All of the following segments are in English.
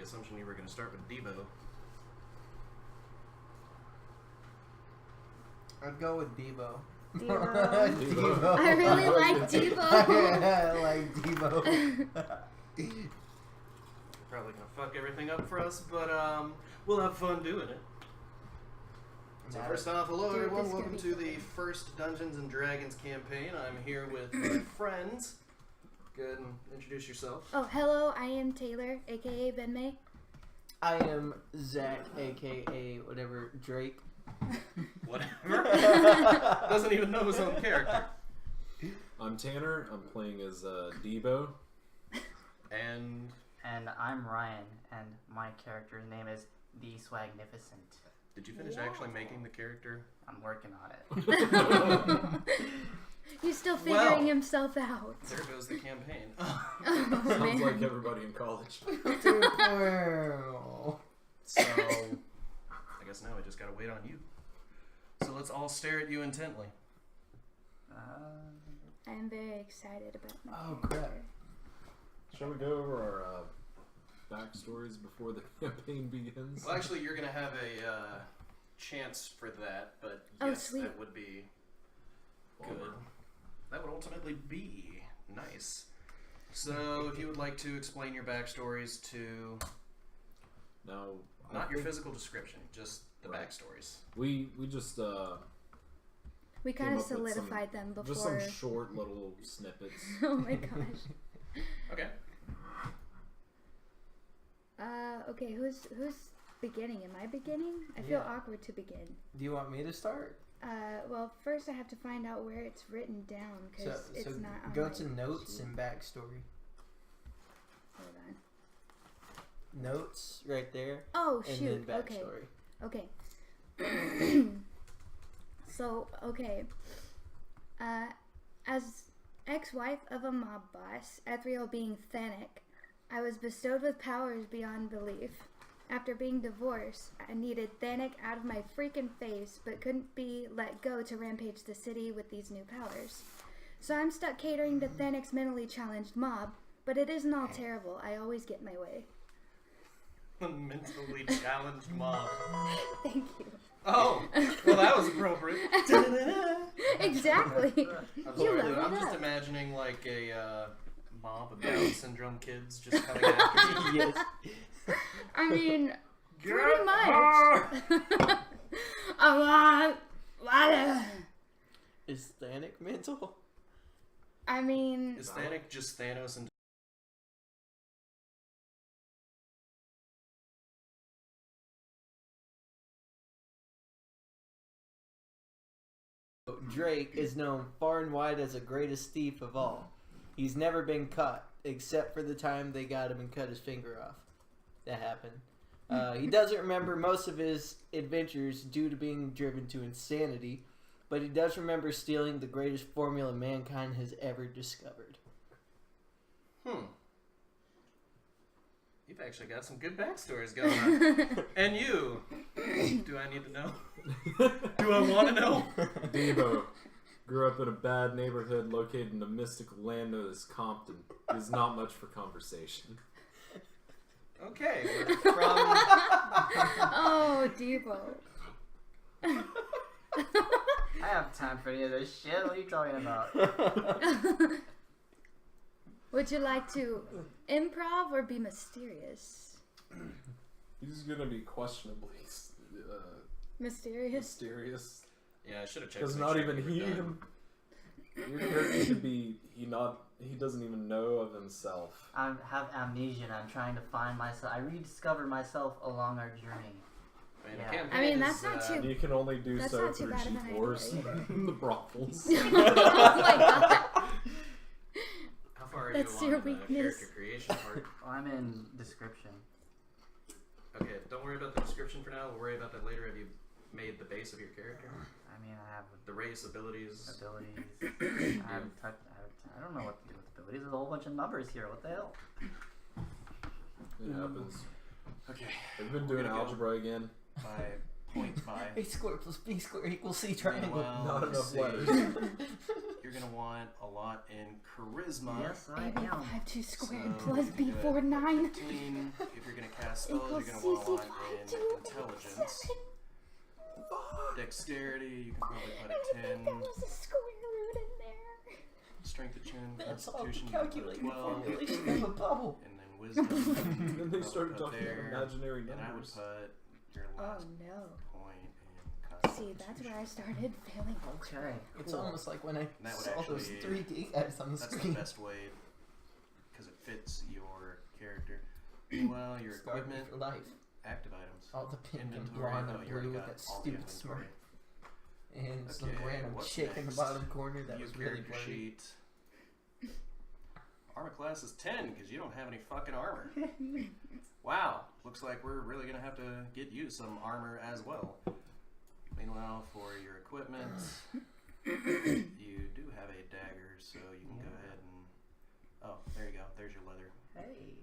assumption you were going to start with Debo. I'd go with Debo. Debo. I really like Debo. I like Debo. Probably going to fuck everything up for us, but we'll have fun doing it. So first off, hello everyone, welcome to the first Dungeons & Dragons campaign. I'm here with my friends. Go ahead and introduce yourself. Oh, hello, I am Taylor, aka Ben May. I am Zach, aka whatever, Drake. Whatever. Doesn't even know his own character. I'm Tanner, I'm playing as Debo. And I'm Ryan, and my character's name is The Swagnificent. did you finish actually making the character? I'm working on it. He's still figuring himself out. There goes the campaign. Sounds like everybody in college. So, I guess now we just gotta wait on you. So let's all stare at you intently. I am very excited about my crap. character. Shall we go over our backstories before the campaign begins? Well, actually, you're gonna have a chance for that, but yes, sweet. that would be good. That would ultimately be nice. So, if you would like to explain your backstories to Now, not your physical description, just the backstories. We just We came kind of up with solidified them before. just some short little snippets. Oh my gosh. Okay. Okay, who's beginning? Am I beginning? I feel awkward to begin. Do you want me to start? Well, first I have to find out where it's written down because it's not on go my to notes sheet. and backstory. Hold on. Notes right there. Oh and shoot! then Okay. backstory. Okay. So okay. As ex-wife of a mob boss, Ethriel being Thanik, I was bestowed with powers beyond belief. After being divorced, I needed Thanik out of my freaking face, but couldn't be let go to rampage the city with these new powers. So I'm stuck catering to Thanik's mentally challenged mob, but it isn't all terrible. I always get my way. Mentally challenged mob. Thank you. Oh, well, that was appropriate. Exactly. I'm You sorry, leveled I'm just up. imagining like a mob of Down syndrome kids just coming after you. Yes. I mean, pretty much. I want water. Is Thanik mental? I mean, Is Thanik just Thanos and Drake is known far and wide as the greatest thief of all. He's never been caught, except for the time they got him and cut his finger off. That happened. He doesn't remember most of his adventures due to being driven to insanity, but he does remember stealing the greatest formula mankind has ever discovered. You've actually got some good backstories going on. And you? Do I need to know? Do I want to know? Debo grew up in a bad neighborhood located in a mystical land known as Compton. Is not much for conversation. Okay, we're from... oh, Debo. I have time for any of this shit. What are you talking about? Would you like to improv or be mysterious? He's gonna be questionably Mysterious? mysterious. Yeah, I should have checked. Because to not make sure even we he were done. him. Your character should be he doesn't even know of himself. I have amnesia and I'm trying to find myself. I rediscovered myself along our journey. Man, Yeah. the campaign I mean, is, that's not too- You can only do That's so not too through bad of an G-Force idea either. and the brothels. Oh my god. How far are That's you your along in the weakness. character creation part? Well, I'm in description. Okay, don't worry about the description for now. We'll worry about that later. Have you made the base of your character? I mean, I have The race, abilities. abilities. I don't know what to do with abilities. There's a whole bunch of numbers here. What the hell? It happens. Okay. Have you been doing We're gonna go algebra again? by 0.5. A square plus B square equals C triangle. Well, Not let's enough see. letters. You're gonna want a lot in charisma. Yes, I AB am. 52 squared So plus you can B go at 49 15. If you're gonna cast spells, equals you're gonna want a CC lot in 52 intelligence. Dexterity, you can probably put I a didn't 10. think there was a square root in there. Strength of chin, That's all the constitution, you can put a calculated 12. formulation of a bubble. And then wisdom. Then they started put talking there, about imaginary and I would numbers. put your Oh last no. point in See, constitution. that's where I started failing. Okay. It's cool. almost like when I That would saw those actually- 3D guys on the That's the screen. best way, because it fits your character. Well, your Scarred me equipment, for life. active items, All the pink and inventory. blonde Oh, and you already blue with got that all the stupid smile. inventory. And some Okay, random what's chick in the next? bottom corner that View was really character blurry. sheet. Armor class is 10 because you don't have any fucking armor. Wow, looks like we're really gonna have to get you some armor as well. Meanwhile, for your equipment, you do have a dagger, so you can go ahead and. Oh, there you go. There's your leather. Hey.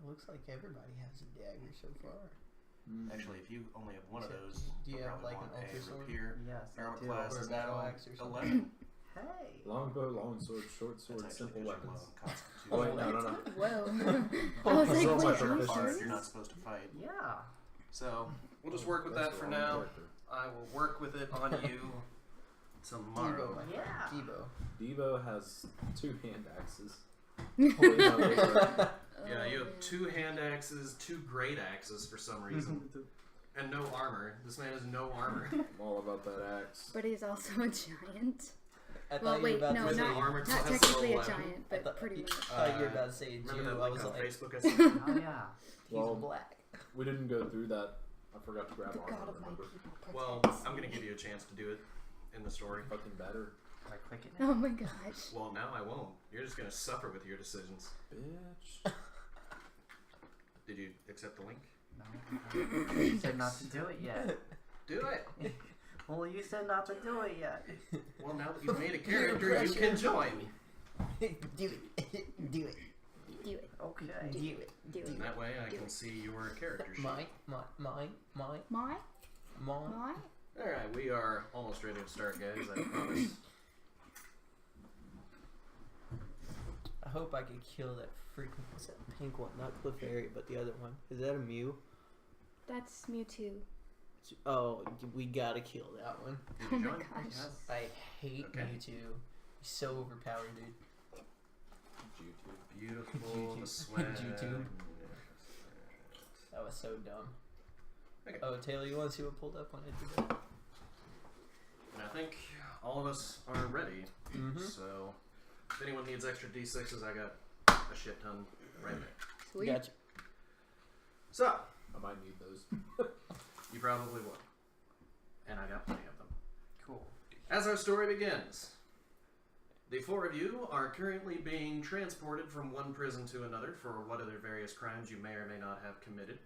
It looks like everybody has a dagger so far. Actually, if you only have one of Except, those, do you you'll have, probably like, an want ultra a sword? rapier. Yes, I Armor do. class Or a is battle now axe or something. 11. Hey. Longbow, long sword, short sword, That's actually simple 'cause you're weapons. low in constitution. Oh wait, no. Whoa. I was Those like, are all my wait, are you proficiencies. serious? You're not supposed to fight. Yeah. So, we'll just work with That's that for the wrong now. character. I will work with it on you tomorrow. Debo. Yeah. Debo. Devo has 2 hand axes. Oh, wait, no, those are- Yeah, you Oh, have 2 hand axes, 2 great axes for some reason, and no armor. This man has no armor. I'm all about that axe. But he's also a giant. I thought Well, you wait, were about no, to With say. an not, armor not class of technically a 11. giant, I but thought, pretty much. I thought you were about to say Remember Jew. that I link was on like, Facebook I sent? Oh yeah. he's Well, black. We didn't go through that. I forgot to grab The armor, god of my remember? people protects Well, I'm me. gonna give you a chance to do it in the story. Fucking better. Do I click it now? Oh my gosh. Well, now I won't. You're just gonna suffer with your decisions. Bitch. Did you accept the link? No. You said not to do it yet. Do it! Well, you said not to do it yet. Well, now that you've made a character, you can join. Do it. Do it. Do it. Okay. Do it. Do it. And that way I can see your character sheet. Mine. My? Alright, we are almost ready to start, guys, I promise. I hope I could kill that freaking what's that pink one, not Clefairy, but the other one. Is that a Mew? That's Mewtwo. Oh, we gotta kill that one. Did Oh you my join? gosh. Yes. I hate Okay. Mewtwo. He's so overpowered, dude. YouTube. Beautiful, the YouTube. sweat. YouTube. That was so dumb. Okay. Oh, Taylor, you want to see what pulled up when I did that? And I think all of us are ready. Mm-hmm. So, if anyone needs extra D6s, I got a shit ton right there. Sweet. Gotcha. So, I might need those. you probably will. And I got plenty of them. Cool. As our story begins, the 4 of you are currently being transported from one prison to another for what other various crimes you may or may not have committed.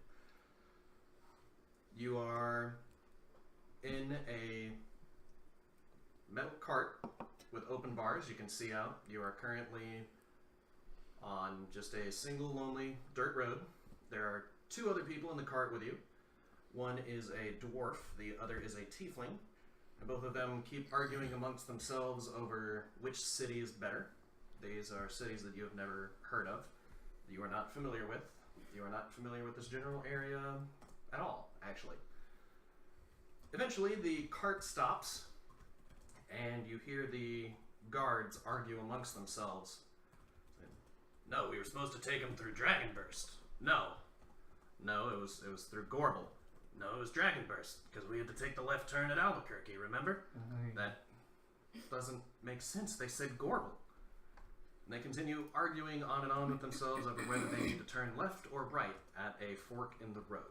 You are in a metal cart with open bars. You can see out. You are currently on just a single lonely dirt road. There are 2 other people in the cart with you. One is a dwarf, the other is a tiefling. And both of them keep arguing amongst themselves over which city is better. These are cities that you have never heard of, that you are not familiar with. You are not familiar with this general area at all, actually. Eventually, the cart stops, and you hear the guards argue amongst themselves. No, we were supposed to take him through Dragonburst. No, it was through Gorbel. No, it was Dragonburst, because we had to take the left turn at Albuquerque, remember? That doesn't make sense. They said Gorbel. And they continue arguing on and on with themselves over whether they need to turn left or right at a fork in the road.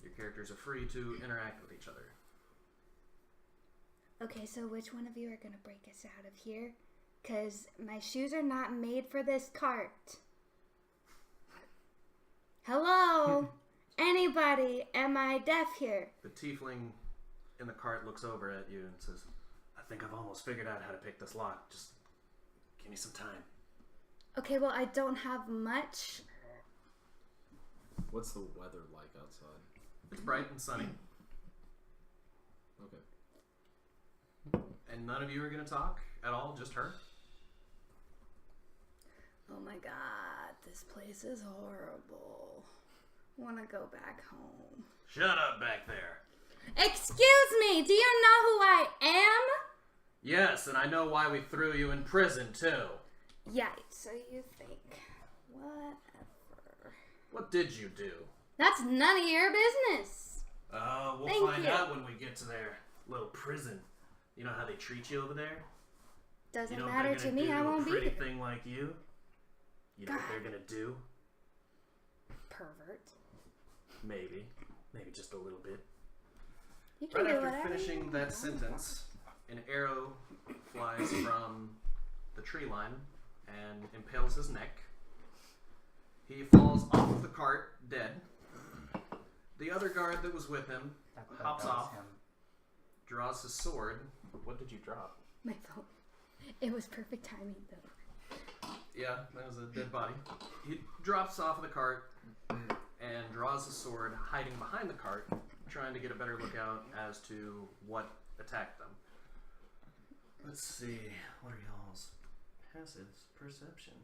Your characters are free to interact with each other. Okay, so which one of you are gonna break us out of here? 'Cause my shoes are not made for this cart. Hello? Anybody? Am I deaf here? The tiefling in the cart looks over at you and says, I think I've almost figured out how to pick this lock. Just give me some time. Okay, well, I don't have much. What's the weather like outside? It's bright and sunny. Okay. And none of you are going to talk at all, just her? Oh my god, this place is horrible. Wanna go back home. Shut up back there. Excuse me, do you know who I am? Yes, and I know why we threw you in prison, too. Yeah, so you think. Whatever. What did you do? That's none of your business. We'll Thank find you. out when we get to their little prison. You know how they treat you over there? Doesn't You know matter what they're to gonna me, do I to won't a be pretty there. thing like you? You know what they're gonna do? Pervert. Maybe. Maybe just a little bit. You can Right do after whatever finishing you want. that sentence, an arrow flies from the tree line and impales his neck. He falls off of the cart, dead. The other guard that was with him hops That was off, him. draws his sword. What did you drop? My phone. It was perfect timing, though. Yeah, that was a dead body. He drops off of the cart and draws his sword, hiding behind the cart, trying to get a better lookout as to what attacked them. Let's see, what are y'all's passive perception?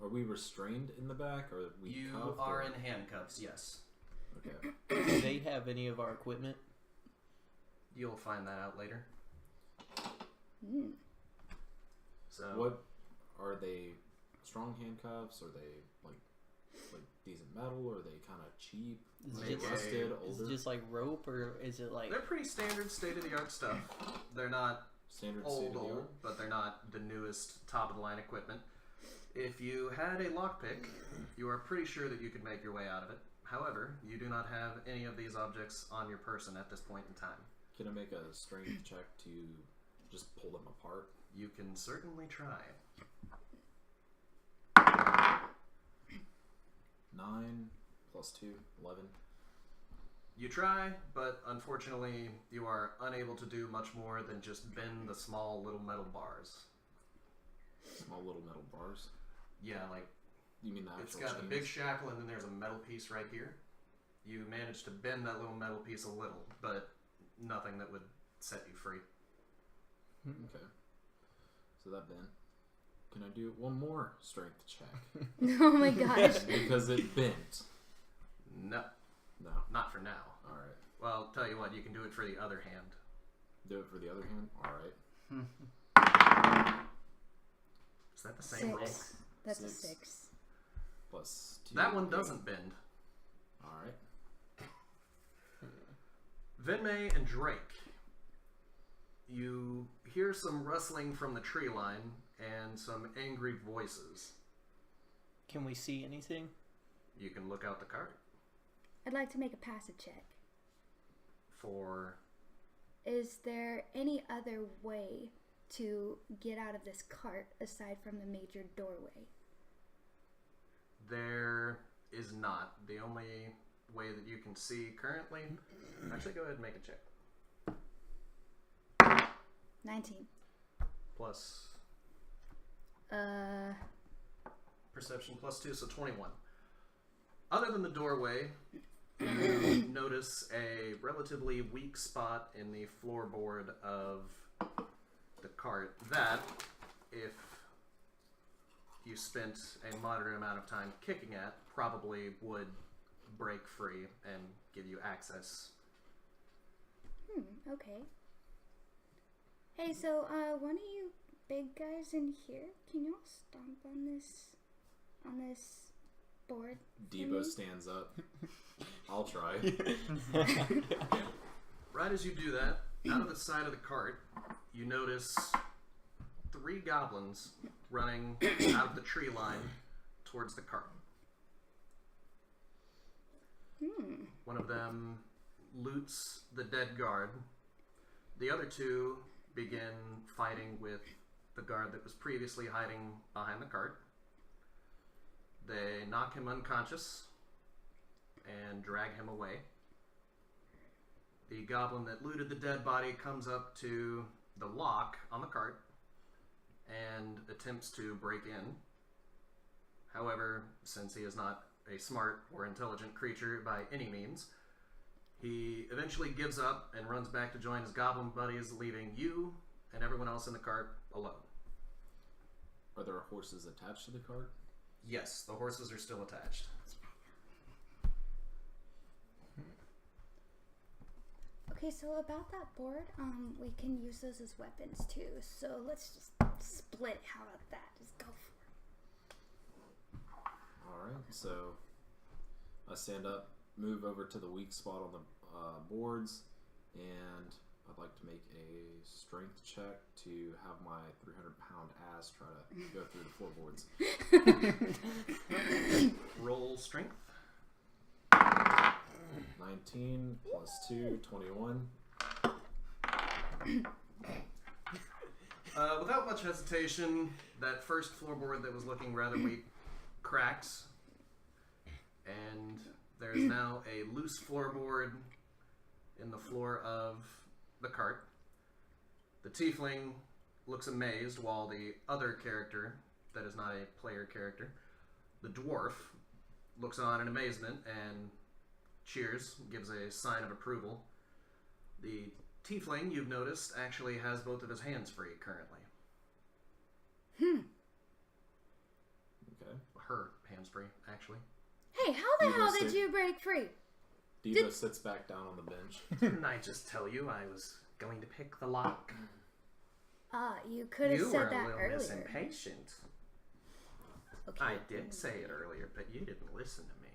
Are we restrained in the back, or we You cuffed, are or- in handcuffs, yes. Okay. Do they have any of our equipment? You'll find that out later. Mm. So What are they? Strong handcuffs? Are they like decent metal? Or are they kind of cheap? Is Maybe. it just, Rusted, is older? it just like rope, or is it like... they're pretty standard state-of-the-art stuff. They're not Standard old, state-of-the-art? but they're not the newest top-of-the-line equipment. If you had a lockpick, you are pretty sure that you could make your way out of it. However, you do not have any of these objects on your person at this point in time. Can I make a strength check to just pull them apart? You can certainly try. 9 plus 2, 11. You try, but unfortunately, you are unable to do much more than just bend the small little metal bars. Small little metal bars. Yeah, like You mean the actual it's got a chains? big shackle and then there's a metal piece right here. You managed to bend that little metal piece a little, but nothing that would set you free. Okay. So that bent. Can I do one more strength check? Oh my gosh. Because it bent. No, No. not for now. Alright. Well, I'll tell you what, you can do it for the other hand. Do it for the other hand? Alright. Is that the same roll? 6. That's a 6. 6. Plus 2. That one doesn't bend. Alright. Venmay and Drake, you hear some rustling from the tree line and some angry voices. Can we see anything? You can look out the cart I'd like to make a passive check. for... Is there any other way to get out of this cart aside from the major doorway? There is not. The only way that you can see currently... Actually, go ahead and make a check. 19. Plus Uh, perception plus 2, so 21. Other than the doorway, you notice a relatively weak spot in the floorboard of the cart that, if you spent a moderate amount of time kicking at, probably would break free and give you access. okay. Hey, so, one of you big guys in here, can y'all stomp on this board? Debo stands up. I'll try. Right as you do that, out of the side of the cart, you notice 3 goblins running out of the tree line towards the cart. One of them loots the dead guard. The other 2 begin fighting with the guard that was previously hiding behind the cart. They knock him unconscious and drag him away. The goblin that looted the dead body comes up to the lock on the cart and attempts to break in. However, since he is not a smart or intelligent creature by any means, he eventually gives up and runs back to join his goblin buddies, leaving you and everyone else in the cart alone. Are there horses attached to the cart? Yes, the horses are still attached. Okay, so about that board, we can use those as weapons too. So let's just split. How about that? Just go for it. Alright, so I stand up, move over to the weak spot on the boards, and I'd like to make a strength check to have my 300-pound ass try to go through the floorboards. Roll strength. 19 plus 2, 21. Without much hesitation, that first floorboard that was looking rather weak cracks, and there's now a loose floorboard in the floor of the cart. The tiefling looks amazed, while the other character, that is not a player character, the dwarf, looks on in amazement and cheers, gives a sign of approval. The tiefling, you've noticed, actually has both of his hands free currently. Okay. Her hands free, actually. Hey, how the hell did you break free? Diva sits back down on the bench. Didn't I just tell you I was going to pick the lock? You could have said that You were a earlier. little impatient. Okay. I did say it earlier, but you didn't listen to me.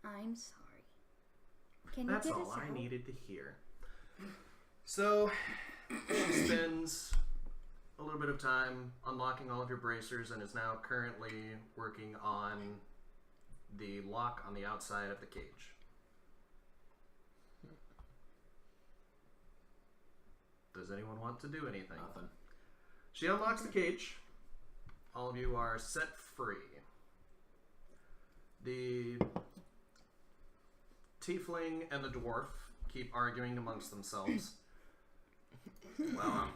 I'm sorry. Can That's you get all us I out? needed to hear. So, she spends a little bit of time unlocking all of your bracers and is now currently working on the lock on the outside of the cage. Does anyone want to do anything? Nothing. She unlocks the cage. All of you are set free. The tiefling and the dwarf keep arguing amongst themselves. Well, I'm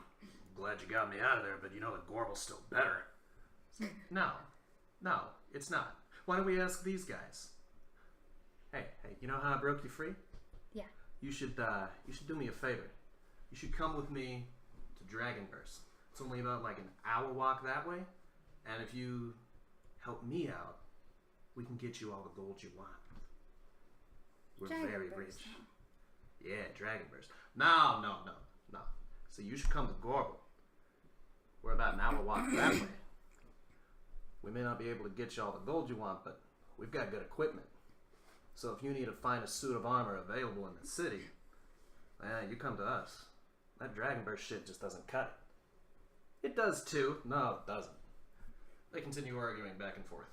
glad you got me out of there, but you know the Gorbel's still better. No, it's not. Why don't we ask these guys? Hey, you know how I broke you free? Yeah. You should do me a favor. You should come with me to Dragonverse. It's only about like an hour walk that way, and if you help me out, we can get you all the gold you want. We're very Dragonverse, rich. huh? Yeah, Dragonverse. No. So you should come to Gorbel. We're about an hour walk that way. We may not be able to get you all the gold you want, but we've got good equipment. So if you need to find a suit of armor available in the city, you come to us. That Dragonverse shit just doesn't cut it. It does too. No, it doesn't. They continue arguing back and forth.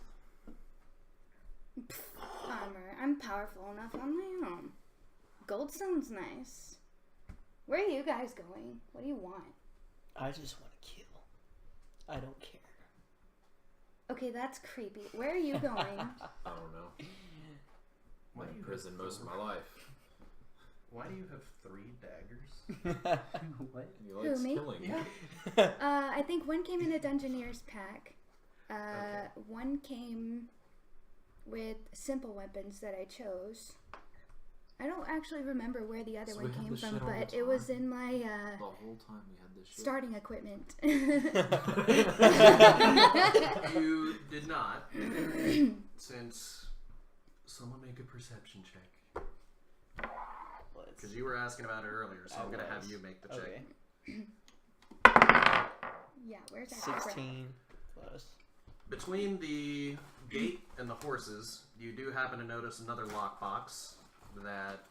Armor. I'm powerful enough on my own. Gold sounds nice. Where are you guys going? What do you want? I just want to kill. I don't care. Okay, that's creepy. Where are you going? I don't know. Why I'm do in you prison have most of my life. Why do you have 3 daggers? What? He likes me? killing. Yeah. I think one came in a Dungeoneer's pack. Okay. One came with simple weapons that I chose. I don't actually remember where the other So one we had came this from, shit all the but it was time? in my The whole time we had this shit. starting equipment. You did not, since someone make a perception check. Because you were asking about it earlier, so I'm going to have you make the check. Okay. Yeah, where's that? 16 plus. Between the gate and the horses, you do happen to notice another lockbox that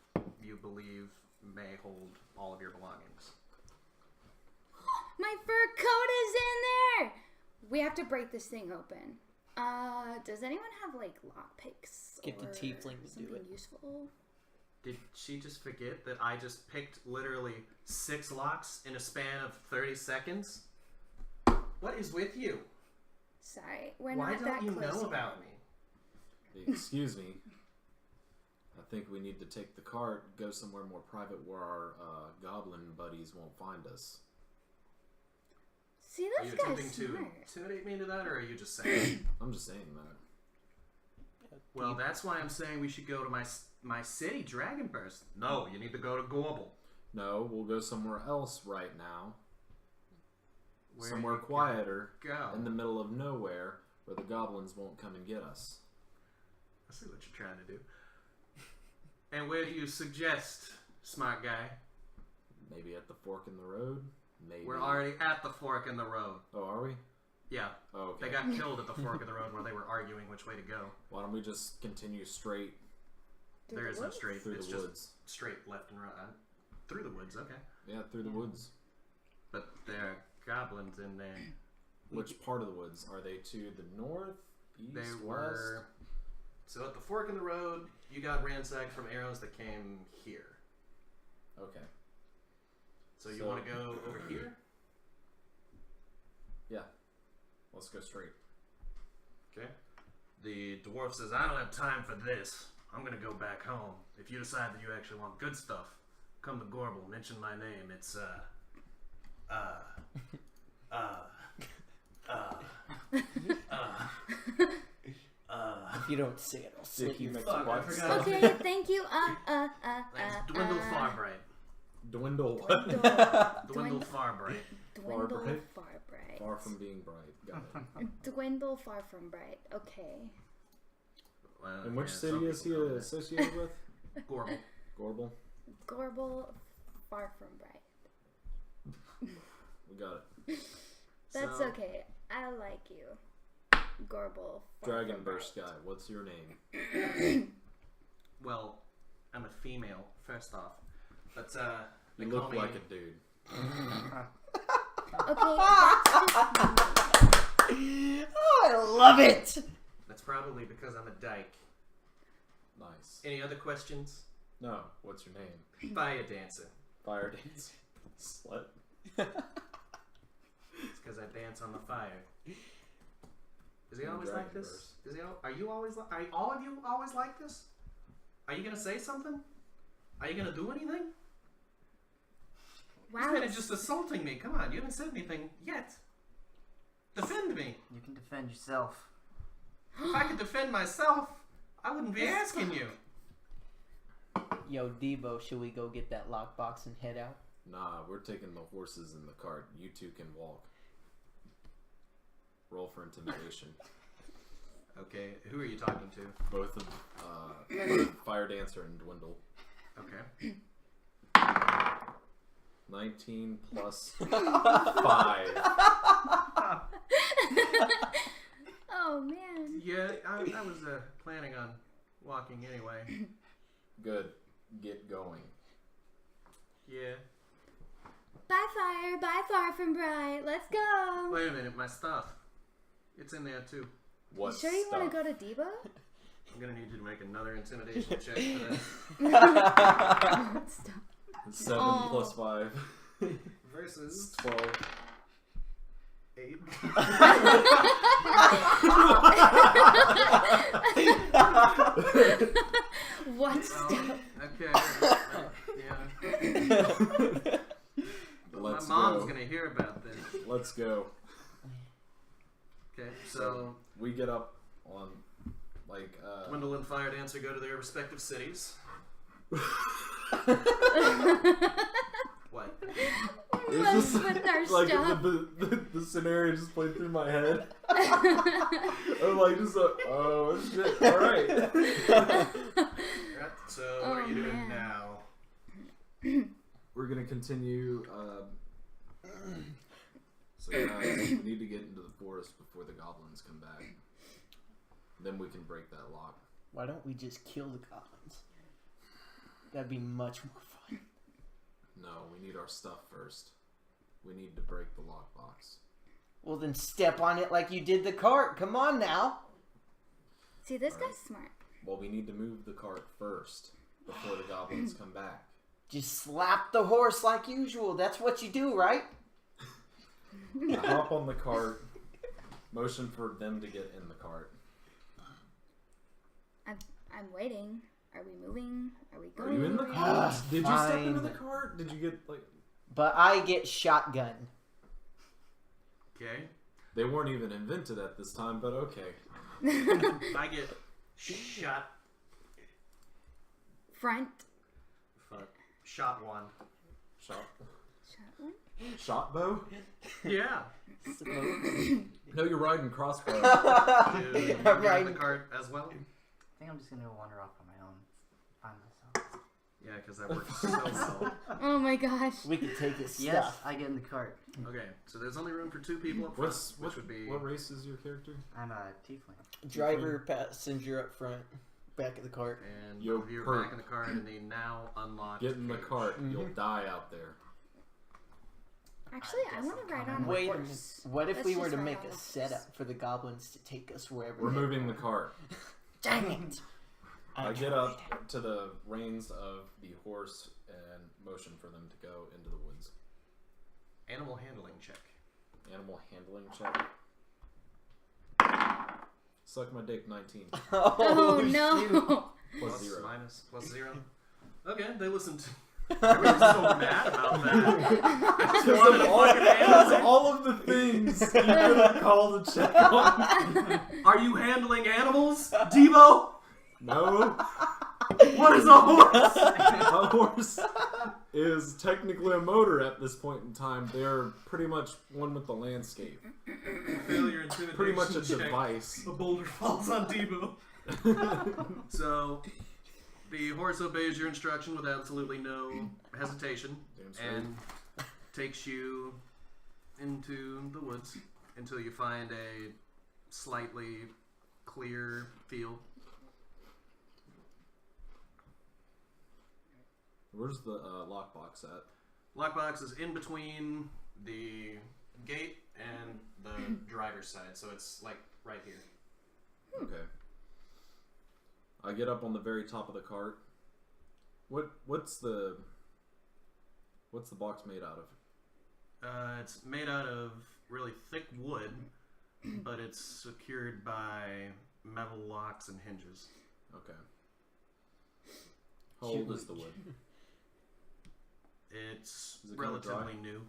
you believe may hold all of your belongings. My fur coat is in there! We have to break this thing open. Does anyone have, like, lockpicks? Get the or tiefling to do something it. useful? Did she just forget that I just picked literally 6 locks in a span of 30 seconds? What is with you? Sorry, we're Why not that don't you close know yet. about me? Excuse me. I think we need to take the cart, go somewhere more private where our goblin buddies won't find us. See, Are this you guy's attempting to smart. intimidate me into that, or are you just saying? I'm just saying that. Well, that's why I'm saying we should go to my city, Dragonburst. No, you need to go to Gorble. No, we'll go somewhere else right now. Where Somewhere you quieter, Go. in the middle of nowhere, where the goblins won't come and get us. I see what you're trying to do. And where do you suggest, smart guy? Maybe at the fork in the road. Maybe. We're already at the fork in the road. Oh, are we? Yeah. Oh, okay. They got killed at the fork of the road while they were arguing which way to go. Why don't we just continue straight Through There the is no woods? straight. through It's the just woods? straight left and right. Through the woods, okay. Yeah, through the woods. But there are goblins in there. Which part of the woods? Are they to the north, east, They west? were. So at the fork in the road, you got ransacked from arrows that came here. Okay. So you So- want to go over here? Yeah. Let's go straight. Okay. The dwarf says, I don't have time for this. I'm going to go back home. If you decide that you actually want good stuff, come to Gorble, mention my name. It's, If you don't say it, I'll slit you your make fuck, I what forgot. stuff? Okay, thank you. That's Dwindle Farbright. Dwindle. Dwindle Farbright. Dwindle bright? far bright. Far from being bright. Got it. Dwindle far from bright. Okay. Well, And which yeah, city some is he people call it associated with? Gorble. Gorble. Gorble far from bright. We got it. That's So- okay. I like you. Gorble. far from Dragonburst bright. guy. What's your name? Well, I'm a female, first off. But, they You call look me... like a dude. Okay, that's just Oh, I love it. That's probably because I'm a dyke. Nice. Any other questions? No. What's your name? Fire dancer. Fire dance. Slut. It's because I dance on the fire. Is he always like this? Is he? Are you always? Are all of you always like this? Are you gonna say something? Are you gonna do anything? wow. This man is just assaulting me. Come on, you haven't said anything yet. Defend me. You can defend yourself. If I could defend myself, I wouldn't be asking you. Yo, Debo, should we go get that lockbox and head out? Nah, we're taking the horses in the cart. You two can walk. Roll for intimidation. Okay, who are you talking to? Both of both Fire Dancer and Dwindle. Okay. 19 plus 5. Oh man. Yeah, I was planning on walking anyway. Good. Get going. Yeah. Bye fire. Bye far from bright. Let's go. Wait a minute, my stuff. It's in there too. What You sure you stuff? want to go to Debo? I'm gonna need you to make another intimidation check for that. Stop. 7 Oh. plus 5. Versus 12. 8. What stuff? Okay. Yeah. Let's My mom's go. gonna hear about this. Let's go. Okay, so We get up on like Dwindle and Fire Dancer go to their respective cities. What? Let's with our like stuff. the scenario just played through my head. I'm like just oh shit! All right. Right, so what are you doing man. now? We're gonna continue. So guys, we need to get into the forest before the goblins come back. Then we can break that lock. Why don't we just kill the goblins? That'd be much more fun. No, we need our stuff first. We need to break the lockbox. Well, then step on it like you did the cart. Come on now. See, this Alright. guy's smart. Well, we need to move the cart first before the goblins come back. Just slap the horse like usual. That's what you do, right? I hop on the cart, motion for them to get in the cart. I'm waiting. Are we moving? Are we Are going? you in the anywhere? cart? Did you step into Fine. the cart? Did you get like? But I get shotgun. Okay. They weren't even invented at this time, but okay. I get shot. Front. Fuck. Shot one. Shot. Shot one. Shot bow? Yeah. No, you're riding crossbow. Dude, you get Right. in the cart as well? I think I'm just gonna wander off on my own. Find myself. Yeah, because that works so well. Oh my gosh. We could take his Yes, stuff. I get in the cart. Okay, so there's only room for 2 people up front, which would be... What race is your character? I'm a tiefling. Driver, passenger up front, back of the cart. And Yo, both of you are perk. back in the cart in the now unlocked Get in the cage. cart. Mhm. You'll die out there. Actually, I want to ride on a Wait a minute. horse. What if Let's we were just to ride make on a the horse. setup for the goblins to take us wherever? We're they moving the want? cart. Dang it! I get up to the reins of the horse and motion for them to go into the woods. Animal handling check. Animal handling check. Suck my dick, 19. Oh shoot. no! Plus Plus, 0. minus, plus 0. Okay, they listen to... Everyone's so mad about that. I just wanted a fucking animal. all of the things you could have called a check on. Are you handling animals, Debo? No. What is a horse? A horse is technically a motor at this point in time. They're pretty much one with the landscape. Failure intimidation Pretty much a check. device. A boulder falls on Debo. So, the horse obeys your instruction with absolutely no hesitation Damn straight. and takes you into the woods until you find a slightly clear field. Where's the lockbox at? Lockbox is in between the gate and the driver's side, so it's like right here. Okay. I get up on the very top of the cart. What's the box made out of? It's made out of really thick wood, but it's secured by metal locks and hinges. Okay. How old is the wood? It's Is it kinda relatively dry? new.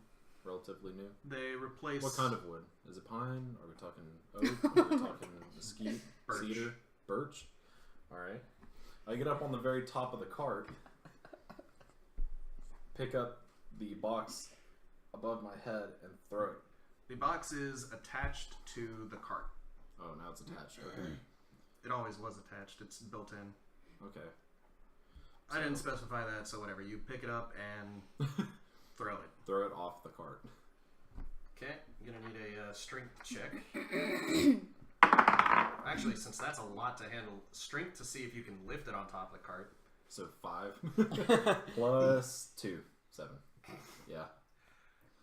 Relatively new. They replace What kind of wood? Is it pine? Are we talking oak? Are we talking mesquite? Birch. Cedar? Birch? Alright. I get up on the very top of the cart, pick up the box above my head, and throw it. The box is attached to the cart. Oh, now it's attached. Okay. It always was attached. It's built in. Okay. I didn't specify that, so whatever. You pick it up and throw it. Throw it off the cart. Okay, you're gonna need a strength check. Actually, since that's a lot to handle, strength to see if you can lift it on top of the cart. So 5 plus 2. 7. Yeah.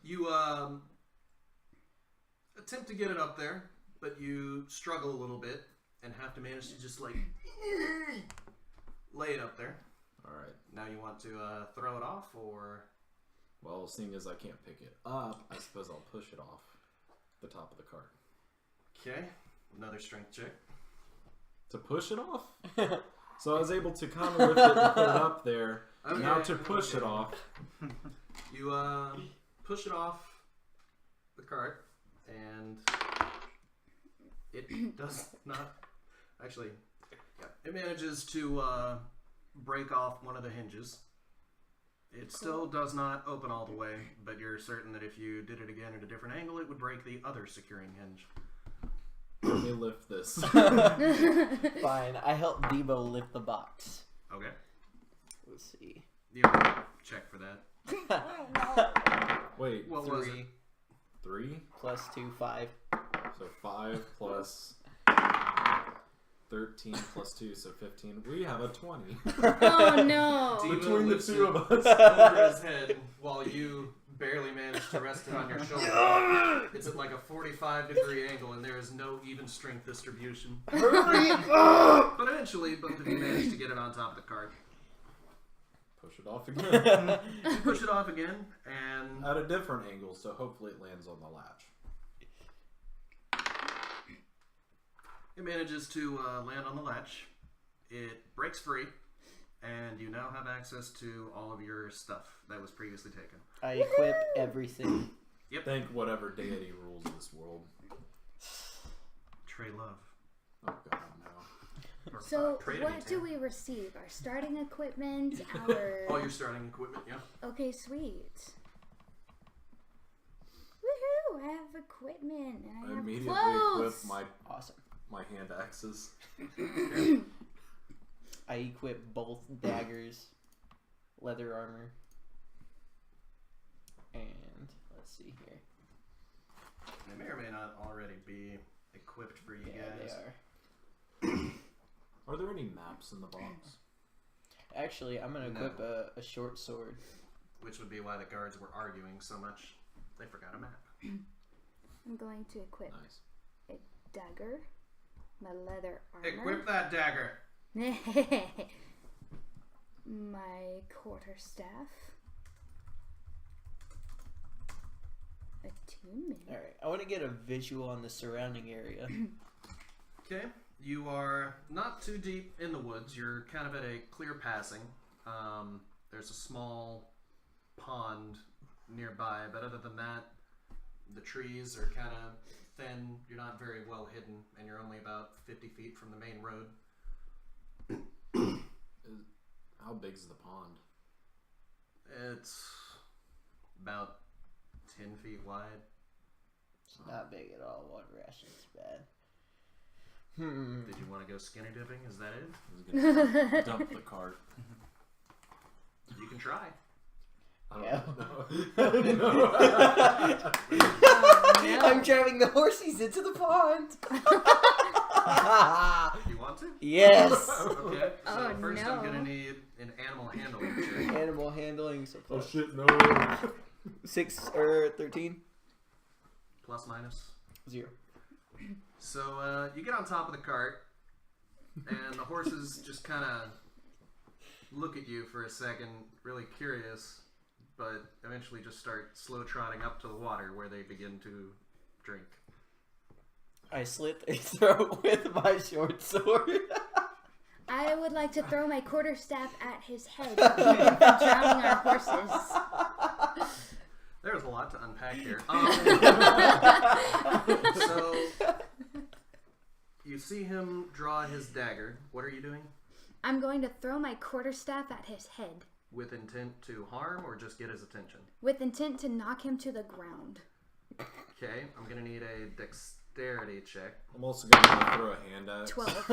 You attempt to get it up there, but you struggle a little bit and have to manage to just like lay it up there. Alright. Now you want to throw it off, or Well, seeing as I can't pick it up, I suppose I'll push it off the top of the cart. okay, another strength check. To push it off? So I was able to kind of lift it and put it up there. Okay, Now to push okay. it off. You push it off the cart, and it does not actually. Yeah, it manages to break off one of the hinges. It still does not open all the way, but you're certain that if you did it again at a different angle, it would break the other securing hinge. Let me lift this. Fine, I help Debo lift the box. Okay, Let's see. you have to check for that. Wait, What was it? 3? Plus 2, 5. So 5 plus 13 plus 2, so 15. We have a 20. Oh no! Devo Between the lifts two it of us. over his head while you barely manage to rest it on your shoulder. It's at like a 45-degree angle, and there is no even strength distribution. But eventually, both of you manage to get it on top of the cart. Push it off again. You push it off again, and At a different angle, so hopefully it lands on the latch. it manages to land on the latch. It breaks free, and you now have access to all of your stuff that was previously taken. I equip everything. Thank whatever deity rules rules of this world. Trade love. Oh god, no. Or So, trade what anything. do we receive? Our starting equipment? Our... All your starting equipment, yeah. Okay, sweet. Woohoo! I have equipment and I I have immediately clothes. equip Awesome. my hand axes. I equip both daggers, leather armor, and let's see here. They may or may not already be equipped for you guys. They are. Are there any maps in the box? Actually, I'm gonna No. equip a short sword. Which would be why the guards were arguing so much. They forgot a map. I'm going to equip Nice. a dagger, my leather armor, Equip that dagger. my quarterstaff, attunement. All right, I want to get a visual on the surrounding area. Okay. You are not too deep in the woods. You're kind of at a clear passing. There's a small pond nearby, but other than that, the trees are kind of thin. You're not very well hidden, and you're only about 50 feet from the main road. How big's the pond? It's about 10 feet wide. It's not big at all. Water rationing's bad. Did you want to go skinny dipping? Is that it? I was gonna dump the cart. You can try. Yeah. I don't know. I'm driving the horsies into the pond. You want to? Yes. Okay. So Oh, first no. I'm gonna need an animal handling check. Animal handling. So Oh plus shit, no. 6 or 13. Plus minus. 0. So you get on top of the cart, and the horses just kind of look at you for a second, really curious, but eventually just start slow trotting up to the water where they begin to drink. I slit their throat with my short sword. I would like to throw my quarterstaff at his head to keep him from drowning our horses. There's a lot to unpack here. So you see him draw his dagger. What are you doing? I'm going to throw my quarterstaff at his head With intent to harm or just get his attention? with intent to knock him to the ground. Okay, I'm gonna need a dexterity check. I'm also gonna throw a hand axe. 12.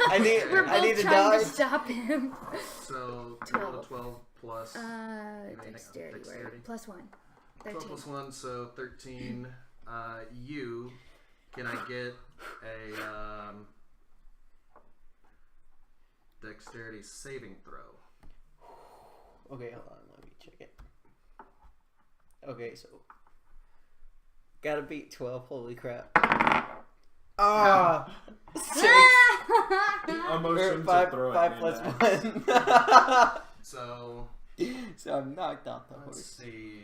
I need. We're I need both to trying dodge. to stop him. So 12. 12 plus Dexterity. Dexterity. Word. Plus 1. 12 13. plus 1, so 13. Can I get a dexterity saving throw? Okay, hold on. Let me check it. Okay, so gotta beat 12. Holy crap! Ah, 6. A Or motion to 5 throw a 5 hand plus axe. 1. So So I'm knocked off the let's horse. see.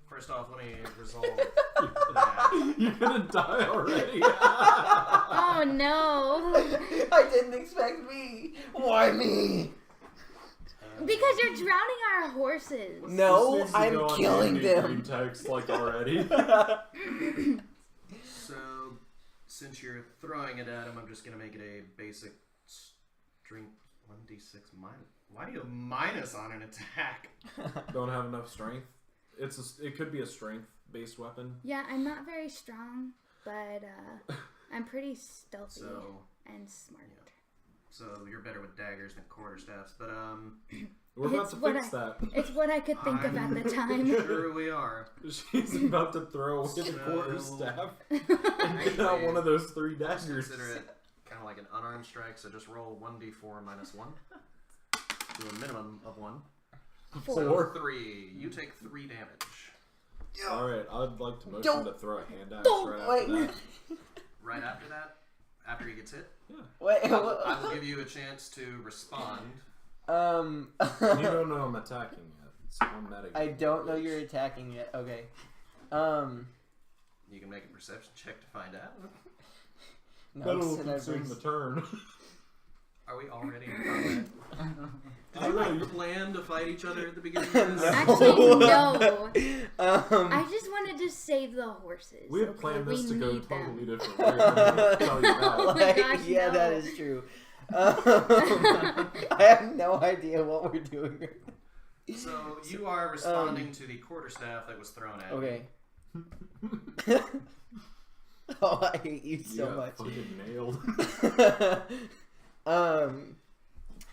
First off, let me resolve that. You're gonna die already. Oh no. I didn't expect me. Why me? Because you're drowning our horses. No, This needs to I'm go on killing the green them. text like already. So, since you're throwing it at him, I'm just gonna make it a basic strength 1d6 minus. Why do you have minus on an attack? Don't have enough strength. It could be a strength-based weapon. Yeah, I'm not very strong, but I'm pretty stealthy So, and smart. yeah. So you're better with daggers than quarterstaffs, but We're about It's to what fix that. It's what I could think of at the time. Sure we are. She's about to throw away the So- quarterstaff and get out one of those 3 Just daggers. consider it kind of like an unarmed strike, so just roll 1d4 minus 1. Do a minimum of 1. So 4. 3. You take 3 damage. Alright, I'd like to motion Don't- to throw a hand axe don't right wait. after that. Right after that, after he gets hit, Wait, I will give you a chance to respond. You don't know I'm attacking yet. It's one meta. I don't know you're attacking yet. Okay. You can make a perception check to find out. No, That'll and I consume bring- the turn. Are we already in combat? Did I you know, like you- plan to fight each other at the beginning of this? Actually, no. Um, I just wanted to save the horses. We had okay? planned We this to go need them. totally different ways. I'm gonna tell you that. Oh my like, gosh, yeah, no. that is true. I have no idea what we're doing. So you are responding to the quarterstaff that was thrown at you. Okay. Oh, I hate you so got much. fucking nailed.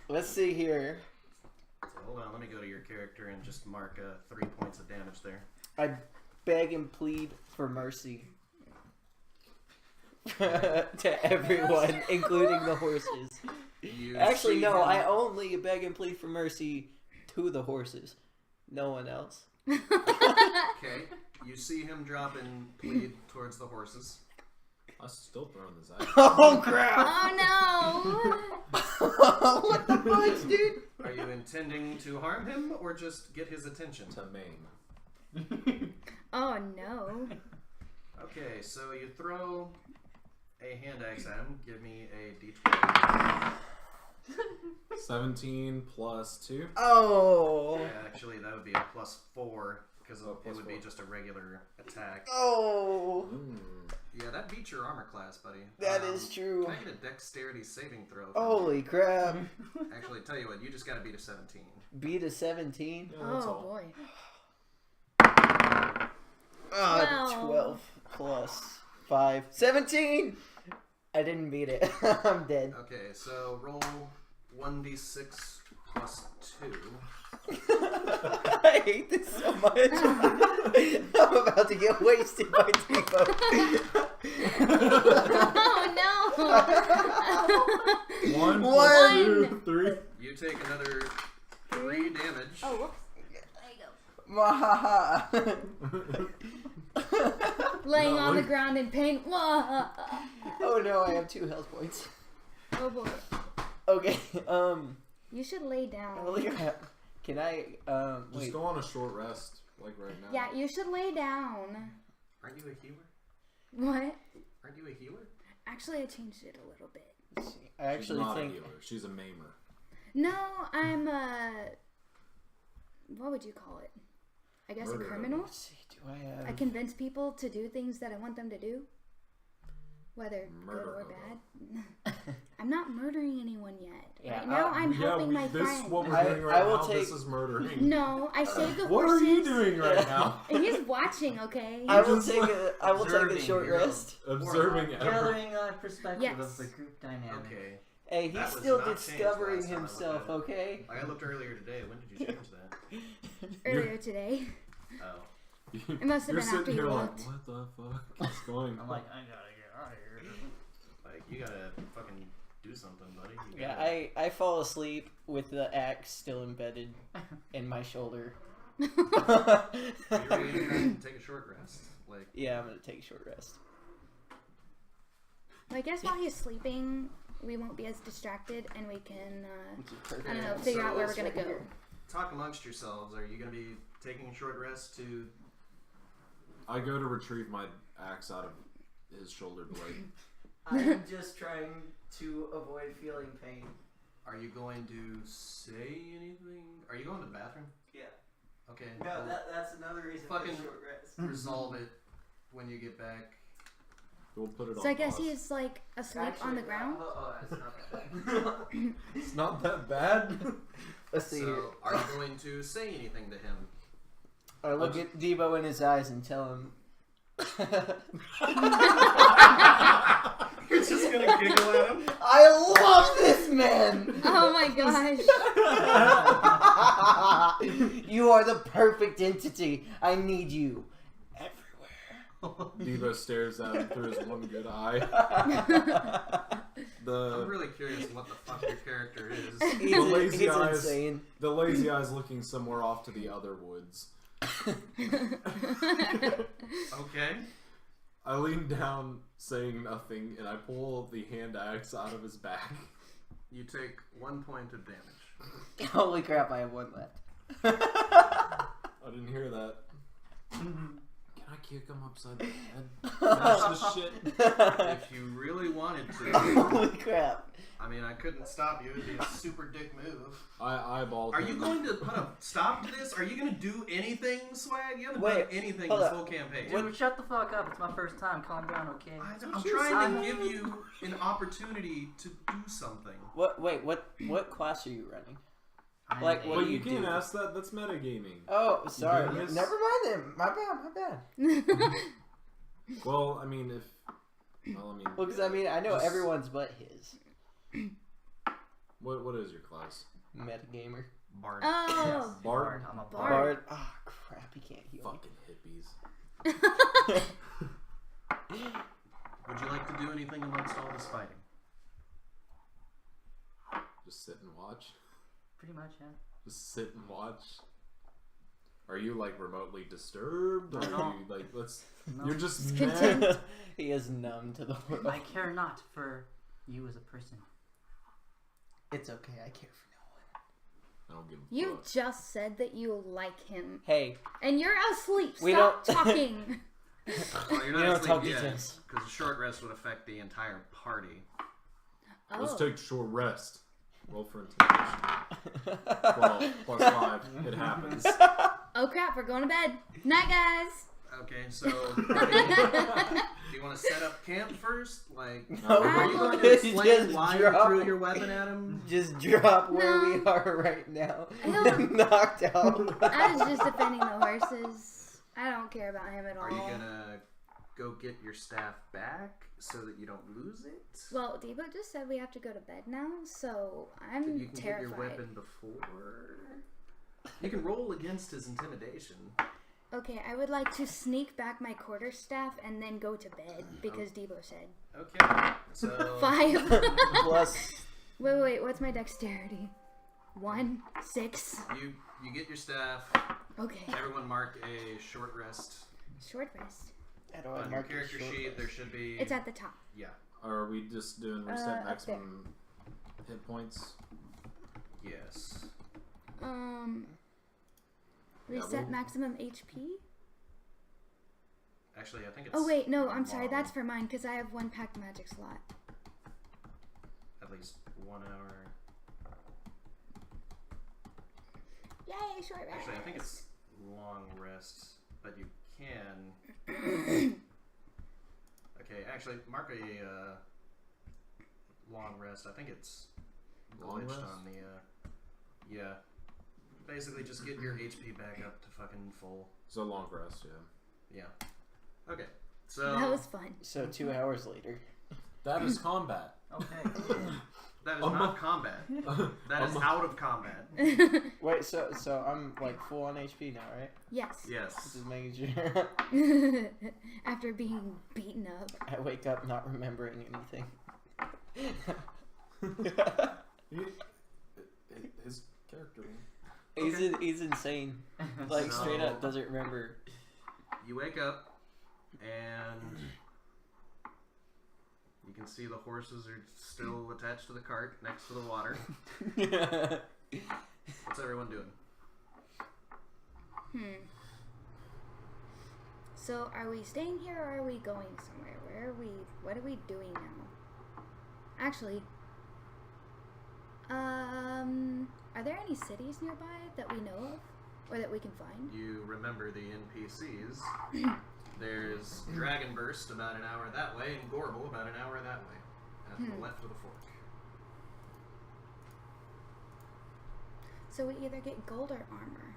Let's see here. So hold on, let me go to your character and just mark 3 points of damage there. I beg and plead for mercy to everyone, including the horses. You Actually, see no, him- I only beg and plead for mercy to the horses. No one else. Okay, you see him drop and plead towards the horses. I'm still throwing this at you. Oh crap! Oh What the fudge, dude? Are you intending to harm him or just get his attention? To maim. no! Oh no! Okay, so you throw a hand axe at him. Give me a d12. 17 plus 2. Oh! Yeah, actually, that would be a +4 because Oh, it plus would be 4. just a regular attack. Oh! Yeah, that beats your armor class, buddy. That is true. Can I get a dexterity saving throw? Holy crap! Actually, tell you what, you just gotta beat a 17. Beat a 17. Yeah, that's Oh all. boy! Ah, 12. 12 plus 5. 17! I didn't beat it. I'm dead. Okay, so roll 1d6 plus 2. I hate this so much. I'm about to get wasted by Devo. Oh no! 1 One. plus 2, 3. You take another 3 damage. Oh, whoops! Mwahaha. Laying No, on the look. ground in pain. Wah. Oh no, I have 2 health points. Oh boy! Okay, You should lay down. can I, Just wait. go on a short rest, like right now. Yeah, you should lay down. Aren't you a healer? What? Aren't you a healer? Actually, I changed it a little bit. I She's actually not think, a healer. She's a maimer. No, I'm what would you call it? I guess Murderer. a criminal. let's see, do I have... I convince people to do things that I want them to do, whether Murder good or hobo. bad. I'm not murdering anyone yet. Yeah, right now, I'm helping my this friend. what we're I- doing I right will now. take- This is murdering. No, I saved the What horses. are you doing right now? He's watching, okay? I will just, take like, a observing, short you know. rest. Observing ever. Gathering perspective Yes. of the group dynamic. Okay. Hey, That he's was still not changed discovering last time I looked himself, at it. okay? Like I looked earlier today. When did you change that? Earlier today. Oh. It must have You're been after sitting you here like, looked. what the fuck is going I'm on? like, I gotta get out of here. Like, you gotta fucking do something, buddy. You Yeah, gotta- I fall asleep with the axe still embedded in my shoulder. Are you ready to try and take a short rest? Like, Yeah, I'm gonna take a short rest. Well, I guess while he's sleeping, we won't be as distracted, and we can, I don't know, Okay, figure so out where we're let's gonna go. talk amongst yourselves. Are you gonna be taking a short rest to? I go to retrieve my axe out of his shoulder blade. I'm just trying to avoid feeling pain. Are you going to say anything? Are you going to the bathroom? Yeah. Okay. No, well, that's another reason Fucking- for a short rest. resolve it when you get back. We'll put it on So I guess pause. he's like asleep on the ground. Oh, that's not bad. It's not that bad. Let's see here. So, are you going to say anything to him? I look at Debo in his eyes and tell him. You're just gonna giggle at him? I love this man! Oh my gosh! You are the perfect entity. I need you everywhere. Devo stares at him through his one good eye. I'm really curious what the fuck your character is. He's, The lazy he's eyes. insane. The lazy eye's looking somewhere off to the other woods. Okay. I lean down, saying nothing, and I pull the hand axe out of his back. You take 1 point of damage. Holy crap, I have 1 left. I didn't hear that. Can I kick him upside the head? Smash the shit. If you really wanted to, Holy crap. I mean, I couldn't stop you. It'd be a super dick move. I eyeballed Are him. you going to put a stop to this? Are you going to do anything, Swag? You haven't Wait, done anything hold this up. whole campaign. Dude, shut the fuck up. It's my first time. Calm down, okay? I'm trying to give you an opportunity to do something. What class are you running? I'm Like, a- what But do you you can't do? ask that. That's metagaming. Oh, sorry. doing this? Never mind then. My bad. Well, I mean, if... Well, Well, because I mean, I know Just- everyone's but his. What is your class? Metagamer. Bard. Oh. Bard? I'm a Bard. Bard. Ah, crap. He can't heal. Fucking hippies. Would you like to do anything amongst all this fighting? Just sit and watch. Pretty much, yeah. Just sit and watch. Are you like remotely disturbed? Or No. are you like let's? No. You're just Content. mad. He is numb to the world. I care not for you as a person. It's okay. I care for I don't give a You fuck. just said that you like him. Hey, And you're asleep. We Stop don't- talking. Well, you're You not don't talk asleep yet, details. because a short rest would affect the entire party. Let's Oh. take a short rest. Roll for intimidation. 12 plus 5. It happens. Oh crap, we're going to bed. Night, guys. Okay, so probably, do you want to set up camp first? Like, No, are you going to just explain why you drop- threw your weapon at him? just drop where No. we are right now. I don't- Knocked out. I was just defending the horses. I don't care about him at all. Are you gonna go get your staff back so that you don't lose it? Well, Debo just said we have to go to bed now, so That I'm you can terrified. get your weapon before. You can roll against his intimidation. Okay, I would like to sneak back my quarterstaff and then go to bed because Debo said. Okay, so 5. Plus, Wait, what's my dexterity? 1, 6. you get your staff. Okay. Everyone mark a short rest. Short rest. how do I On your mark the character short sheet, rest? there should be. It's at the top. Yeah. Are we just doing reset Up maximum hit points? Yes. Reset we'll- maximum HP? Actually, I think it's. Oh wait, no, I'm sorry, Wow. that's for mine because I have 1 packed magic slot. At least 1 hour. Yay, short rest. Actually, I think it's long rest, but you can. Okay, actually, mark a long rest. I think it's Long glitched rest? on the. Yeah. Basically, just get your HP back up to fucking full. So long rest, yeah. Yeah. Okay. So That was fun. So 2 hours later. That is combat. Okay. that is Um, not combat. That is out of combat. Wait, so I'm like full on HP now, right? Yes. Yes. Just making sure. After being beaten up. I wake up not remembering anything. His character. He's insane. Like So- straight up doesn't remember. You wake up, and you can see the horses are still attached to the cart next to the water. What's everyone doing? So, are we staying here or are we going somewhere? Where are we? What are we doing now? Actually, are there any cities nearby that we know of or that we can find? You remember the NPCs. There's Dragonburst about an hour that way, and Gorble about an hour that way, at the left of the fork. So we either get gold or armor.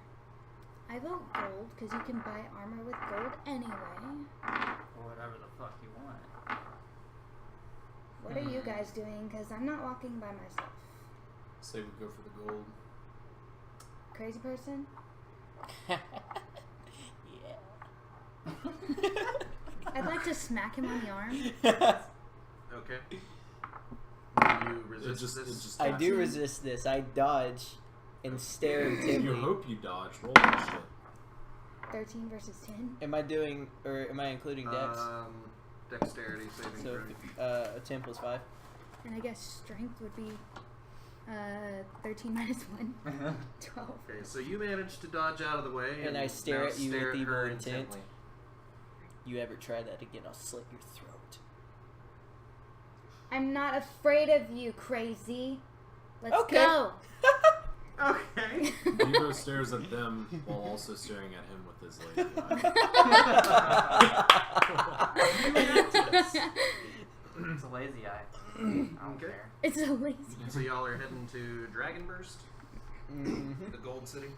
I vote gold because you can buy armor with gold anyway. Or whatever the fuck you want. What are you guys doing? Because I'm not walking by myself. Say we go for the gold. Crazy person? Yeah. I'd like to smack him on the arm. Okay. Will you resist It this? just I do resist this. I dodge and stare You intently. hope you dodge. Roll that shit. 13 versus 10. Am I doing, or am I including dex? Dexterity saving So, throw. a 10 plus 5. And I guess strength would be 13 minus 1. 12. Okay, so you managed to dodge out of the way, And I now stare at you stare with at her evil intent. intently. You ever try that again, I'll slit your throat. I'm not afraid of you, crazy. Let's Okay. go. Okay. Devo stares at them while also staring at him with his lazy eye. It's a lazy eye. I don't Okay. care. It's a lazy. So y'all are heading to Dragonburst, the Gold City.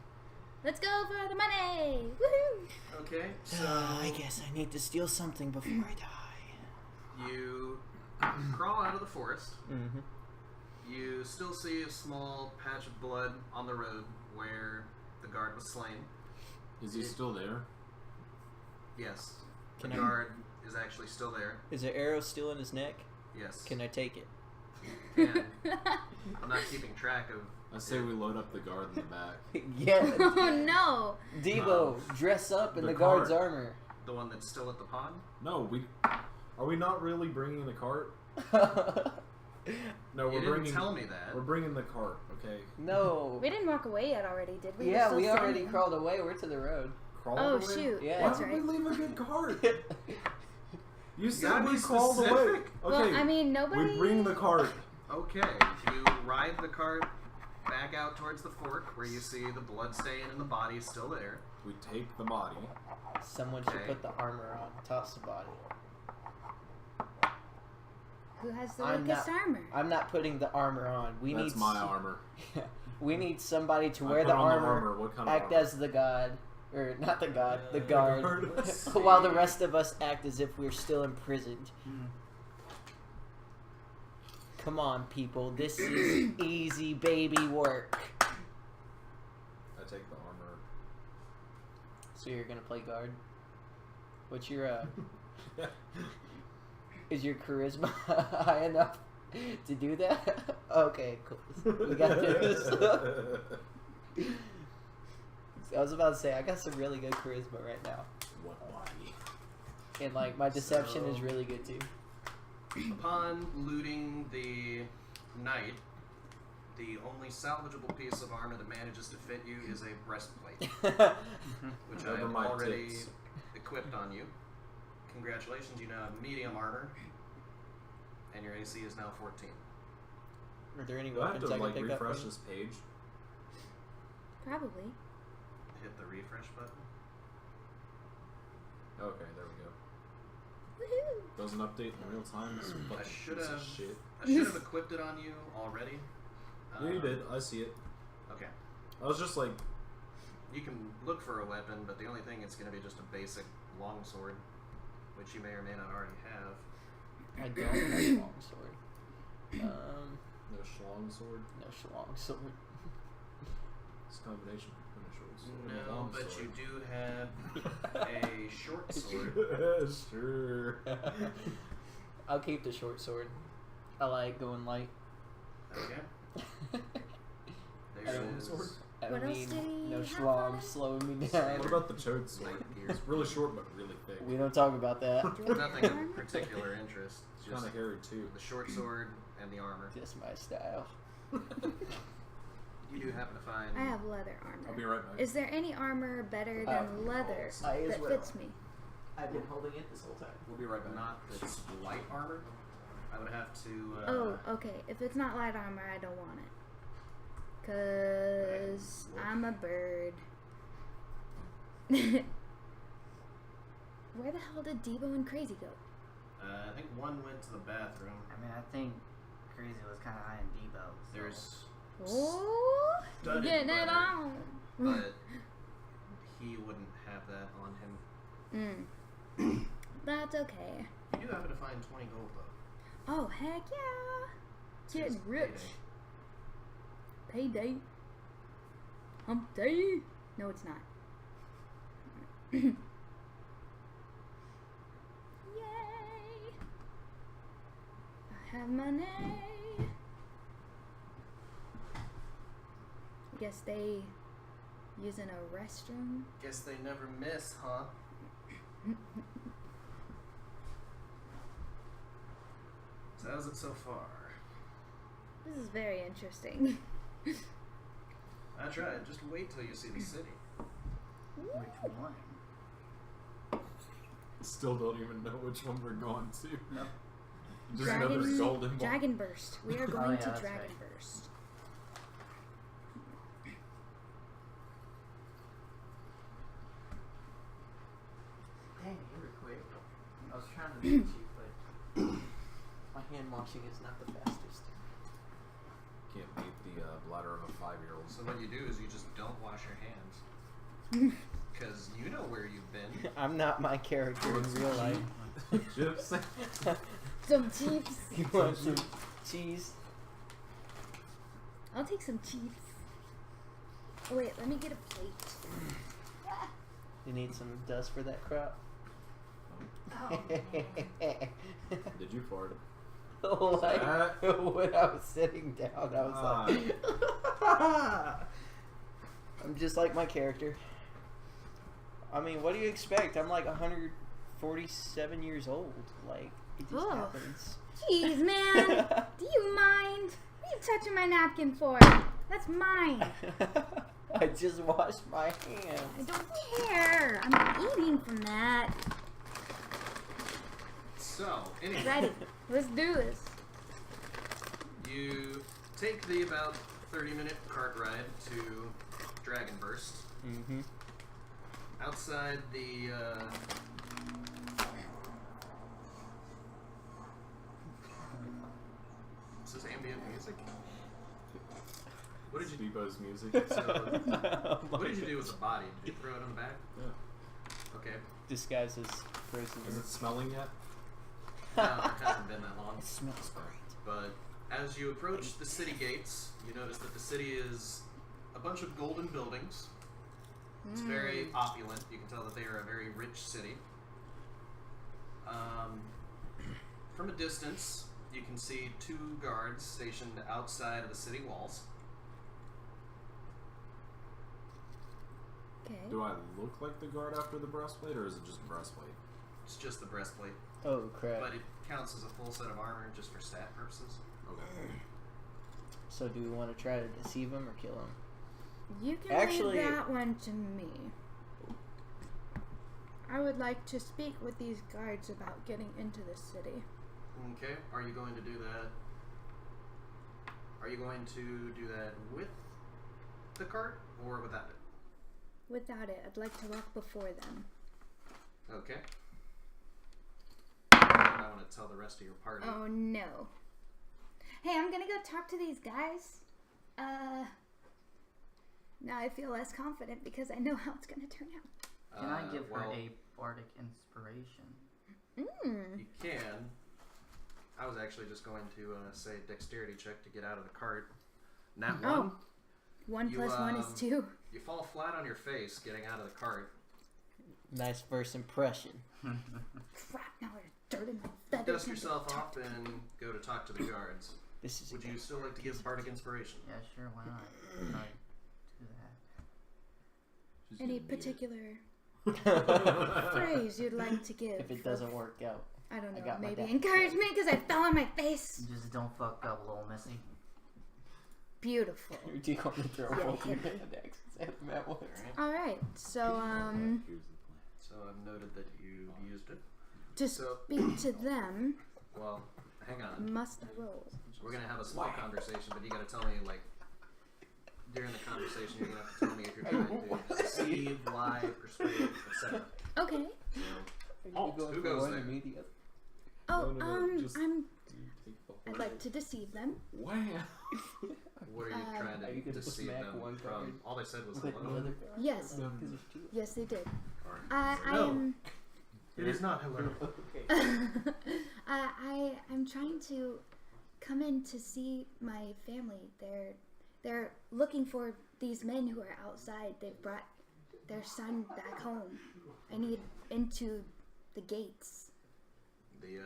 Let's go for the money. Woohoo! Okay, so I guess I need to steal something before I die. you crawl out of the forest. Mm-hmm. You still see a small patch of blood on the road where the guard was slain. Is he still there? Yes, the Can I- guard is actually still there. Is there arrow still in his neck? Yes. Can I take it? And I'm not keeping track of. I say we load up the guard in the back. Yeah. Oh no! Devo, dress up in The the guard's cart. armor. The one that's still at the pond? No, are we not really bringing the cart? No, You we're didn't bringing. tell me that. We're bringing the cart. Okay. No. We didn't walk away yet already, did we? We're Yeah, still we already standing. crawled away. We're to the road. Crawl Oh away? shoot! Yeah. Why That's would right. we leave a good cart? You said gotta we be crawled away. specific. Okay. Well, I mean, nobody. we bring the cart. Okay, you ride the cart back out towards the fork where you see the blood stain and the body still there. We take the body. Someone should Okay. put the armor on. Toss the body. Who has the I'm weakest not- armor? I'm not putting the armor on. We That's need my armor. We need somebody to I wear put the on armor, What kind of act armor? as the god, or not the god, the The guard, guard. Let's while the see. rest of us act as if we're still imprisoned. Come on, people. This is easy baby work. I take the armor. So you're gonna play guard? What's your is your charisma high enough to do that? Okay, cool. We got this. I was about to say I got some really good charisma right now, What body? and like my deception is So- really good too. Upon looting the knight, the only salvageable piece of armor that manages to fit you is a breastplate, which I Over have my already tits. equipped on you. Congratulations, you now have medium armor, and your AC is now 14. Are there any Do I have weapons to I can like pick up? refresh from you? this page? Probably. Hit the refresh button. Okay, there we go. Woohoo! Doesn't update in real time. This fucking should piece of have- shit. I should have equipped it on you already. Yeah, you did. I see it. Okay. I was just like, You can look for a weapon, but the only thing it's going to be just a basic longsword, which you may or may not already have. I don't have a long sword. no schlong sword. No long sword. It's a combination between a short sword and a No, long but sword. you do have a short sword. Sure. I'll keep the short sword. I like going light. Okay. I There don't- is I What else mean, did he no have schlong on it? slowing me What down. about the chode sword? It's really short but really thick. We don't talk about that. nothing of particular interest. It's Just kind of hairy too. the short sword and the armor. Just my style. You do happen to find. I have leather armor. I'll be right back. Is there any armor better than leather I as that well. fits me? I've been holding it this whole time. We'll be right back. Not that's light armor. I would have to. Oh, okay. If it's not light armor, I don't want it. Cause I'm a bird. Where the hell did Devo and Crazy go? I think one went to the bathroom. I mean, I think Crazy was kind of high in Debo. So. There's Oh, you're Studded getting it leather. on. but he wouldn't have that on him. That's okay. You do happen to find 20 gold though. Oh, heck yeah. Getting It's rich. Payday. Hump day. No, it's not. Yay. I have money. I guess they using a restroom. Guess they never miss, huh? So how's it so far? This is very interesting. I tried. Just wait till you see the city. Which one? Still don't even know which one we're going to. No. There's another golden ball. Dragon Burst. We are going to that's Dragon right. Burst. Dang, you were quick. I was trying to beat you, but my hand washing is not the fastest. Can't beat the bladder of a 5-year-old. So what you do is you just don't wash your hands. Because you know where you've been. I'm not my character in real life. Chips. Some chips. You want some cheese? I'll take some cheese. Oh wait, let me get a plate. You need some dust for that crop? Oh, man. Did you fart? Like, when I was sitting down, I was like... I'm just like my character. I mean, what do you expect? I'm like 147 years old. Like, it just happens. Jeez, man. Do you mind? What are you touching my napkin for? That's mine. I just washed my hands. I don't care. I'm eating from that. So, anyway. Ready. Let's do this. You take the about 30-minute cart ride to Dragon Burst. Mm-hmm. Outside the, This is ambient music. What did you do? Debo's music. So, Oh what did you my do with the body? Did you throw it on the back? Yeah. Okay. Disguised as frozen. Is it smelling yet? No, it hasn't been that long. It smells great. But as you approach the city gates, you notice that the city is a bunch of golden buildings. It's very opulent. You can tell that they are a very rich city. From a distance, you can see 2 guards stationed outside of the city walls. Okay. Do I look like the guard after the breastplate, or is it just breastplate? It's just the breastplate, Oh crap. but it counts as a full set of armor just for stat purposes. Okay. So do we want to try to deceive him or kill him? You can Actually- leave that one to me. I would like to speak with these guards about getting into the city. Okay, are you going to do that? Are you going to do that with the cart or without it? Without it, I'd like to walk before them. Okay. I want to tell the rest of your party. Oh no. Hey, I'm gonna go talk to these guys. Now I feel less confident because I know how it's gonna turn out. Can I give her well, a bardic inspiration? Mmm. You can. I was actually just going to say dexterity check to get out of the cart. Nat Oh. 1. 1 You, plus 1 is 2. You fall flat on your face getting out of the cart. Nice first impression. Crap, now there's dirt in my feathers. Dust yourself off and go to talk to the guards. This is Would you still like to give bardic inspiration? Yeah, sure, why not? Try do that. She's Any gonna need it. particular phrase you'd like to give? If it doesn't work out. I don't I know. got my Maybe dad. encourage me because I fell on my face. Just don't fuck up, little missy. Beautiful. Do you want to throw both your hand axes at him at once? All right. So Here's the plan. So I've noted that you used it. to So- speak to them, Well, hang on. must I roll? We're going to have a small conversation, but you got to tell me, like, during the conversation, you're going to have to tell me if you're trying to deceive, lie, persuade, etc. Okay. So, Oh, who goes there? Oh, No, just- I'm. Take the I'd whole- like to deceive them. Wow. what are you trying Are you to gonna deceive smack them one from? card? All they said was With the hello. other guard? Yes. No, 'cause there's two. Yes, they did. Alright. I No. am. It is not hello. Okay. I'm trying to come in to see my family. They're looking for these men who are outside. They've brought their son back home. I need into the gates. The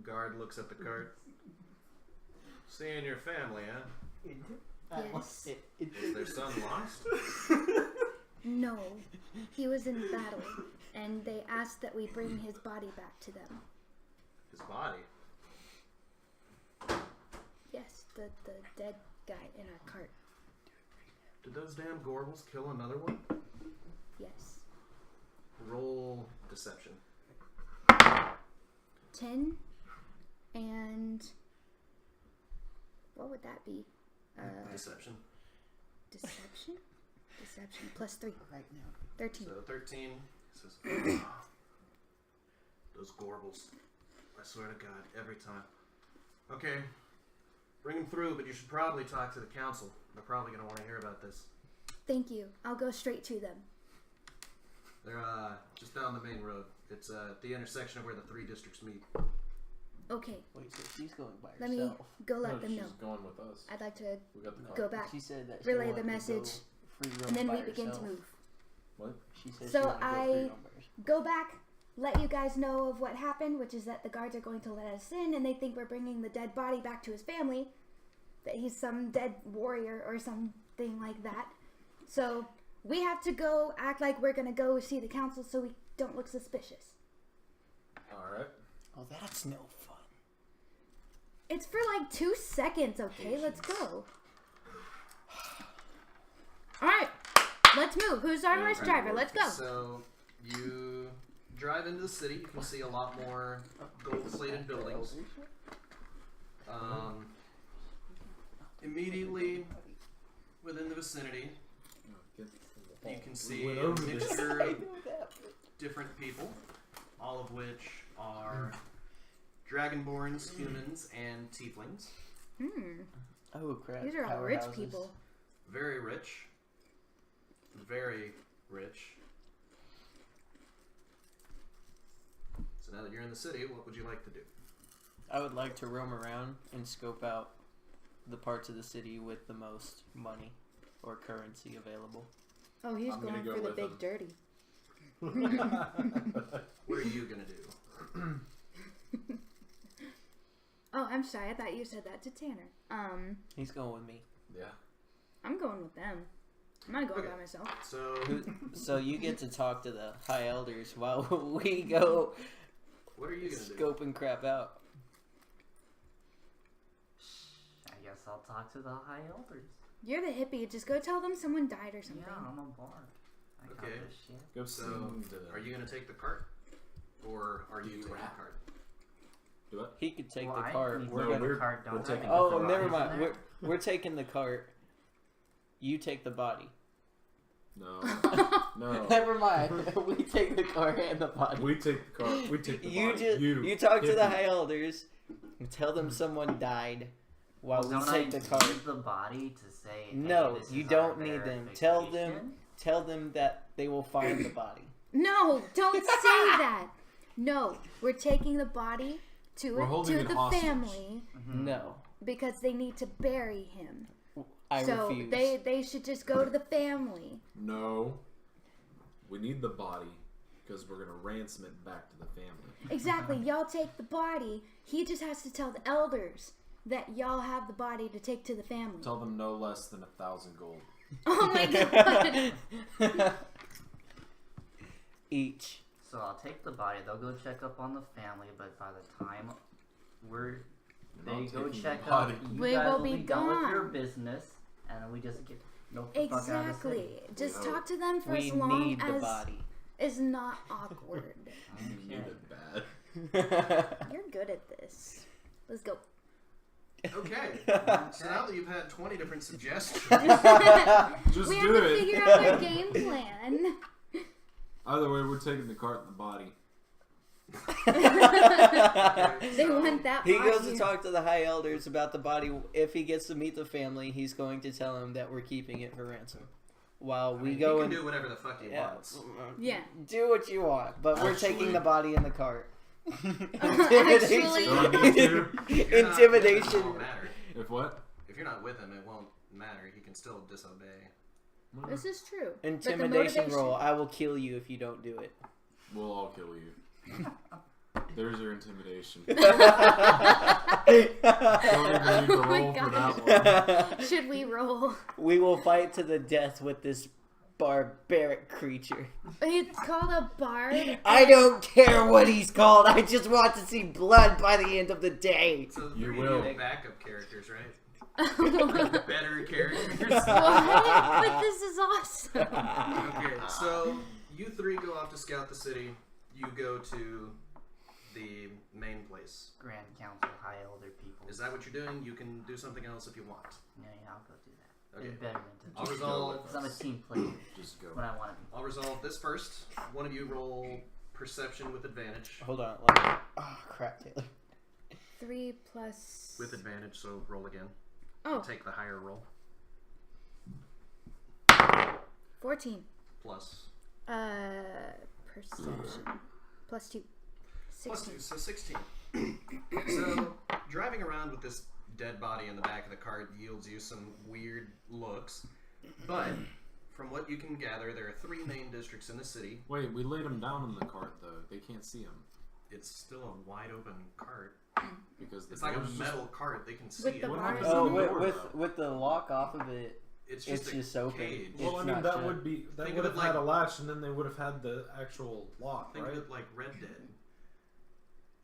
guard looks at the cart. Seeing your family, huh? Yes. Is their son lost? No, he was in battle, and they asked that we bring his body back to them. His body? Yes, the dead guy in our cart. Did those damn Gorbals kill another one? Yes. Roll deception. 10. and what would that be? Deception. Deception? Deception plus 3. Right now. 13. So 13. Says, those Gorbles. I swear to God, every time. Okay. Bring them through, but you should probably talk to the council. They're probably going to want to hear about this. Thank you. I'll go straight to them. They're just down the main road. It's at the intersection of where the 3 districts meet. Okay. Wait, so she's going by Let herself. me go let them she's know. going with us. I'd like to We got the car. go back, She said that she relay wanted the to message, go free roam and then by we begin to herself. move. What? She said So she wanted to go free I- roam by herself. Go back, let you guys know of what happened, which is that the guards are going to let us in, and they think we're bringing the dead body back to his family, that he's some dead warrior or something like that. So we have to go act like we're going to go see the council so we don't look suspicious. Alright. Oh, that's no fun. It's for like 2 seconds, okay? Let's go. Alright, let's move. Who's our horse driver? Let's go. So you drive into the city. You can see a lot more gold-plated buildings. Immediately within the vicinity, you can see a mixture of different people, all of which are dragonborns, humans, and tieflings. Oh, crap. These are all rich Powerhouses. people. Very rich. Very rich. So now that you're in the city, what would you like to do? I would like to roam around and scope out the parts of the city with the most money or currency available. Oh, he's I'm gonna going go for the with big him. dirty. What are you gonna do? Oh, I'm sorry. I thought you said that to Tanner. He's going with me. Yeah. I'm going with them. I'm not going Okay. by myself. So So you get to talk to the high elders while we go what are you gonna do? scoping crap out. I guess I'll talk to the high elders. You're the hippie. Just go tell them someone died or something. Yeah, I'm a bard. I got Okay. this shit. Go So sing to them. are you gonna take the cart, or are you taking the rap? cart? Do what? He could take Well, the I cart. need to We're go to gonna. the cart, don't we're I? taking the Oh, cart. never Isn't mind. there? We're taking the cart. You take the body. No. No. Never mind. We take the cart and the body. We take the car. We take the You body. just you talk to the hippie. high elders and tell them someone died while Well, we don't take I the cart. use the body to say, hey, No, this you is don't our need them. Tell verification? them that they will find the body. No, don't say that. No, we're taking the body We're holding to it the hostage. family No, because they need to bury him. I so refuse. they should just go to the family. No. We need the body because we're gonna ransom it back to the family. Exactly. Y'all take the body. He just has to tell the elders that y'all have the body to take to the family. Tell them no less than 1,000 gold. Oh my god. Each. So I'll take the body. They'll go check up on the family, but by the time they not go taking check the up, body. you We guys will be done with your gone. business, and then we just get no fuck out of the city. Exactly. Just talk to them for We as long need the as body. is not awkward. You need it bad. You're good at this. Let's go. Okay. So now that you've had 20 different suggestions, Just We do have to it. figure out our game plan. Either way, we're taking the cart and the body. They want that He body. goes to talk to the high elders about the body. If he gets to meet the family, he's going to tell him that we're keeping it for ransom. While we he go can and do whatever the fuck he wants. Yeah. do what you want, but we're Actually- taking the body in the cart. Actually- Don't I need to? If you're not with him, it Intimidation. won't matter. If what? If you're not with him, it won't matter. He can still disobey. This is true. But the Intimidation motivation- roll. I will kill you if you don't do it. We'll all kill you. There's your intimidation. Oh Don't even need to my roll for God. that one. Should we roll? We will fight to the death with this barbaric creature. It's called a bard. I don't care what he's called. I just want to see blood by the end of the day. So You three will. backup characters, right? What? Better characters. But this is awesome. Okay, so you three go off to scout the city. You go to the main place. Grand Council, High Elder people. Is that what you're doing? You can do something else if you want. Yeah, I'll go do that. Okay. It's better than to I'll resolve. because I'm a team player. Just go. When I want to be. I'll resolve this first. One of you roll perception with advantage. Hold on. Oh, crap, Taylor. 3 plus... With advantage, so roll again. Oh, Take the higher roll. 14. Plus. Perception. Plus 2. 16. Plus 2, so 16. So, driving around with this dead body in the back of the cart yields you some weird looks. But, from what you can gather, there are 3 main districts in the city. Wait, we laid him down in the cart though. They can't see him It's still a wide open cart. because the It's like a door's just- metal cart. They can see With it. the What bars. happens to Oh, the door, though? with the lock off of it, It's it's just open. cage. It's Well, I mean, not that shut. would be that Think would of have it had like- a latch, and then they would have had the actual lock, Think right? of it like Red Dead.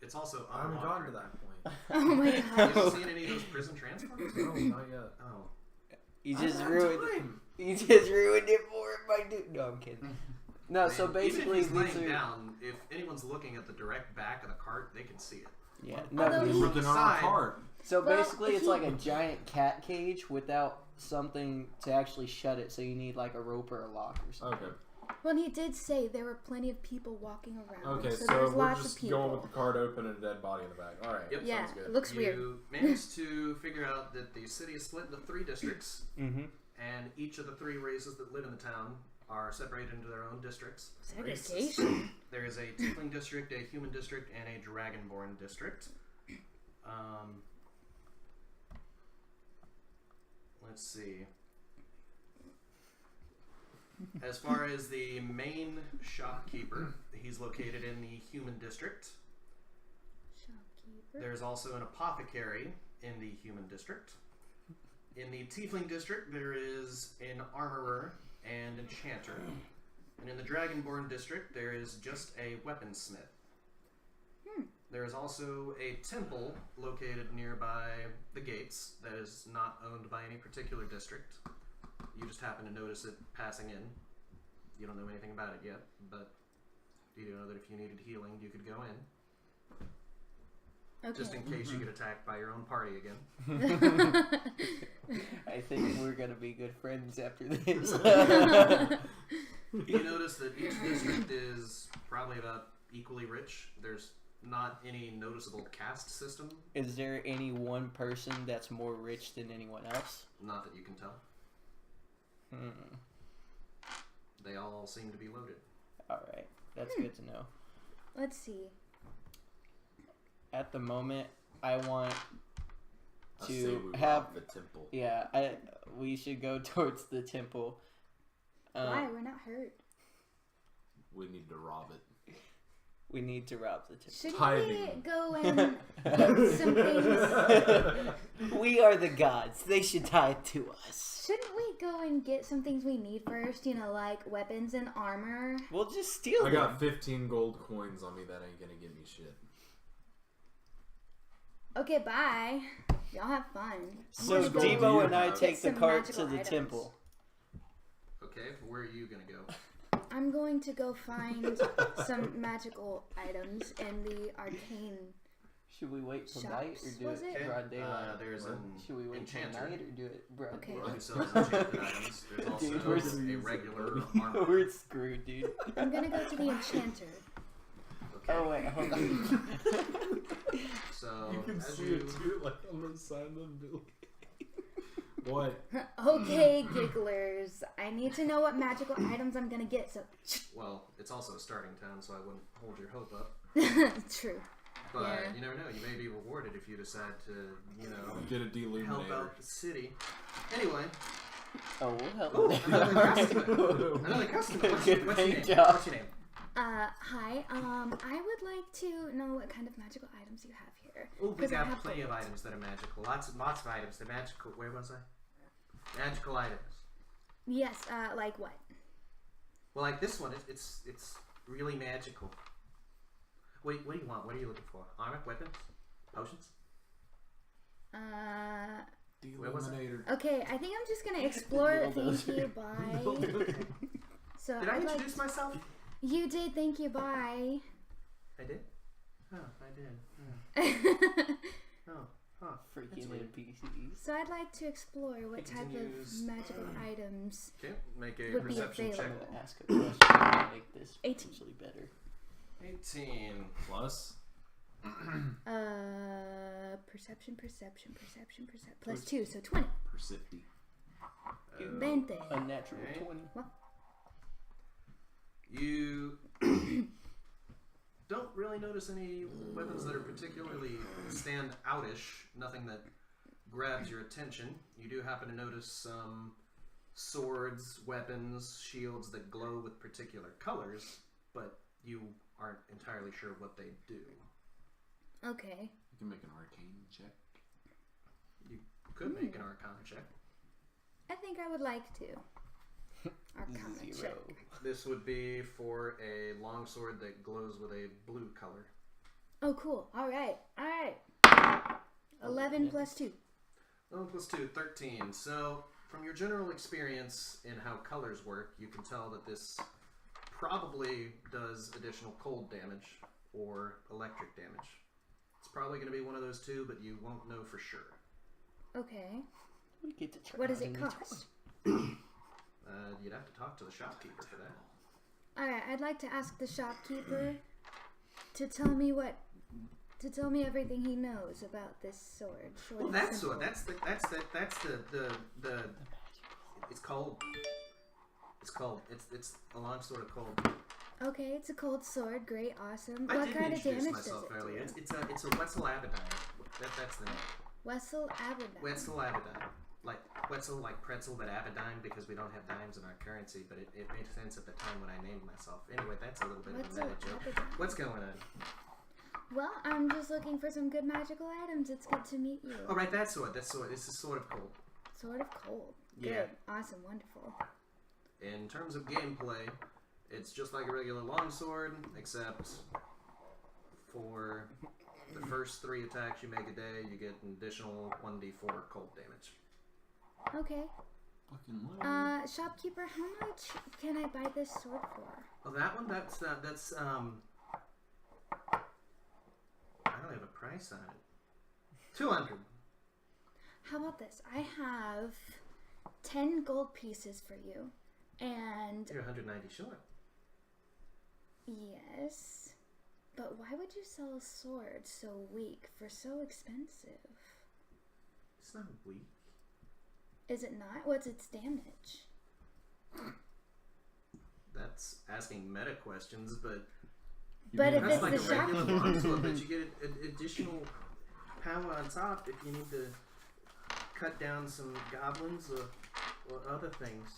It's also I haven't gotten to unlocked. that point. Oh my You haven't god. seen any of those prison transports? No, not yet. Oh. You I just don't have ruined time. You just ruined it for him by doing. No, I'm kidding. No, so Man, basically, even if he's these laying are. down, if anyone's looking at the direct back of the cart, they can see it. Yeah, Although no. he- these- Looking the on our side. cart. So Well, basically, it's he- like a giant cat cage without something to actually shut it. So you need like a rope or a lock or something. Okay. Well, he did say there were plenty of people walking around. Okay, so so there's we're lots just of people. going with the cart open and a dead body in the back. All right. Yep. Yeah, Sounds good. it looks You weird. managed to figure out that the city is split into 3 districts, Mm-hmm. and each of the 3 races that live in the town are separated into their own districts. Segregation. There is a tiefling district, a human district, and a dragonborn district. Let's see. As far as the main shopkeeper, he's located in the human district. Shopkeeper. There's also an apothecary in the human district. In the tiefling district, there is an armorer and enchanter. And in the dragonborn district, there is just a weaponsmith. There is also a temple located nearby the gates that is not owned by any particular district. You just happen to notice it passing in. You don't know anything about it yet, but you do know that if you needed healing, you could go in. Okay. Just in case you get attacked by your own party again. I think we're gonna be good friends after this. You notice that each district is probably about equally rich. There's not any noticeable caste system, Is there any one person that's more rich than anyone else? not that you can tell. They all seem to be loaded. All right, that's good to know. Let's see. At the moment, I want I say to we have. rob the temple. Yeah, we should go towards the temple. Why? We're not hurt. We need to rob it. We need to rob the temple. Shouldn't Hiding. we go and get some things? We are the gods. They should tie to us. Shouldn't we go and get some things we need first? You know, like weapons and armor. We'll just steal I them. got 15 gold coins on me. That ain't gonna get me shit. Okay, bye. Y'all have fun. So I'm gonna go Debo and I get take the some cart to magical the items. temple. Okay, where are you gonna go? I'm going to go find some magical items in the arcane. Should we wait till night or Shops, do was it it? broad daylight? There's an Should we wait till enchanter night or do it broad Okay. who daylight? sells enchanted items. There's also Dude, we're a regular armor. We're screwed, dude. I'm gonna go to the enchanter. Okay, Oh wait, hold on. so You can as see you it too, like on the side of the building. What? Okay, gigglers. I need to know what magical items I'm gonna get. So, well, it's also a starting town, so I wouldn't hold your hope up. true. But Yeah. you never know. You may be rewarded if you decide to, you know, Get a help deluminator. out the city. Anyway, Oh, we'll help ooh, with another that. customer. Another customer. What's your Good name? job. What's your name? Hi. I would like to know what kind of magical items you have here. Oh, we 'Cause I got have plenty of gold. items that are magical. Lots of items. They're magical. Where was I? Magical items. Yes. Like what? Well, like this one, it's really magical. Wait, what do you want? What are you looking for? Armor, weapons, potions? Where was it? Deluminator. Okay. I think I'm just gonna explore. Thank you. Bye. So Did I I'd like introduce myself? You did. Thank you. Bye. I did. Oh, I did. Oh, huh. Freaking NPCs. So I'd like to explore what It type of continues. magical items. Okay, make a Would be perception check. I'm available. gonna ask a question to make this 18. potentially better. 18. Plus. Perception. Plus 2, so 20. Percepti. 20. A natural Okay. 20. You don't really notice any weapons that are particularly stand outish. Nothing that grabs your attention. You do happen to notice some swords, weapons, shields that glow with particular colors, but you aren't entirely sure what they do. Okay. You can make an arcane check. You could make an Arcana check. I think I would like to. Arcana check. 0. This would be for a longsword that glows with a blue color. Oh, cool. Alright. 11 plus 2. 11 plus 2, 13. So, from your general experience in how colors work, you can tell that this probably does additional cold damage or electric damage. It's probably going to be one of those two, but you won't know for sure. Okay. We get to try What does out it each cost? You'd have to talk to the shopkeeper for that. Alright, I'd like to ask the shopkeeper to tell me everything he knows about this sword. Short Well, and that's simple. what. That's the. It's cold. It's a longsword of cold. Okay, it's a cold sword. Great, awesome. I What didn't kind of introduce damage does myself it earlier. do? It's a Wetzel Abaddon. That's the name. Wessel Abaddon. Wetzel Abaddon. Like Wetzel, like pretzel, but Abaddon because we don't have dimes in our currency. But it made sense at the time when I named myself. Anyway, that's a little bit of a Wetzel meta joke. Abaddon. What's going on? Well, I'm just looking for some good magical items. It's good to meet you. Oh, right, that sword. This is sort of cold. Sword of cold. Good. Yeah. Awesome. Wonderful. In terms of gameplay, it's just like a regular longsword, except for the first 3 attacks you make a day, you get an additional 1d4 cold damage. Okay. Fucking little. Shopkeeper, how much can I buy this sword for? Well, that one, that's I don't have a price on it. 200. How about this? I have 10 gold pieces for you. And You're 190 short. yes, but why would you sell a sword so weak for so expensive? It's not weak. Is it not? What's its damage? That's asking meta questions, but But if that's it's like the a regular shopkeeper. longsword, but you get additional power on top if you need to cut down some goblins or other things.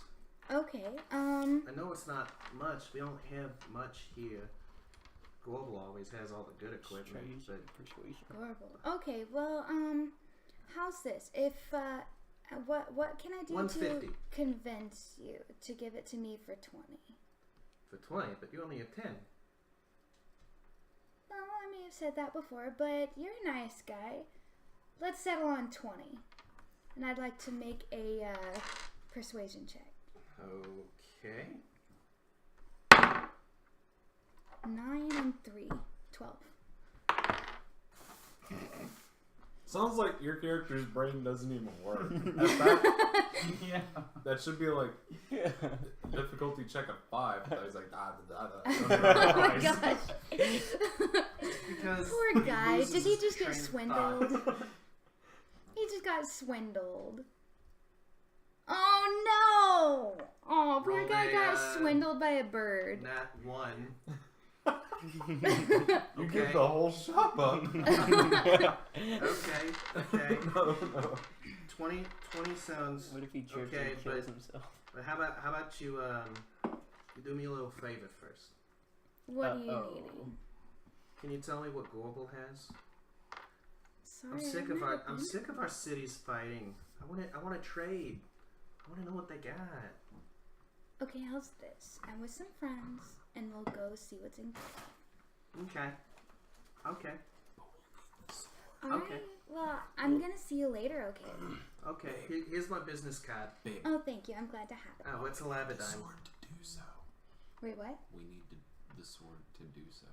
Okay, I know it's not much. We don't have much here. Global always has all the good equipment. Try using But persuasion. horrible. Okay, well, how's this? If, what can I do 150. to convince you to give it to me for 20? for 20, but you only have 10. Well, I may have said that before, but you're a nice guy. Let's settle on 20. And I'd like to make a, persuasion check. Okay. 9 and 3. 12. Sounds like your character's brain doesn't even work. Yeah. That should be like Yeah. difficulty check of 5. But he's like, Oh my gosh. Because Poor guy. loses Did he his just get train of swindled? thought. He just got swindled. Oh no! Oh, poor Rolled guy a, got swindled by a bird. Nat 1. You Okay. give the whole shop up. Okay. No. 20 sounds. What if he jerks Okay, and kills but- himself? But how about you do me a little favor first? What are you Uh-oh. needing? Can you tell me what Gorbel has? Sorry, I'm sick I've of never I'm been. sick of our cities fighting. I want to trade. I want to know what they got. Okay, how's this? I'm with some friends, and we'll go see what's in Gorbel. Okay. Okay. Alright, Okay. well, I'm gonna see you later, okay? Okay. Here's my business card. Babe, Oh, thank you. I'm glad to have it. Oh, it's a the Labadine. sword to do so. Wait, what? We need the sword to do so.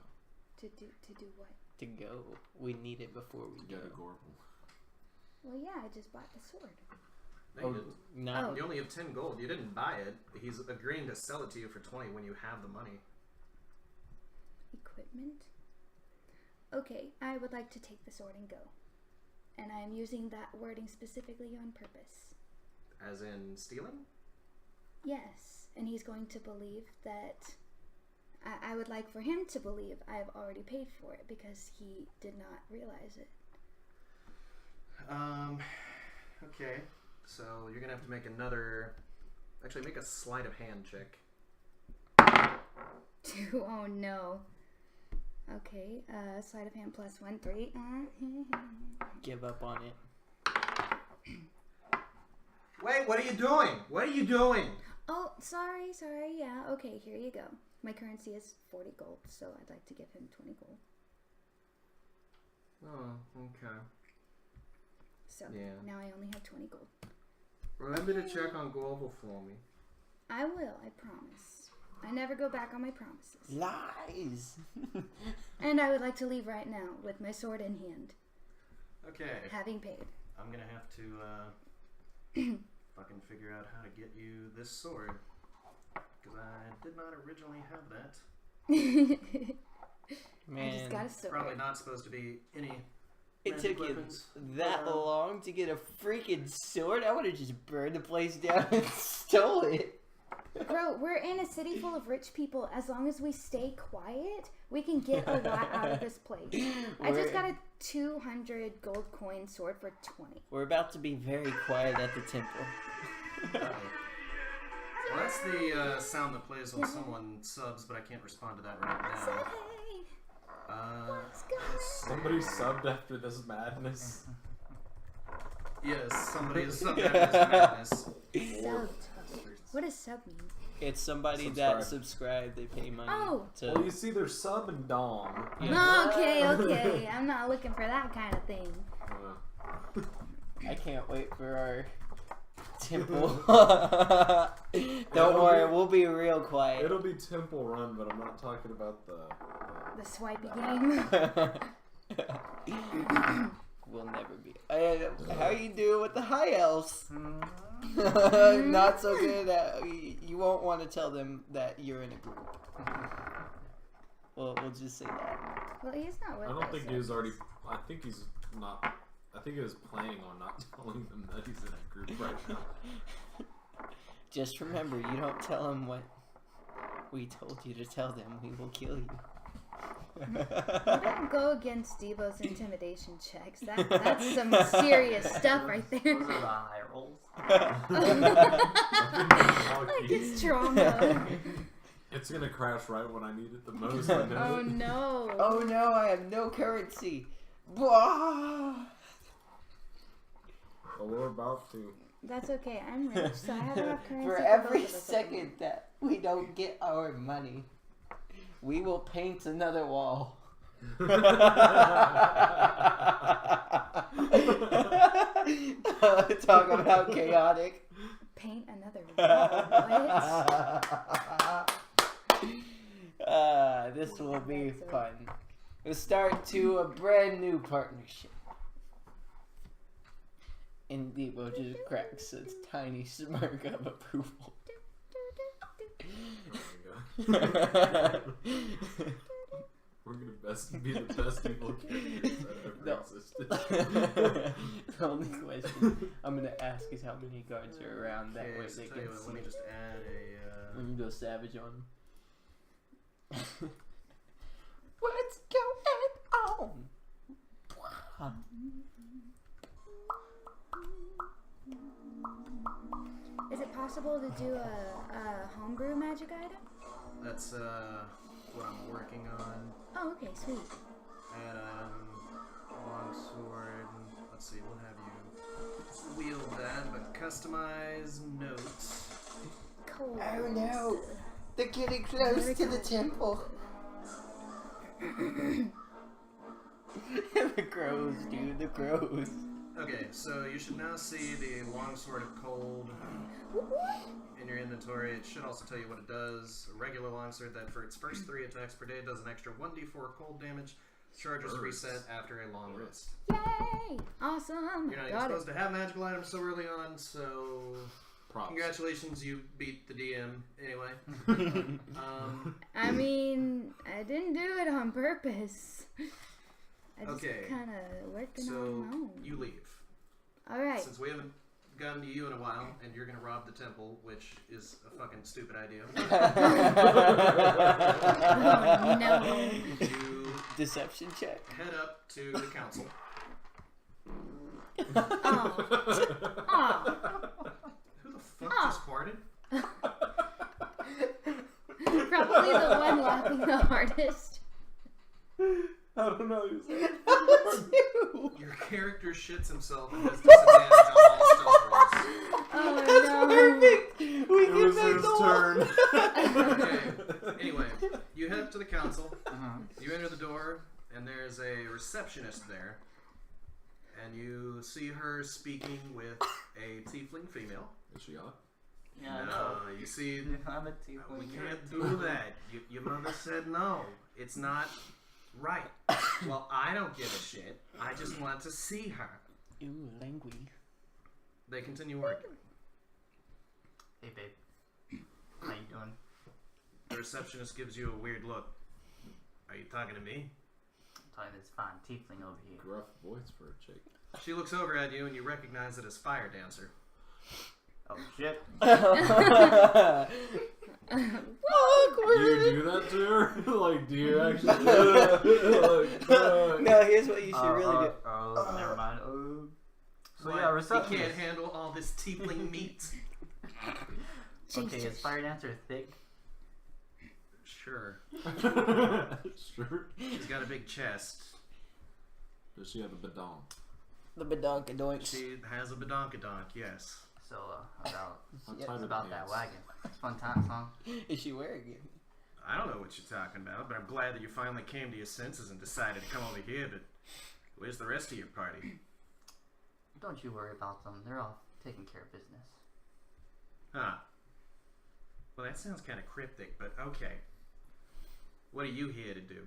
To To do what? To go. We need it before we Go go. to Gorble. Well, yeah, I just bought the sword. No, you didn't. Not. Oh. You only have 10 gold. You didn't buy it. He's agreeing to sell it to you for 20 when you have the money. Equipment? Okay, I would like to take the sword and go. And I'm using that wording specifically on purpose. As in stealing? Yes, and he's going to believe that... I would like for him to believe I have already paid for it because he did not realize it. Okay. So you're gonna have to make another... Actually, make a sleight of hand check. Oh no. Okay, sleight of hand plus 1, 3. Give up on it. Wait, what are you doing? What are you doing? Oh, sorry, yeah. Okay, here you go. My currency is 40 gold, so I'd like to give him 20 gold. Oh, okay. So, Yeah. now I only have 20 gold. Remember to check on Gorble for me. I will, I promise. I never go back on my promises. Lies! And I would like to leave right now with my sword in hand, Okay. having paid. I'm gonna have to, fucking figure out how to get you this sword. Because I did not originally have that. Man, I just got a sword. Probably not supposed to be any it magic took you weapons. that long to get a freaking sword? I would have just burned the place down and stole it. Bro, we're in a city full of rich people. As long as we stay quiet, we can get a lot out of this place. I just got a 200 gold coin sword for 20. We're about to be very quiet at the temple. Well, that's the sound that plays when someone subs, but I can't respond to that right So, now. hey, what's Somebody subbed after this madness. Yes, somebody is subbed after this madness. Subbed. What does sub mean? It's somebody that subscribed, they pay money to... Well, you see, there's sub and dom. Yeah. Okay. I'm not looking for that kind of thing. I can't wait for our temple. Don't worry, we'll be real quiet. It'll be temple run, but I'm not talking about the The swipey game. We'll never be. How you doing with the high elves? Not so good. You won't want to tell them that you're in a group. We'll just say that. Well, he's not with I don't us, think so he was already. he's- I think he's not. I think he was planning on not telling them that he's in a group right now. Just remember, you don't tell them what we told you to tell them. We will kill you. Don't go against Devo's intimidation checks. That's some serious stuff right there. Those are the high rolls. Like it's trauma. It's gonna crash right when I need it the most. I know Oh it. no. Oh no, I have no currency. Blah. Well, we're about to. That's okay. I'm rich, so I have enough currency For both every of us. second that we don't get our money, we will paint another wall. Talk about chaotic. Paint another wall. What? This will be That's fun. We'll start to a brand new partnership. And Debo just cracks a tiny smirk of approval. We're gonna be the best evil characters that ever No. existed. The only question I'm gonna ask is how many guards are around that Okay, way so they tell you can what, let me see. just add a... We can go savage on them. What's going on? Is it possible to do a homebrew magic item? That's what I'm working on. Oh, okay, sweet. Add longsword. Let's see, we'll have you wield that, but customize notes. Cold. Oh no! They're getting close Very to the cold. temple. The crows, dude, the crows. Okay, so you should now see the longsword of cold in your inventory. It should also tell you what it does. A regular longsword that for its first 3 attacks per day does an extra 1d4 cold damage. Charges reset after a long rest. Yay! Awesome! You're not even Got supposed to have magical items so early on, so Props. congratulations, you beat the DM anyway. I mean, I didn't do it on purpose. I just Okay, kind of working so on my own. you leave. Alright. Since we haven't gotten to you in a while, and you're gonna rob the temple, which is a fucking stupid idea. Oh, no. You Deception check. head up to the council. Oh. Oh. Who the fuck just farted? Probably the one laughing the hardest. I don't know. Your character shits himself and has disadvantage on all stealth rolls. Oh, no. Perfect. We It can was make his the turn. Okay. Anyway, you head up to the council. Uh-huh. You enter the door, and there's a receptionist there. And you see her speaking with a tiefling female. Is she on? Yeah, I No, know. you see, I'm a tiefling. we you're a can't do tiefling. that. Your mother said no. It's not right. Well, I don't give a shit. I just want to see her. Ooh, language. They continue working. Hey, babe. How you doing? The receptionist gives you a weird look. Are you talking to me? I'm talking to this fine tiefling over here. Gruff voice for a chick. She looks over at you and you recognize it as Fire Dancer. Oh, shit. Do you do that to her? Like, do you actually do that? No, here's what you should really do. Oh, never mind. So, What? yeah, You receptionist. can't handle all this tiefling meat. Okay, is Fire Dancer thick? Sure. Sure. She's got a big chest. Does she have a badon? The badonkadoinks. She has a badonkadonk, yes. So, about How Yeah, tight are the about that pants? wagon. It's fun times, huh? Is she wearing it? I don't know what you're talking about, but I'm glad that you finally came to your senses and decided to come over here, but where's the rest of your party? Don't you worry about them. They're all taking care of business. Huh. Well, that sounds kind of cryptic, but okay. What are you here to do?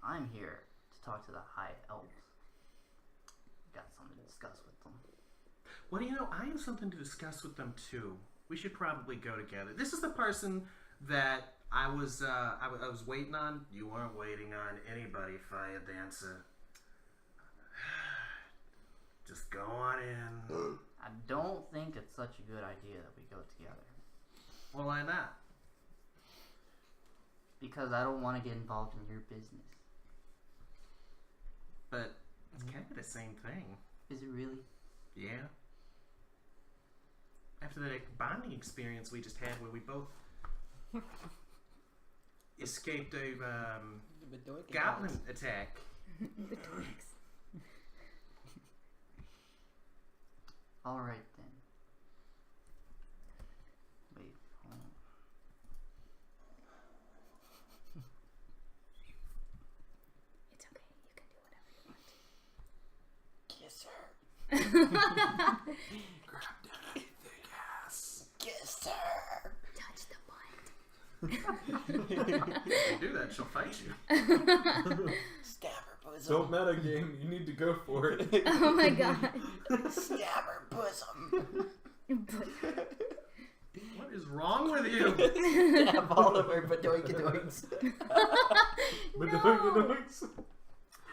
I'm here to talk to the High Elves. Got something to discuss with them. Well, you know, I have something to discuss with them too. We should probably go together. This is the person that I was waiting on. You weren't waiting on anybody, Fire Dancer. Just go on in. I don't think it's such a good idea that we go together. Well, why not? Because I don't want to get involved in your business. But it's kind of the same thing. Is it really? Yeah. After that bonding experience we just had where we both escaped a The badonkadoinks. goblin attack. Alright then. Wait, hold on. It's okay. You can do whatever you want. Kiss her. Grab that thick ass. Kiss her. Touch the If you do that, she'll fight you. butt. Stab her Don't bosom. meta game. You need to go for it. Oh my god. Stab her bosom. What is wrong with you? Stab all of her badoinkadoinks. No.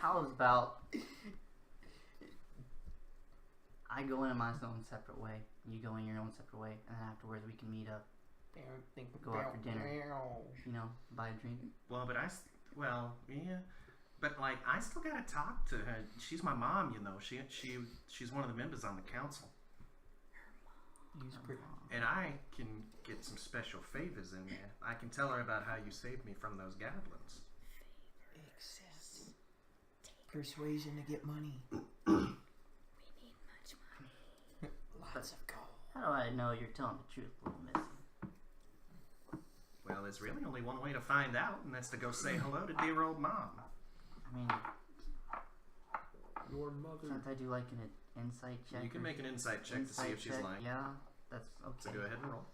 How about I go in my own separate way, you go in your own separate way, and then afterwards we can meet up, go out for dinner, you know, buy a drink. Well, but well, yeah. But like, I still gotta talk to her. She's my mom, you know. She's one of the members on the council, and I can get some special favors in there. I can tell her about how you saved me from those goblins. Exists. Persuasion to get money. We need much money. Lots of gold. How do I know you're telling the truth, little missy? Well, there's really only one way to find out, and that's to go say hello to dear old mom. I mean, your mother. Can't I do like an insight check? You can make an insight check to see if she's lying. Yeah, that's okay. So go ahead and roll.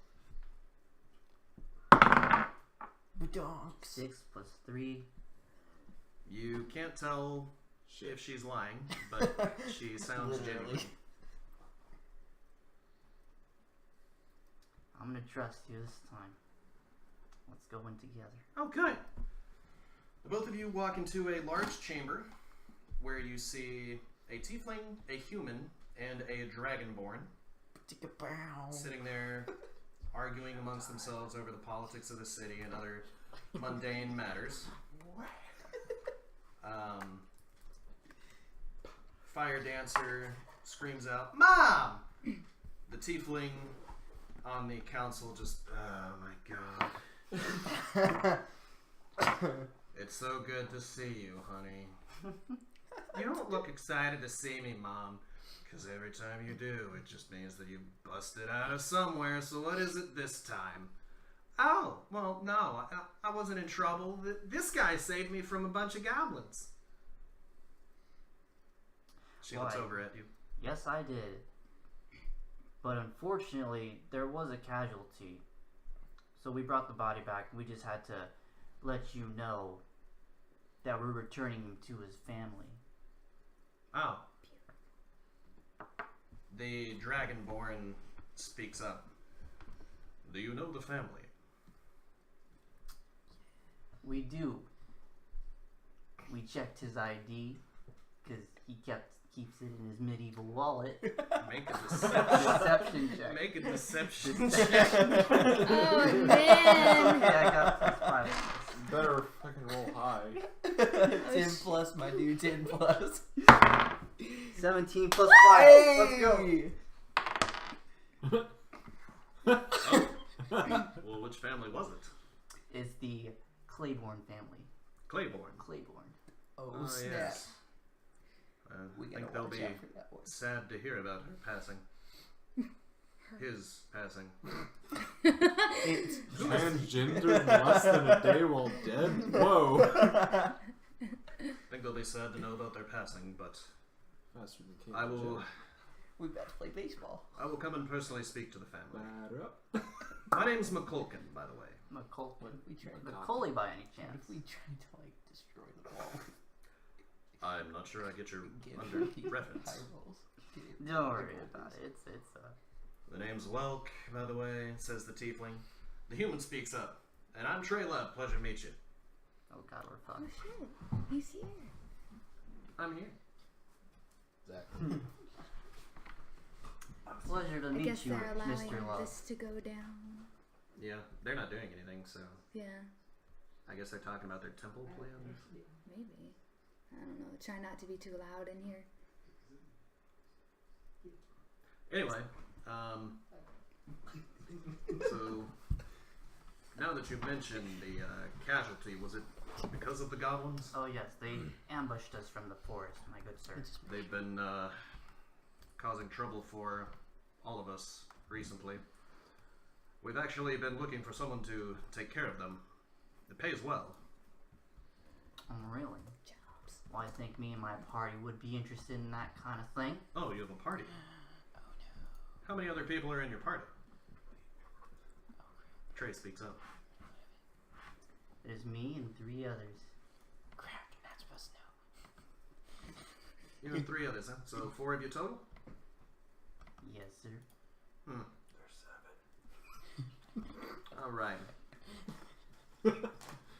6 plus 3. You can't tell if she's lying, but she sounds genuine. I'm gonna trust you this time. Let's go in together. Oh, good. The both of you walk into a large chamber where you see a tiefling, a human, and a dragonborn sitting there arguing amongst themselves over the politics of the city and other mundane matters. Fire Dancer screams out, "Mom!" The tiefling on the council just, oh my god. It's so good to see you, honey. You don't look excited to see me, Mom, because every time you do, it just means that you busted out of somewhere, so what is it this time? Oh, well, no, I wasn't in trouble. This guy saved me from a bunch of goblins. She looks over at you. Yes, I did. But unfortunately, there was a casualty. So we brought the body back, and we just had to let you know that we're returning him to his family. Oh. The Dragonborn speaks up. Do you know the family? We do. We checked his ID, because he keeps it in his medieval wallet. Make a deception check. Make a deception check. Oh, man. Okay, I got +5. Better fucking roll high. 10 plus, my dude. 10 plus. 17 plus 5. Hey! Let's go. Well, which family was it? It's the Claiborne family. Claiborne. Claiborne. Oh, snap. Yes. We I gotta think they'll watch be out for that one. sad to hear about her passing. His passing. It's Transgender in less than a day while dead? Whoa. I think they'll be sad to know about their passing, but Faster than I will. we better play baseball. I will come and personally speak to the family. Batter up. My name's McCulkin, by the way. McCulkin. We tried to, McCully by any what chance? if we tried to like destroy the ball? I'm not sure I get your Get under high reference. rolls. Get it. Don't worry about it. It's The name's Welk, by the way, says the tiefling. The human speaks up. And I'm Trey Love. Pleasure to meet you. oh god, we're Oh, fun. shit. He's here. I'm here. Exactly. Pleasure to I meet guess you, they're allowing Mr. Love. this to go down. Yeah, they're not doing anything, so Yeah, I guess they're talking about their temple plans. maybe. I don't know. Try not to be too loud in here. Anyway, so now that you've mentioned the casualty, was it because of the goblins? Oh yes, they ambushed us from the forest, my good sir. They've been causing trouble for all of us recently. We've actually been looking for someone to take care of them. It pays well. Oh really? Jobs. Well, I think me and my party would be interested in that kind of thing. Oh, you have a party. How many other people are in your party? Trey speaks up. It is me and 3 others. Crap, you're not supposed to know. You have 3 others, huh? So 4 of you total? Yes, sir. Hmm. There's 7. Alright. What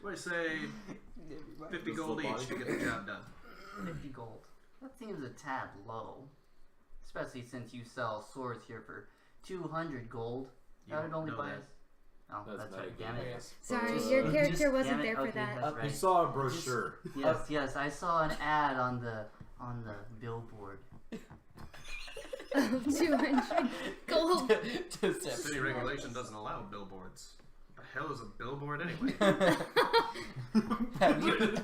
do you say? 50 This gold is the each to body. get the job done. 50 gold. That seems a tad low. Especially since you sell swords here for 200 gold. You That would don't only know buy that. us. Oh, that's right. Damn metagaming. it. Sorry, Just- your character just- wasn't damn it, there for okay, that. that's You right. saw a brochure. Yes, yes, I saw an ad on the billboard. 200 gold. City regulation doesn't allow billboards. What the hell is a billboard anyway?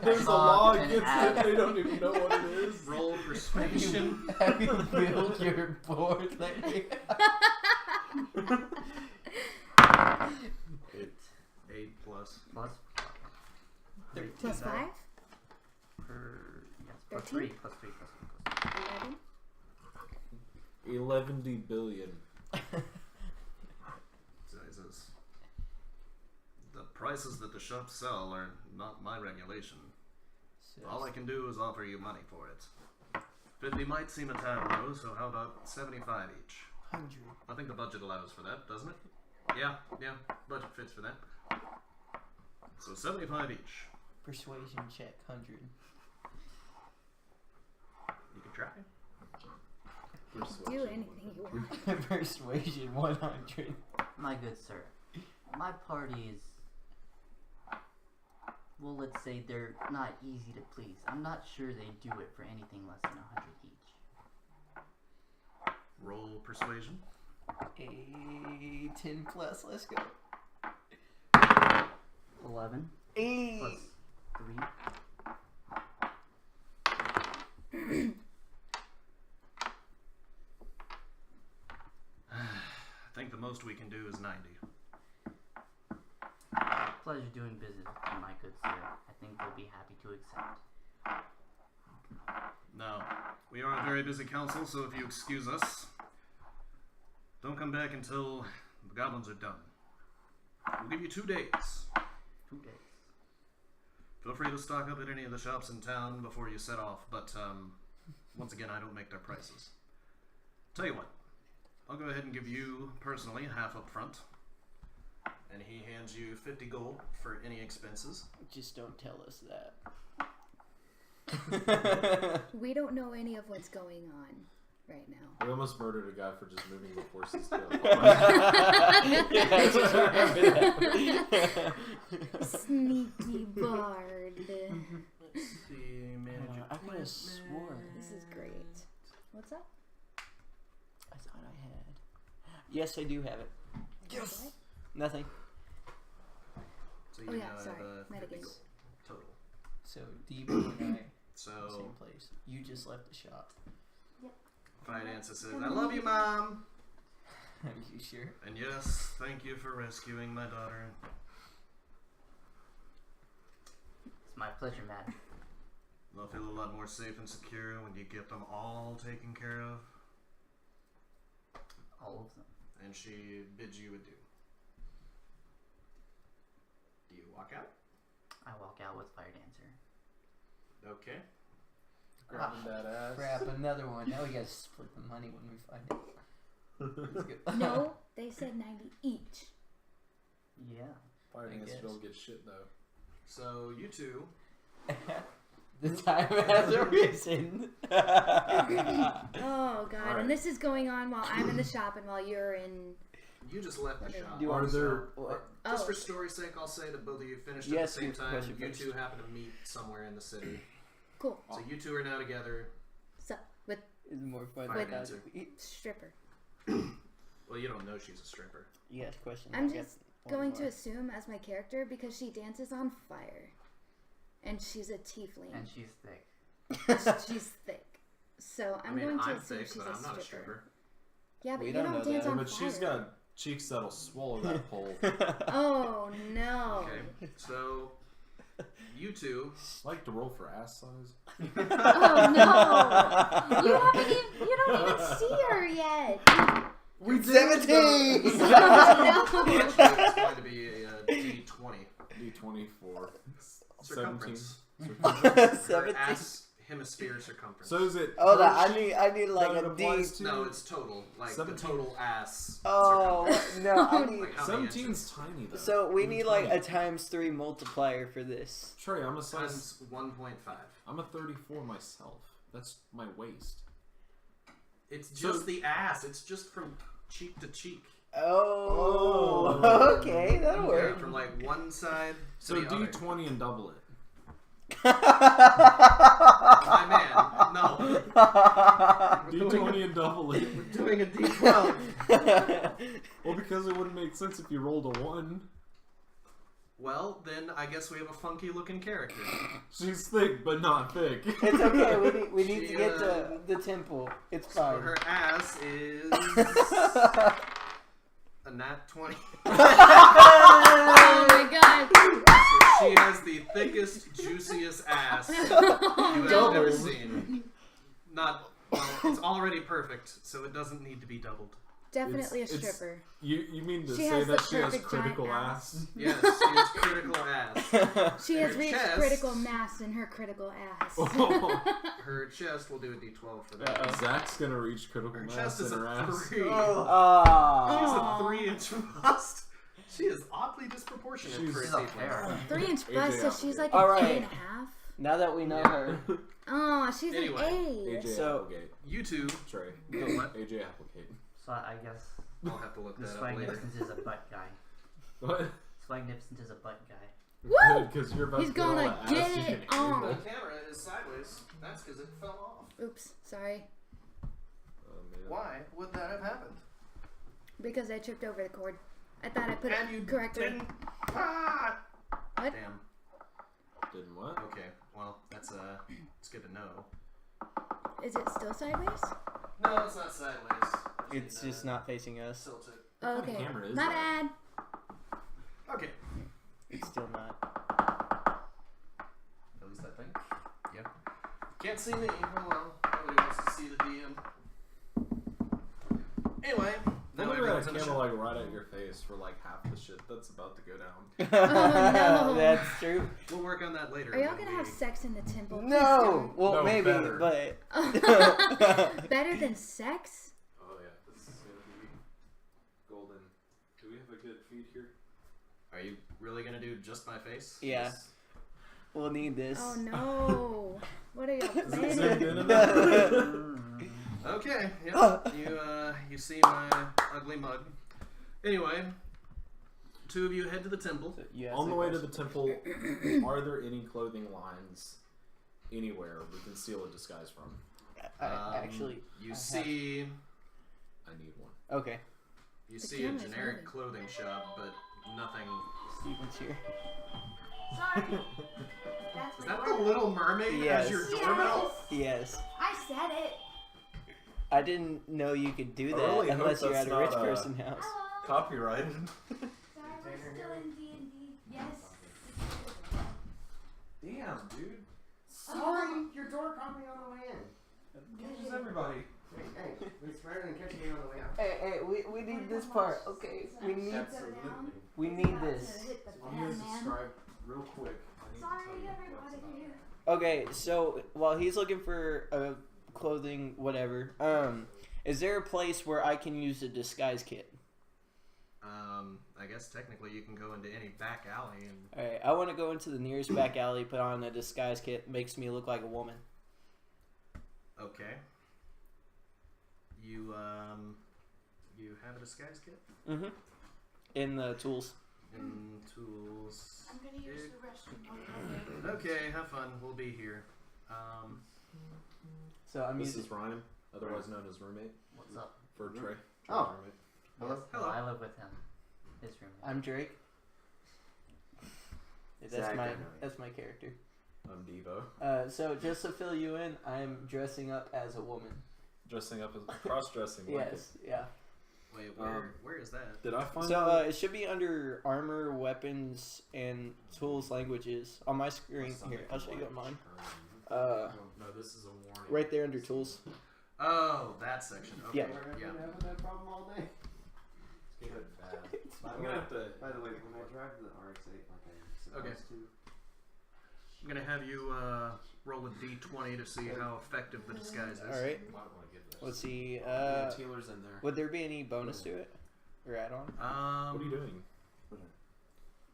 There's a law an against ad. it. They don't even know what it is. Roll persuasion. Have you built your board lately? 8 plus. Plus Plus 5? per yes, plus 13? 3, plus 3, plus 3, plus 3. 11? 11 billion. Jesus. The prices that the shops sell are not my regulation. All I can do is offer you money for it. 50 might seem a tad low, so how about 75 each? 100. I think the budget allows for that, doesn't it? Yeah, budget fits for that. So 75 each. Persuasion check, 100. You can try. Do anything you want. Persuasion, 100. My good sir, my party is, well, let's say they're not easy to please. I'm not sure they do it for anything less than 100 each. Roll persuasion. A 10 plus, let's go. 11 Hey. plus 3. I think the most we can do is 90. Pleasure doing business with you, my good sir. I think they'll be happy to accept. Now, we are a very busy council, so if you excuse us, don't come back until the goblins are done. We'll give you 2 days. 2 days. Feel free to stock up at any of the shops in town before you set off, but once again, I don't make their prices. Tell you what, I'll go ahead and give you, personally, half up front. And he hands you 50 gold for any expenses. Just don't tell us that. We don't know any of what's going on right now. We almost murdered a guy for just moving the horses to Yeah, I just remember that. Sneaky bard. Let's see, manager. I could have swore. This is great. What's up? I thought I had. Yes, I do have it. Yes. Nothing. So Oh you yeah, now sorry. have 50 Metagame. gold total. So, Debo and I, So, same place. You just left the shop. Finances says, I love you, Mom! Are you sure? And yes, thank you for rescuing my daughter. It's my pleasure, madam. They'll feel a lot more safe and secure when you get them all taken care of. All of them. And she bids you adieu. Do you walk out? I walk out with Fire Dancer. Okay. grabbing that ass. Crap, another one. Now we gotta split the money when we find it. Let's go. No, they said 90 each. Yeah. Fire I Dancer guess. don't get shit though. So you two. The time has arisen. Oh god, Alright. and this is going on while I'm in the shop and while you're in. You just left the Whatever. shop. Do you Are want there? Just Oh. for story's sake, I'll say that both of you finished Yes, at the same you time. question You first. two happen to meet somewhere in the city. Cool. So you two are now together. So with It's more fun Fire than dancer. stripper. Well, you don't know she's a stripper. Yes, question. I'm I got just one going more. to assume as my character because she dances on fire, and she's a tiefling. And she's thick. She's thick. So I'm I mean, going to I'm assume thick, she's but a I'm not a stripper. stripper. Yeah, but We you don't don't know dance that. on But fire. she's got cheeks that'll swallow that pole. Oh no! Okay, so you two. Like to roll for ass size. Oh no! You haven't even, you don't even see her yet. We 17. Actually, it's going to be a D20. D20 for 17. Circumference. Circumference. Her 17. ass hemisphere circumference. So is it? Hold on, her cheek I need like that it a D. applies to? No, it's total. Like 17. the total ass. Oh circumference. no, I need. Like how many 17's inches? tiny though. So we Even need like a 20. ×3 multiplier for this. Trey, I'm a size. Times 1.5. I'm a 34 myself. That's my waist. It's So- just the ass. It's just from cheek to cheek. Oh, Oh. okay, that'll Yeah, work. from like one side to So the other. D20 and double it. My man, no. D20 and double it. We're doing a D12. Well, because it wouldn't make sense if you rolled a 1. Well, then I guess we have a funky looking character. She's thick, but not thick. It's okay. We need to She, get to the temple. It's So fine. her ass is a nat 20. Oh my god! So she has the thickest, juiciest ass you have Don't. ever seen. Not Well, it's already perfect, so it doesn't need to be doubled. Definitely a It's- stripper. You mean to She say has that the she has perfect critical giant ass? Yes, she has critical ass. She has Her reached chest- critical mass in her critical ass. Oh. Her chest will do a D12 for that. Uh-oh. Zach's gonna reach critical Her mass chest is in her a ass. 3. Oh. She's Aw. a 3-inch bust. She is oddly disproportionate She's- for a This is tiefling. unfair. 3-inch AJ bust, so she's like All an right. 8.5. Now that we know Yeah. her, Oh, she's Anyway, an 8. AJ So- Applegate. You two, Trey. what? AJ Applegate. So I guess I'll have to look the that up later. Swagnificent is a butt guy. What? Swagnificent is a butt guy. Woo! Because you're about He's to get all gonna the ass get you it can on. The handle. camera is sideways. That's because it fell off. Oops, sorry. Oh, man. Why would that have happened? Because I tripped over the cord. I thought I put And it you correctly. didn't. Ah! What? Damn. Didn't what? Okay. Well, that's it's good to know. Is it still sideways? No, it's not sideways. it's just not facing us. Tilt it. Oh, kind of okay. camera is My that? bad. Okay. It's still not. At least I think. Yep. Can't see me. Oh well. Nobody wants to see the DM. Anyway, I now wonder everyone's that in the camera show. like right at your face for like half the shit that's about to go down. Oh, no. That's true. We'll work on that later. Are y'all when gonna we- have sex in the temple? Please No. Well, No, maybe, better. but don't. Better than sex? Oh yeah, this is gonna be golden. Do we have a good feed here? Are you really gonna do just my face? yeah, Yes. we'll need this. Oh no. What are y'all Is it planning? zoomed in enough? Okay. Yep. You see my ugly mug. Anyway, two of you head to the temple. You asked On the that way to question. the temple, are there any clothing lines anywhere we can steal a disguise from? Actually, You I see, I need one. okay. you The see a camera's generic moving. clothing shop, but nothing. Steven's here. Sorry. That's Is that the Little Mermaid Yes. as your doorbell? Yes. I said it. I didn't know you could do I that really hope unless you're that's at a rich not, person house. Hello. Copyrighted. Sorry, we're still in D&D. Yes. Damn, dude. Sorry, your door caught me on the way in. Catches everybody. Hey, it's better than catching me on the way out. Hey, we need this part. Okay, we need Absolutely. we need this. Hit the I'm fan, gonna man. subscribe real quick. I need to tell Sorry, you what's everybody. about. Okay, so while he's looking for clothing, whatever, is there a place where I can use a disguise kit? I guess technically you can go into any back alley and. All right, I want to go into the nearest back alley, put on a disguise kit, makes me look like a woman. Okay. You have a disguise kit? Mm-hmm. In the tools. In tools. I'm gonna use the restroom. Okay, have fun. We'll be here. So I'm This using. is Ryan, otherwise known as roommate What's up? for Trey. Oh. Trey's roommate. Hello? Hello. I live with him. His roommate. I'm Drake. That's Zach, my I know you. that's my character. I'm Devo. So just to fill you in, I'm dressing up as a woman. Dressing up as cross-dressing. like it. Yes, yeah. Wait, Um, where is that? Did I find? So it should be under armor, weapons, and tools languages on my screen. Here, I'll show you on mine. No, this is a warning. Right there under tools. Oh, that section. Okay. Yeah. I've Yeah. been having that problem all day. It's good, bad. By I'm the, gonna way, have to. by the way, when I drive the RX-8 like I'm supposed Okay. to, I'm gonna have you roll a d20 to see how effective the disguise is. All right. Might want to get this. Let's see. Taylor's in there. Would there be any bonus to it or add-on? What are you doing? Tell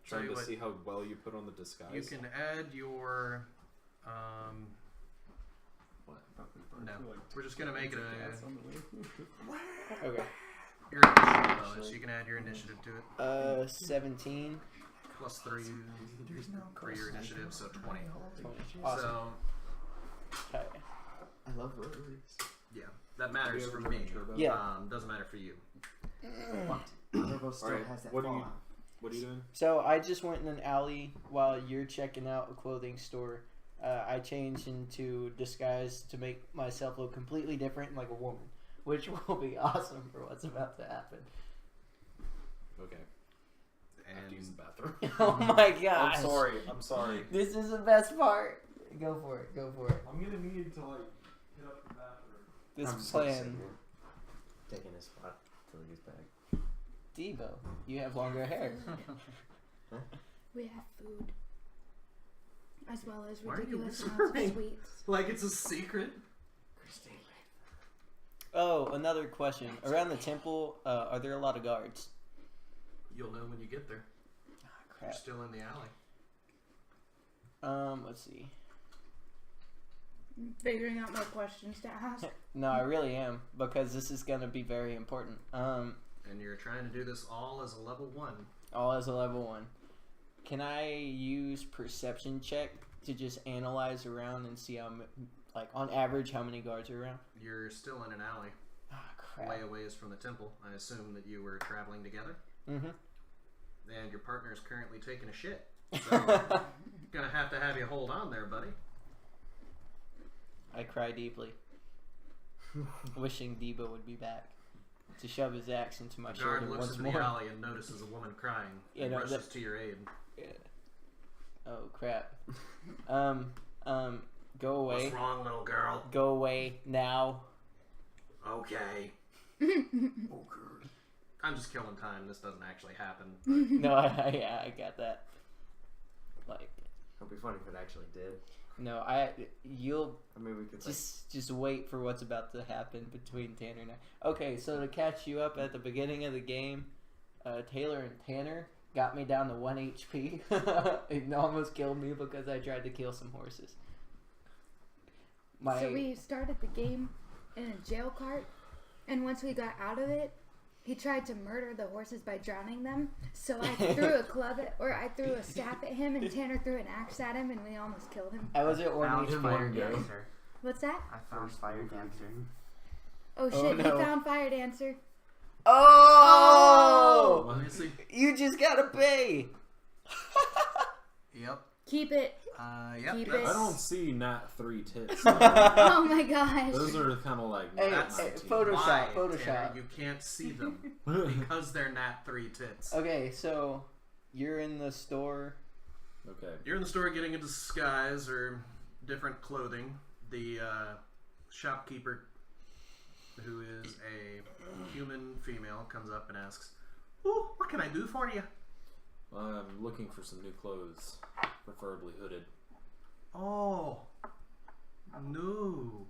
Trying you to what, see how well you put on the disguise. you can add your. What? No, we're just gonna make it a Okay. your initiative bonus. You can add your initiative to it. 17. Plus 3 for your initiative, so 20. 20. Awesome. So Okay. I love rotaries. yeah, that matters for me. Yeah. Doesn't matter for you. Turbo still Alright, has that what do you- fallout. What are you doing? So I just went in an alley while you're checking out a clothing store. I changed into disguise to make myself look completely different, like a woman, which will be awesome for what's about to happen. Okay. I have to use And the bathroom. Oh my gosh! I'm sorry. I'm sorry. This is the best part. Go for it. Go for it. I'm gonna need to like hit up the bathroom. this I'm just gonna sit plan. here, taking his spot till he gets back. Debo, you have longer hair. We have food. As well as Why are you ridiculous amounts of whispering? sweets. Like it's a secret. Christine. Oh, another question. Around the temple, are there a lot of guards? You'll know when you get there. Ah, You're crap. still in the alley. Let's see. Figuring out more questions to ask. No, I really am, because this is gonna be very important. And you're trying to do this all as a level 1. All as a level 1. Can I use perception check to just analyze around and see how, like, on average, how many guards are around? You're still in an alley, Ah, crap. way away from the temple. I assume that you were traveling together, Mm-hmm. and your partner is currently taking a shit. So, gonna have to have you hold on there, buddy. I cry deeply, wishing Debo would be back to shove his axe into my The guard shoulder looks once into more. the alley and notices a woman crying. Yeah, And no, rushes that- to your aid. Yeah. Oh crap. Go away. What's wrong, little girl? Go away now. Okay. I'm just killing time. This doesn't actually happen. No, yeah, I got that. Like, It'd be funny if it actually did. no, you'll I mean, we could just wait for what's about to happen between Tanner and I. Okay, so to catch you up at the beginning of the game, Taylor and Tanner got me down to 1 HP. It almost killed me because I tried to kill some horses. So we started the game in a jail cart, and once we got out of it, he tried to murder the horses by drowning them. So I threw a staff at him, and Tanner threw an axe at him, and we almost killed him. I was at 1 Found HP. Fire Dancer. What's that? I found Fire Dancer. Oh shit! Oh, no. He found Fire Dancer. Oh! Let me see. You just gotta pay. Yep. Keep it. Yep. Keep that's- it. I don't see Nat 3 tits. Oh my gosh. Those are kind of like Hey, Nat That's hey, 19. Photoshop, why, Photoshop. Tanner, you can't see them because they're Nat 3 tits. Okay, so you're in the store. Okay. You're in the store getting a disguise or different clothing. The shopkeeper, who is a human female, comes up and asks, "Ooh, what can I do for you?" I'm looking for some new clothes, preferably hooded. Oh, no.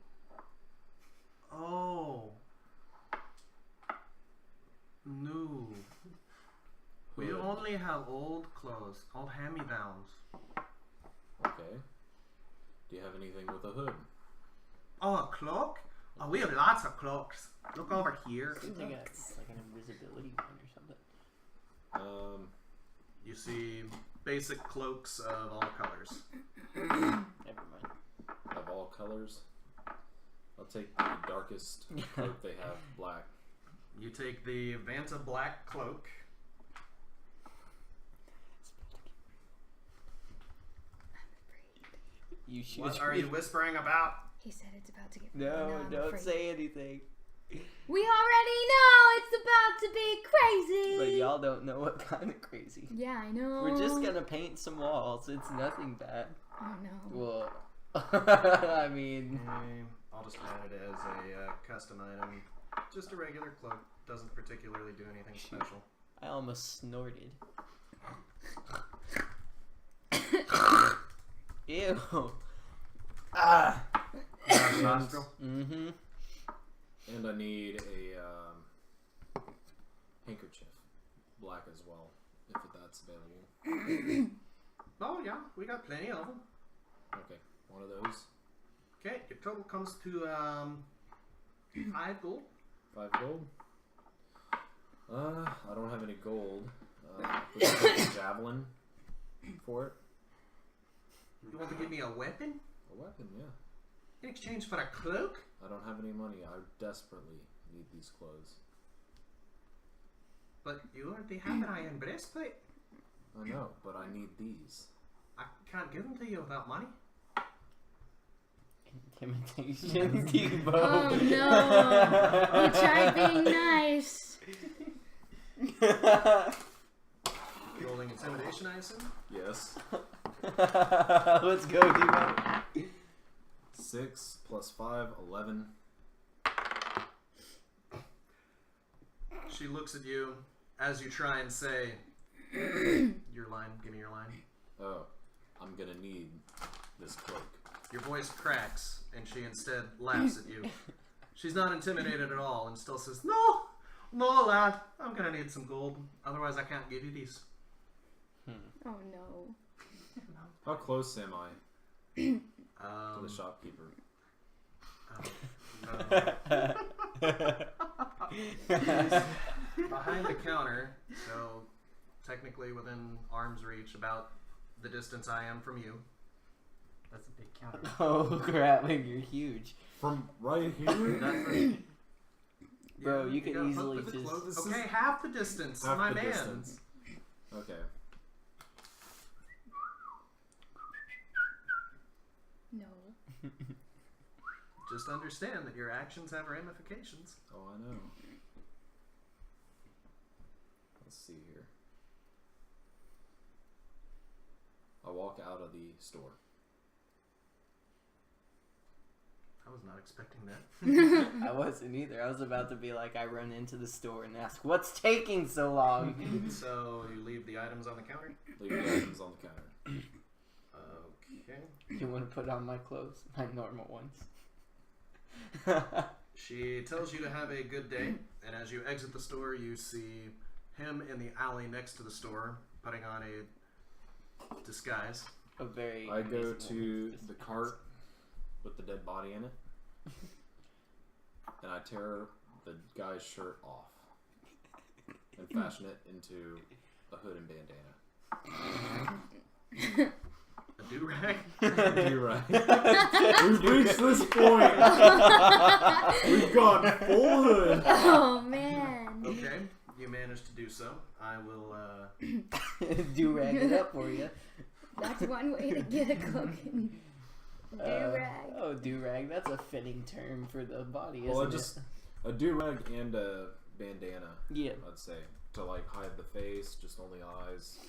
Oh, no. We Hood. only have old clothes, old hand-me-downs. Okay. Do you have anything with a hood? Oh, a cloak? Oh, we have lots of cloaks. Look over here. I think it's like an invisibility one or something. You see basic cloaks of all colors. Never mind. Of all colors? I'll take the darkest cloak they have, black. You take the Vanta black cloak. You should. What are you whispering about? He said it's about to get. No, I'm don't afraid. say anything. We already know it's about to be crazy. But y'all don't know what kind of crazy. Yeah, I know. We're just gonna paint some walls. It's nothing bad. Oh no. Well, I mean, I'll just add it as a custom item. Just a regular cloak. Doesn't particularly do anything special. I almost snorted. Ew. Ah. nostril. Mm-hmm. And I need a handkerchief, black as well, if that's available. Oh yeah, we got plenty of them. Okay, one of those. Okay, your total comes to 5 gold. 5 gold. I don't have any gold. Would you take a javelin for it? You want to give me a weapon A weapon, yeah. in exchange for a cloak? I don't have any money. I desperately need these clothes. But you already have an iron breastplate. I know, but I need these. I can't give them to you without money. Intimidation, Debo. Oh no. You tried being nice. Rolling intimidation, I assume. Yes. Let's go, Debo. 6 plus 5, 11. She looks at you as you try and say your line. Give me your line. Oh, I'm gonna need this cloak. Your voice cracks, and she instead laughs at you. She's not intimidated at all, and still says, "No, lad. I'm gonna need some gold. Otherwise, I can't give you these." Oh no. How close am I to the Um, shopkeeper? no. Behind the counter, so technically within arm's reach, about the distance I am from you. That's a big counter. Oh crap, you're huge. From right here? That's Bro, Yeah, you could gotta easily hook with the just- clothes. This Okay, is- half the distance, Half my the man. distance. Okay. No. Just understand that your actions have ramifications. Oh, I know. Let's see here. I walk out of the store. I was not expecting that. I wasn't either. I was about to be like, I run into the store and ask, what's taking so long? So you leave the items on the counter? Leave the items on the counter. Okay. You want to put on my clothes? My normal ones. She tells you to have a good day, and as you exit the store, you see him in the alley next to the store, putting on a disguise. A very I go amazing to woman. the cart with the dead body in it, and I tear the guy's shirt off and fashion it into a hood and bandana. A do-rag? You're right. We've reached this point. We've gone full hood. Oh man. Okay, you managed to do so. I will, Do rag it up for you. That's one way to get a cloak and do-rag. Oh, do rag. That's a fitting term for the body, isn't Well, it? just a do-rag and a bandana, Yeah. I'd say, to like hide the face, just only eyes.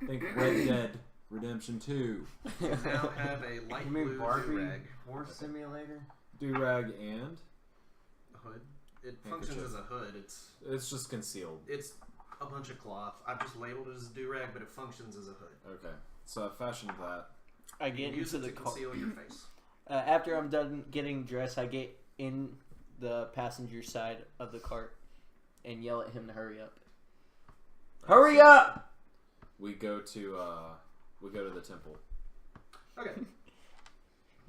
Think Red Dead Redemption 2. you now have a light You mean blue Barbie do-rag. Horse Simulator? Do-rag and Hood. It functions as a hood. it's just concealed. It's a bunch of cloth. I've just labeled it as a do-rag, but it functions as a hood. Okay, so I fashioned that. I You get can use into it the to car. conceal your face. After I'm done getting dressed, I get in the passenger side of the cart and yell at him to hurry up. Hurry up! We go to the temple. Okay.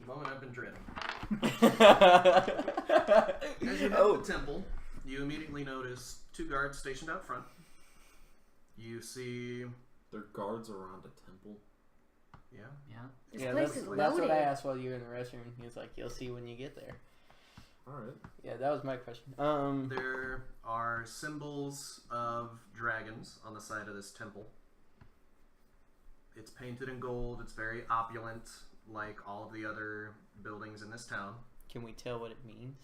Moment I've been dreading. As you hit the temple, you immediately notice two guards stationed out front. You see, There are guards around a temple. yeah, Yeah. This Yeah, place that's, is that's loaded. what I asked while you were in the restroom. He was like, "You'll see when you get there." All right. Yeah, that was my question. there are symbols of dragons on the side of this temple. It's painted in gold. It's very opulent, like all of the other buildings in this town. Can we tell what it means?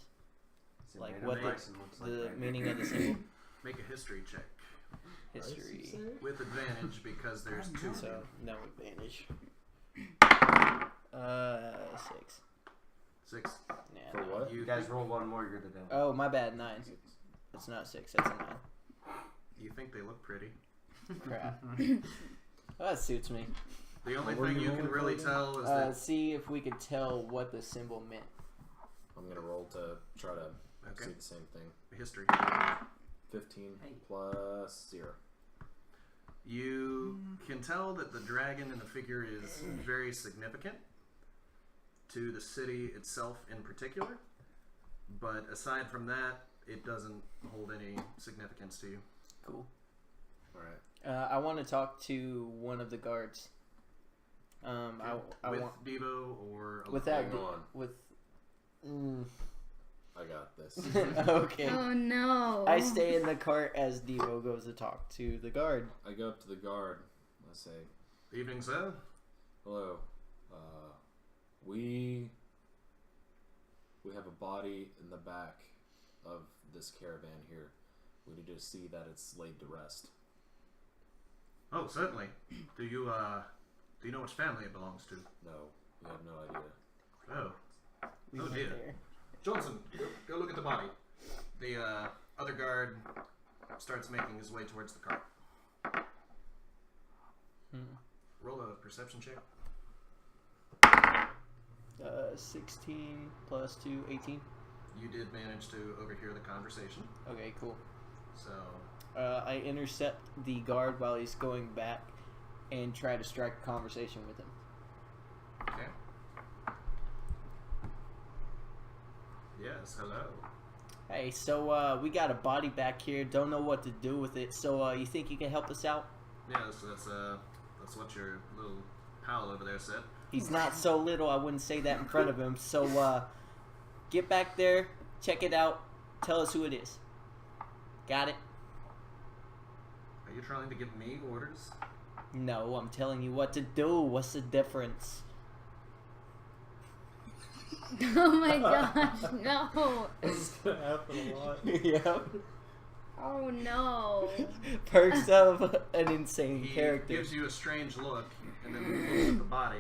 Is it Like made what of rice and looks like The that? meaning of the symbol? Make a history check History. with advantage because there's two. of So, you. no advantage. 6. 6. Nah, For no. what? You guys roll one more, you're the devil. Oh, my bad. 9. It's not 6. That's a 9. You think they look pretty. Crap. Oh, that suits me. The only What were thing you you can rolling for really again? tell is that See if we could tell what the symbol meant. I'm gonna roll to try to Okay. see the same thing. history. 15 Hey. plus 0. You can tell that the dragon in the figure is very significant to the city itself in particular, but aside from that, it doesn't hold any significance to you. Cool. All right. I want to talk to one of the guards. I with want Devo or with Alethea. that Hang on. with. I got this. Okay. Oh no. I stay in the cart as Devo goes to talk to the guard. I go up to the guard. I say, Evening, sir. "Hello. We have a body in the back of this caravan here. We need to see that it's laid to rest." Oh, certainly. Do you know which family it belongs to? No, we have no idea. Oh, We Oh, went dear. there. Johnson, go look at the body. The other guard starts making his way towards the cart. Roll a perception check. 16 plus 2, 18. You did manage to overhear the conversation. Okay, cool. So, I intercept the guard while he's going back and try to strike a conversation with him. okay. Yes, hello. Hey, so we got a body back here. Don't know what to do with it. So you think you can help us out? Yes, that's what your little pal over there said. He's not so little. I wouldn't say that in front of him. So get back there, check it out, tell us who it is. Got it? Are you trying to give me orders? No, I'm telling you what to do. What's the difference? Oh my gosh, no. This is gonna happen a lot. Yeah. Oh no. Perks of an insane He character. gives you a strange look and then looks at the body.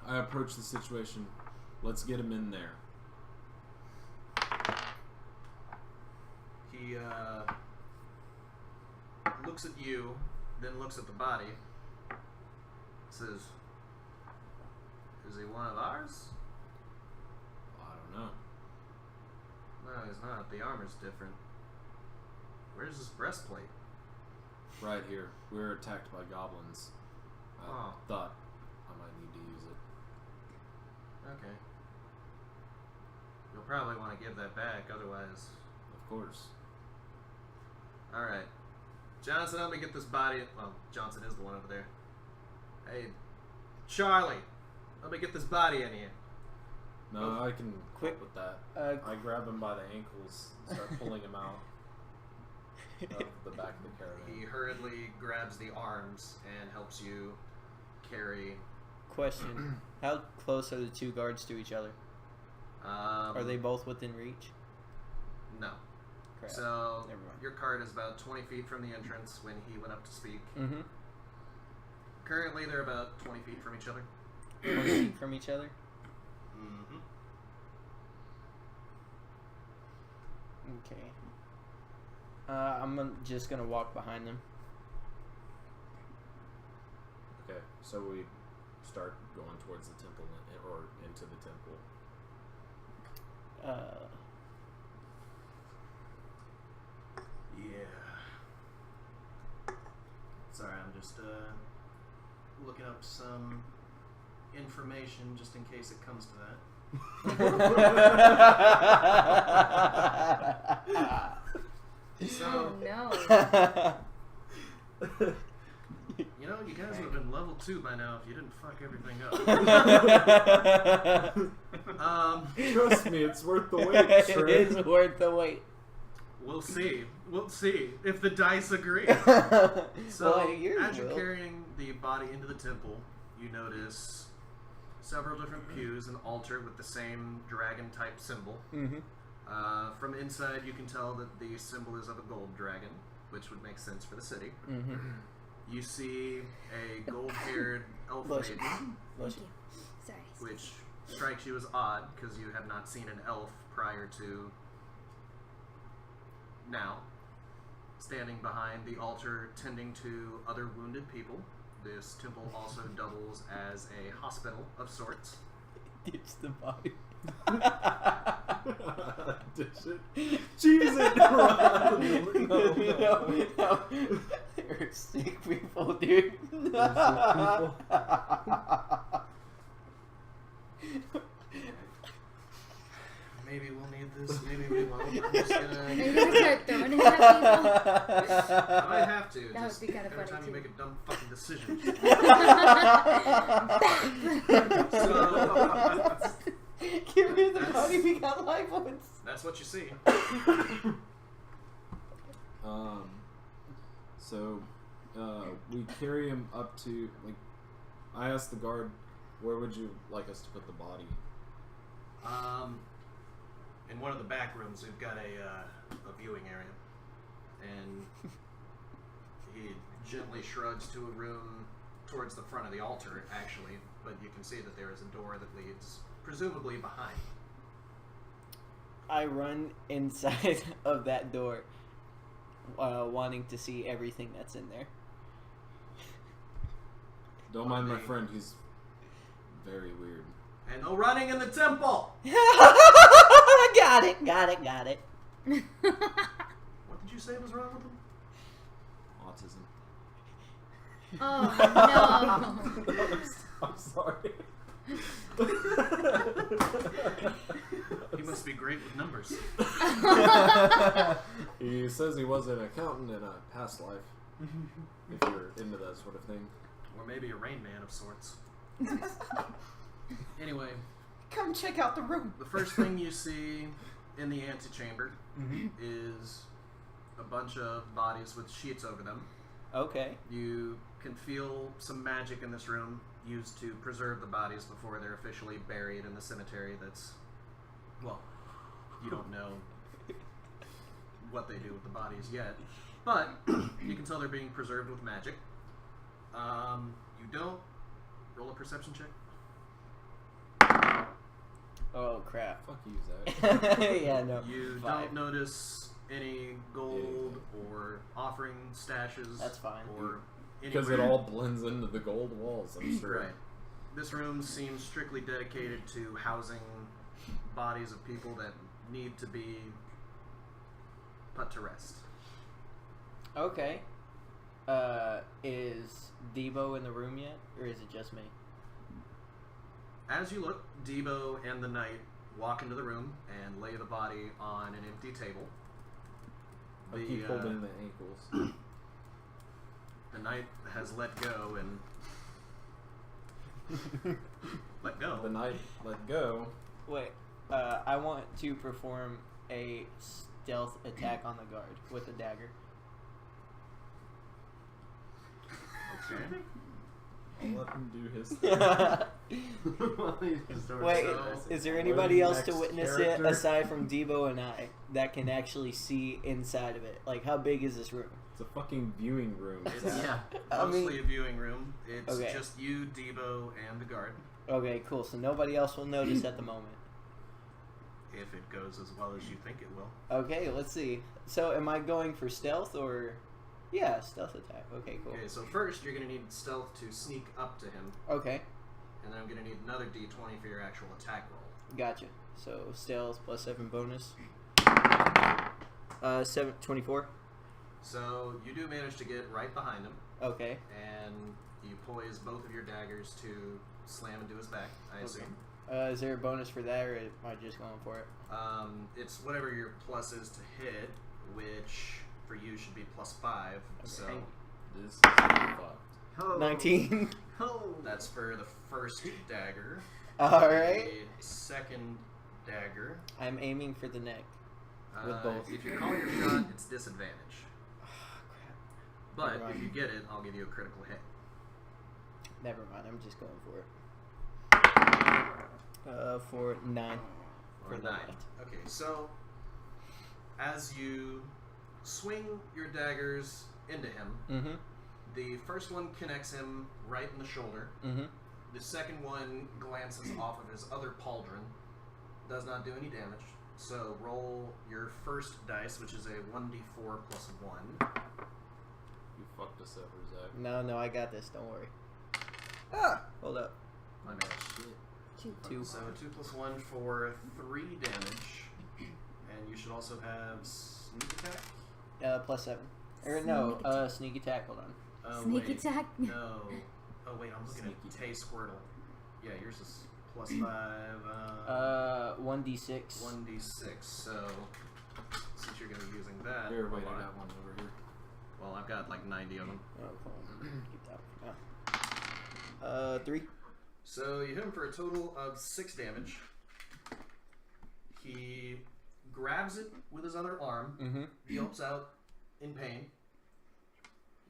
I approach the situation. Let's get him in there. He looks at you, then looks at the body. Says, "Is he one of ours?" I don't know. No, he's not. The armor's different. Where's his breastplate? Right here. We were attacked by goblins. I Oh. thought I might need to use it. Okay. You'll probably want to give that back, otherwise. Of course. Alright. Johnson, help me get this body. Well, Johnson is the one over there. Hey, Charlie, help me get this body in here. No, I can Quick. help with that. Uh, I grab him by the ankles and start pulling him out of the back of the He caravan. hurriedly grabs the arms and helps you carry. Question. How close are the two guards to each other? Are they both within reach? No. Crap. So, Never mind. your cart is about 20 feet from the entrance when he went up to speak. Mm-hmm. Currently, they're about 20 feet from each other. 20 feet from each other? Mm-hmm. Okay. Just gonna walk behind them. Okay, so we start going towards the temple or into the temple. Yeah. Sorry, I'm just looking up some information just in case it comes to that. So, Oh no. you know, you guys would have been level 2 by now if you didn't fuck everything up. Trust me, it's worth the wait. It Shred. is worth the wait. We'll see. We'll see if the dice agree. So, Well, yours as you're will. carrying the body into the temple, you notice several different pews, an altar with the same dragon-type symbol. Mm-hmm. From inside, you can tell that the symbol is of a gold dragon, which would make sense for the city. Mm-hmm. You see a gold-haired elf Bless you. maiden, Thank you. Sorry. which strikes you as odd because you have not seen an elf prior to now. Standing behind the altar, tending to other wounded people. This temple also doubles as a hospital of sorts. Ditch the body. Ditch it. Cheese it. Run. No. They're sick people, dude. Maybe we'll need this, maybe we won't. I'm just Are gonna... you gonna start throwing it at I might have to. That just would be kinda every funny, time you too. make a dumb fucking decision. Give me the body, we got live ones. That's what you see. So we carry him up to, like, I asked the guard, where would you like us to put the body? In one of the back rooms, we've got a viewing area, and he gently shrugs to a room towards the front of the altar, actually, but you can see that there is a door that leads presumably behind. I run inside of that door wanting to see everything that's in there. Don't mind my friend, he's very weird. And no running in the temple! Got it. What did you say was wrong with him? Autism. Oh no. I'm sorry. He must be great with numbers. He says he was an accountant in a past life. If you're into that sort of thing. Or maybe a Rain Man of sorts. Anyway, Come check out the room. the first thing you see in the antechamber is a bunch of bodies with sheets over them. Okay. You can feel some magic in this room used to preserve the bodies before they're officially buried in the cemetery that's, well, you don't know what they do with the bodies yet, but you can tell they're being preserved with magic. You don't roll a perception check. Oh crap. Fuck you, Zach. Yeah, no. You 5. don't notice any gold or offering stashes. That's fine. Or Because it anywhere. all blends into the gold walls, I'm sure. Right. This room seems strictly dedicated to housing bodies of people that need to be put to rest. Okay. Is Debo in the room yet, or is it just me? As you look, Debo and the knight walk into the room and lay the body on an empty table. I keep holding the ankles. The knight has let go and let go. The knight let go. Wait. I want to perform a stealth attack on the guard with a dagger. Okay. I'll let him do his thing. Wait, So- is there What anybody is else the to next witness character? it aside from Debo and I that can actually see inside of it? Like, how big is this room? It's a fucking viewing room. It's Yeah. I mean- mostly a viewing room. It's Okay. just you, Debo, and the guard. Okay, cool. So nobody else will notice at the moment. If it goes as well as you think it will. Okay, let's see. So am I going for stealth or... Yeah, stealth attack. Okay, cool. Okay, so first you're going to need stealth to sneak up to him, Okay, and then I'm going to need another d20 for your actual attack roll. gotcha. So stealth plus 7 bonus. 24. So you do manage to get right behind him, Okay. and you poise both of your daggers to slam into his back, I assume. Is there a bonus for that, or am I just going for it? It's whatever your plus is to hit, which for you should be +5. So Okay. This is fucked. Oh. 19. Oh. that's for the first dagger. Alright. The second dagger. I'm aiming for the neck. With both. If you call your shot, it's disadvantage. Oh, crap. But Never mind. if you get it, I'll give you a critical hit. Never mind, I'm just going for it. For 9. Or For the 9. left. Okay, so as you swing your daggers into him, Mm-hmm. the first one connects him right in the shoulder. Mm-hmm. The second one glances off of his other pauldron. Does not do any damage. So roll your first dice, which is a 1d4 plus 1. You fucked us over, Zach. No, I got this. Don't worry. Ah! Hold up. My bad. Shit. 2. So 2 plus 1 for 3 damage. And you should also have sneak attack. Plus 7. Or no, sneak attack. Hold on. Oh, Sneak wait. attack? No. Oh wait, I'm looking at Tay Squirtle. Yeah, yours is +5. 1d6. 1d6. So since you're gonna be using that, Here, wait, hold I on. got one over here. Well, I've got like 90 of them. Oh, cool. Keep that one for now. 3. So you hit him for a total of 6 damage. He grabs it with his other arm, Mm-hmm. yelps out in pain.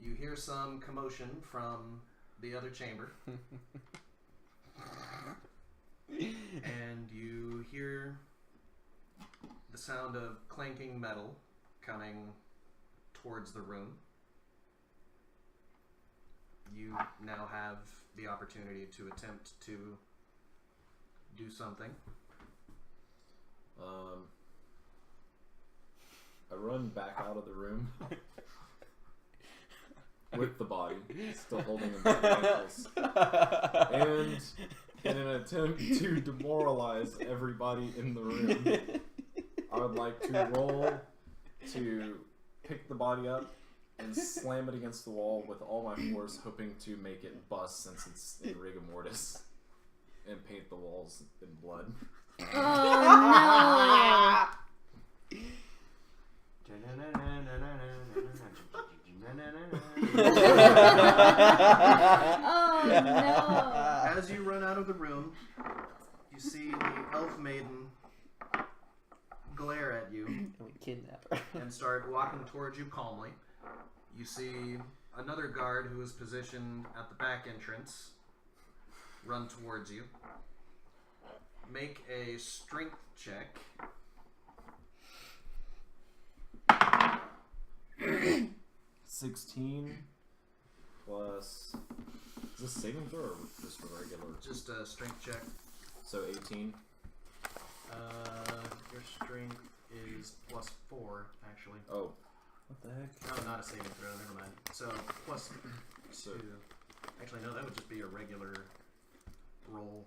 You hear some commotion from the other chamber, and you hear the sound of clanking metal coming towards the room. You now have the opportunity to attempt to do something. I run back out of the room with the body, still holding him by the ankles. And in an attempt to demoralize everybody in the room, I would like to roll to pick the body up and slam it against the wall with all my force, hoping to make it bust since it's in rigor mortis, and paint the walls in blood. Oh Oh no! As you run out of the room, you see the elf maiden glare at you And we kidnap her. and start walking towards you calmly. You see another guard who is positioned at the back entrance run towards you. Make a strength check. $16 plus. Is this saving throw or just a regular? Just a strength check. So 18. Your strength is plus 4, actually. Oh. What the heck? No, not a saving throw, never mind. So, plus 2. Actually, no, that would just be a regular roll.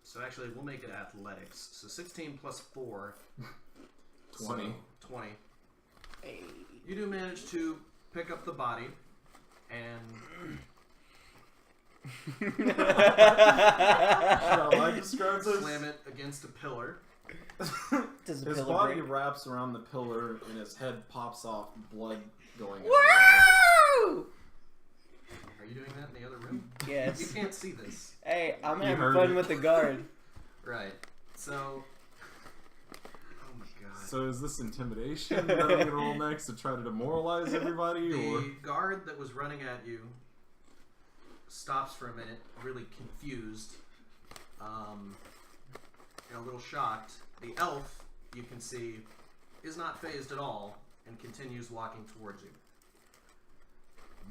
So actually, we'll make it athletics. So 16 plus 4. 20. So 20. Hey. You do manage to pick up the body and... Shall I describe this? Slam it against a pillar. Does the His pillar body break? wraps around the pillar and his head pops off, blood going everywhere. Woo! Are you doing that in the other room? Yes. You can't see this. Hey, I'm You having heard fun it. with the guard. Right. So... Oh my god. So is this intimidation that I'm gonna roll next to try to demoralize everybody, or The guard that was running at you stops for a minute, really confused, and a little shocked. The elf, you can see, is not fazed at all and continues walking towards you.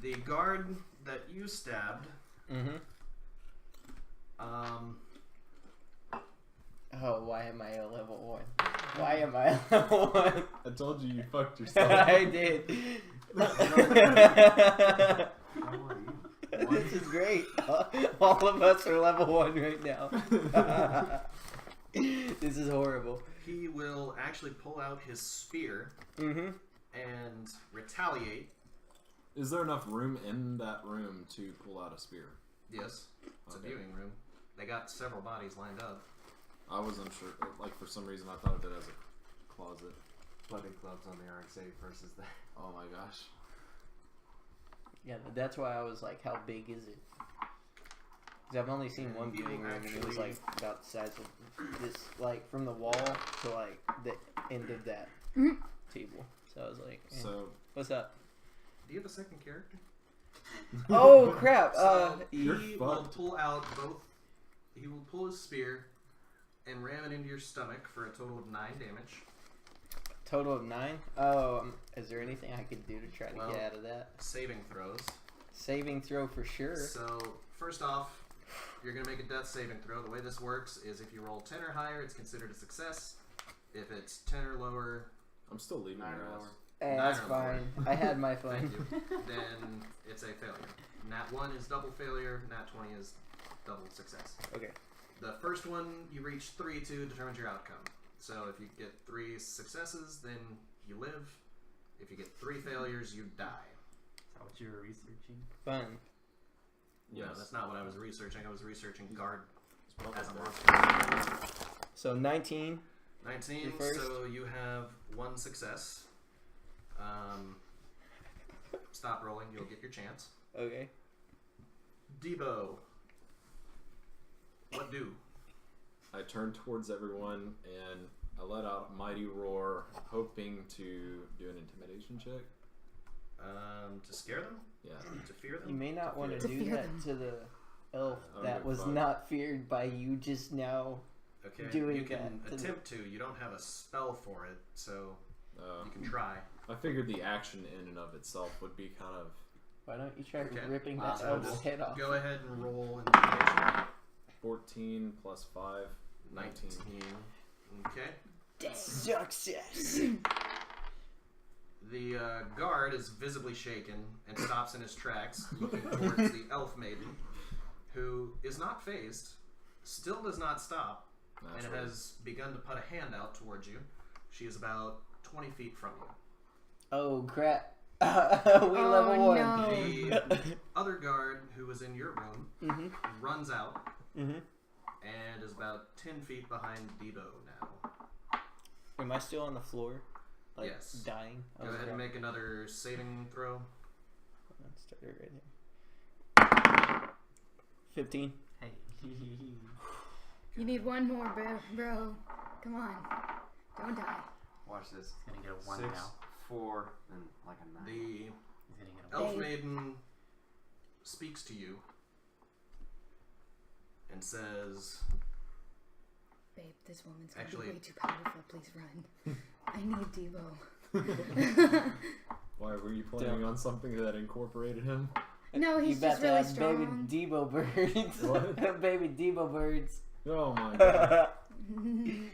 The guard that you stabbed, Mm-hmm. Oh, why am I a level 1? Why am I a level 1? I told you fucked yourself. I did. This is great. All of us are level 1 right now. This is horrible. he will actually pull out his spear Mm-hmm. and retaliate. Is there enough room in that room to pull out a spear? Yes, it's Okay. a viewing room. They got several bodies lined up. I was unsure. Like, for some reason, I thought of it as a closet. Bloody clubs on the arc save versus that. Oh my gosh. Yeah, but that's why I was like, how big is it? Because I've only seen one You viewing room, and it was actually- like about the size of this, like from the wall to like the end of that table. So I was like, eh. So, What's up? Do you have a second character? Oh crap! So You're he will fucked. pull out both. He will pull his spear and ram it into your stomach for a total of 9 damage. Total of 9. Oh, is there anything I could do to try to Well- get out of that? Saving throws. Saving throw for sure. So first off, you're gonna make a death saving throw. The way this works is if you roll 10 or higher, it's considered a success. If it's 10 or lower, I'm still leaving 9 your or ass. lower. Hey, 9 that's or lower. fine. I had my fun. Thank you. Then it's a failure. Nat 1 is double failure. Nat 20 is double success. Okay. The first one you reach 3 to determines your outcome. So if you get 3 successes, then you live. If you get 3 failures, you die. Is that what you were researching? Fun. No, Yes. that's not what I was researching. I was researching guard It's probably as a better. monster. So 19. 19, You first. so you have 1 success. Stop rolling, you'll get your chance. Okay. Debo. What do? I turn towards everyone and I let out a mighty roar, hoping to do an intimidation check. To scare them? Yeah. To fear You them? may not want to To do fear that them. to the elf Oh, that good was fuck. not feared by you just now. Okay, doing you can that to attempt to. You don't have a spell for it, so you can try. I figured the action in and of itself would be kind of Why don't you try Okay. ripping Wow, that so elf's just head off? Go ahead and roll intimidation. 14 plus 5, 19. 19. Okay. Success. The guard is visibly shaken and stops in his tracks, looking towards the elf maiden, who is not phased, still does not stop, and has begun to put a hand out towards you. She is about 20 feet from you. Oh crap. We level 1. No. The other guard, who was in your room, runs out and is about 10 feet behind Debo now. Am I still on the floor? Like, Yes. dying? Go ahead and make another saving throw. Let's start it right here. 15. Hey. You need one more, bro. Come on. Don't die. Watch this. He's gonna get a 1 6, now. 4, and like a 9. The He's gonna get a 1. elf maiden speaks to you and says, Babe, this woman's gonna Actually- be way too powerful. Please run. I need Debo. Why were you planning on something that incorporated him? No, he's you about just to really have strong. baby Debo birds. What? Baby Debo birds. Oh my god.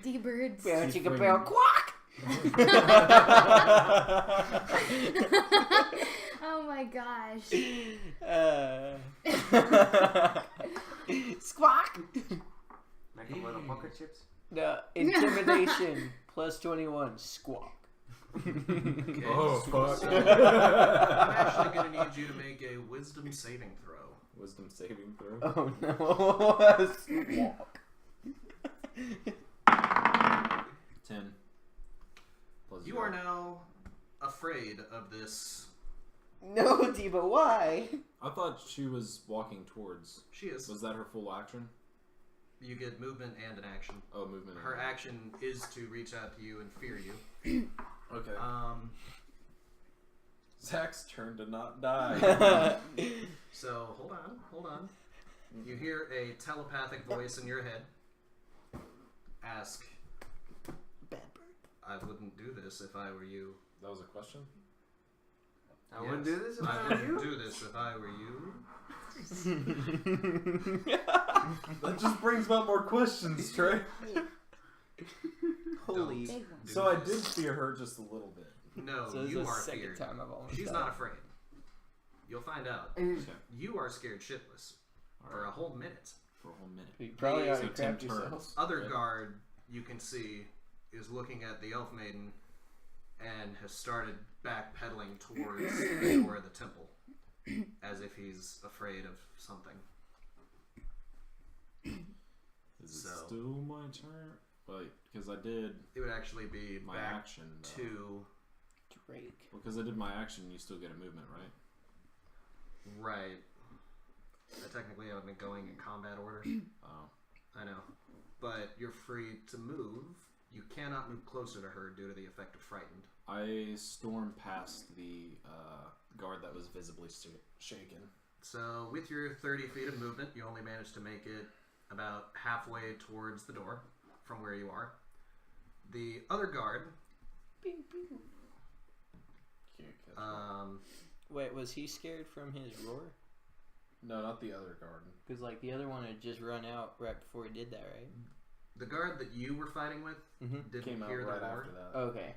D-birds. Bow She's chicka bringing- bow quack. Oh my gosh. Squawk. Make them little poker chips. No, intimidation plus 21. Squawk. okay, Oh, fuck. so I'm actually going to need you to make a wisdom saving throw. Wisdom saving throw. Oh no. Squawk. 10. Plus You 0. are now afraid of this. No, Debo, why? I thought she was walking towards. She is. Was that her full action? You get movement and an action. Oh, movement. Her and- action is to reach out to you and fear you. Okay. Zach's turn to not die. So, hold on. You hear a telepathic voice in your head ask, Bad bird. I wouldn't do this if I were you. That was a question? I wouldn't do this if I I were wouldn't you. do this if I were you. That just brings about more questions, Trey. Holy. Big one. So I did fear her just a little bit. No, So this you is the are second feared. time I've almost She's died. not afraid. You'll find out. Okay. You are scared shitless for a whole minute. For a whole minute. You probably already So 10 crapped yourself. turns. Other Right. guard you can see is looking at the elf maiden and has started backpedaling towards the door of the temple as if he's afraid of something. Is it So- still my turn? Like, because I did It would actually be my back action. Though. to Drake. Because I did my action, you still get a movement, right? right. I technically haven't been going in combat order. Oh. I know. But you're free to move. You cannot move closer to her due to the effect of frightened. I stormed past the guard that was visibly shaken. So with your 30 feet of movement, you only managed to make it about halfway towards the door from where you are. The other guard, Can't catch me. Wait, was he scared from his roar? No, not the other guard. Because, like, the other one had just run out right before he did that, right? the guard that you were fighting with, didn't Came out hear right the roar. after that. Okay.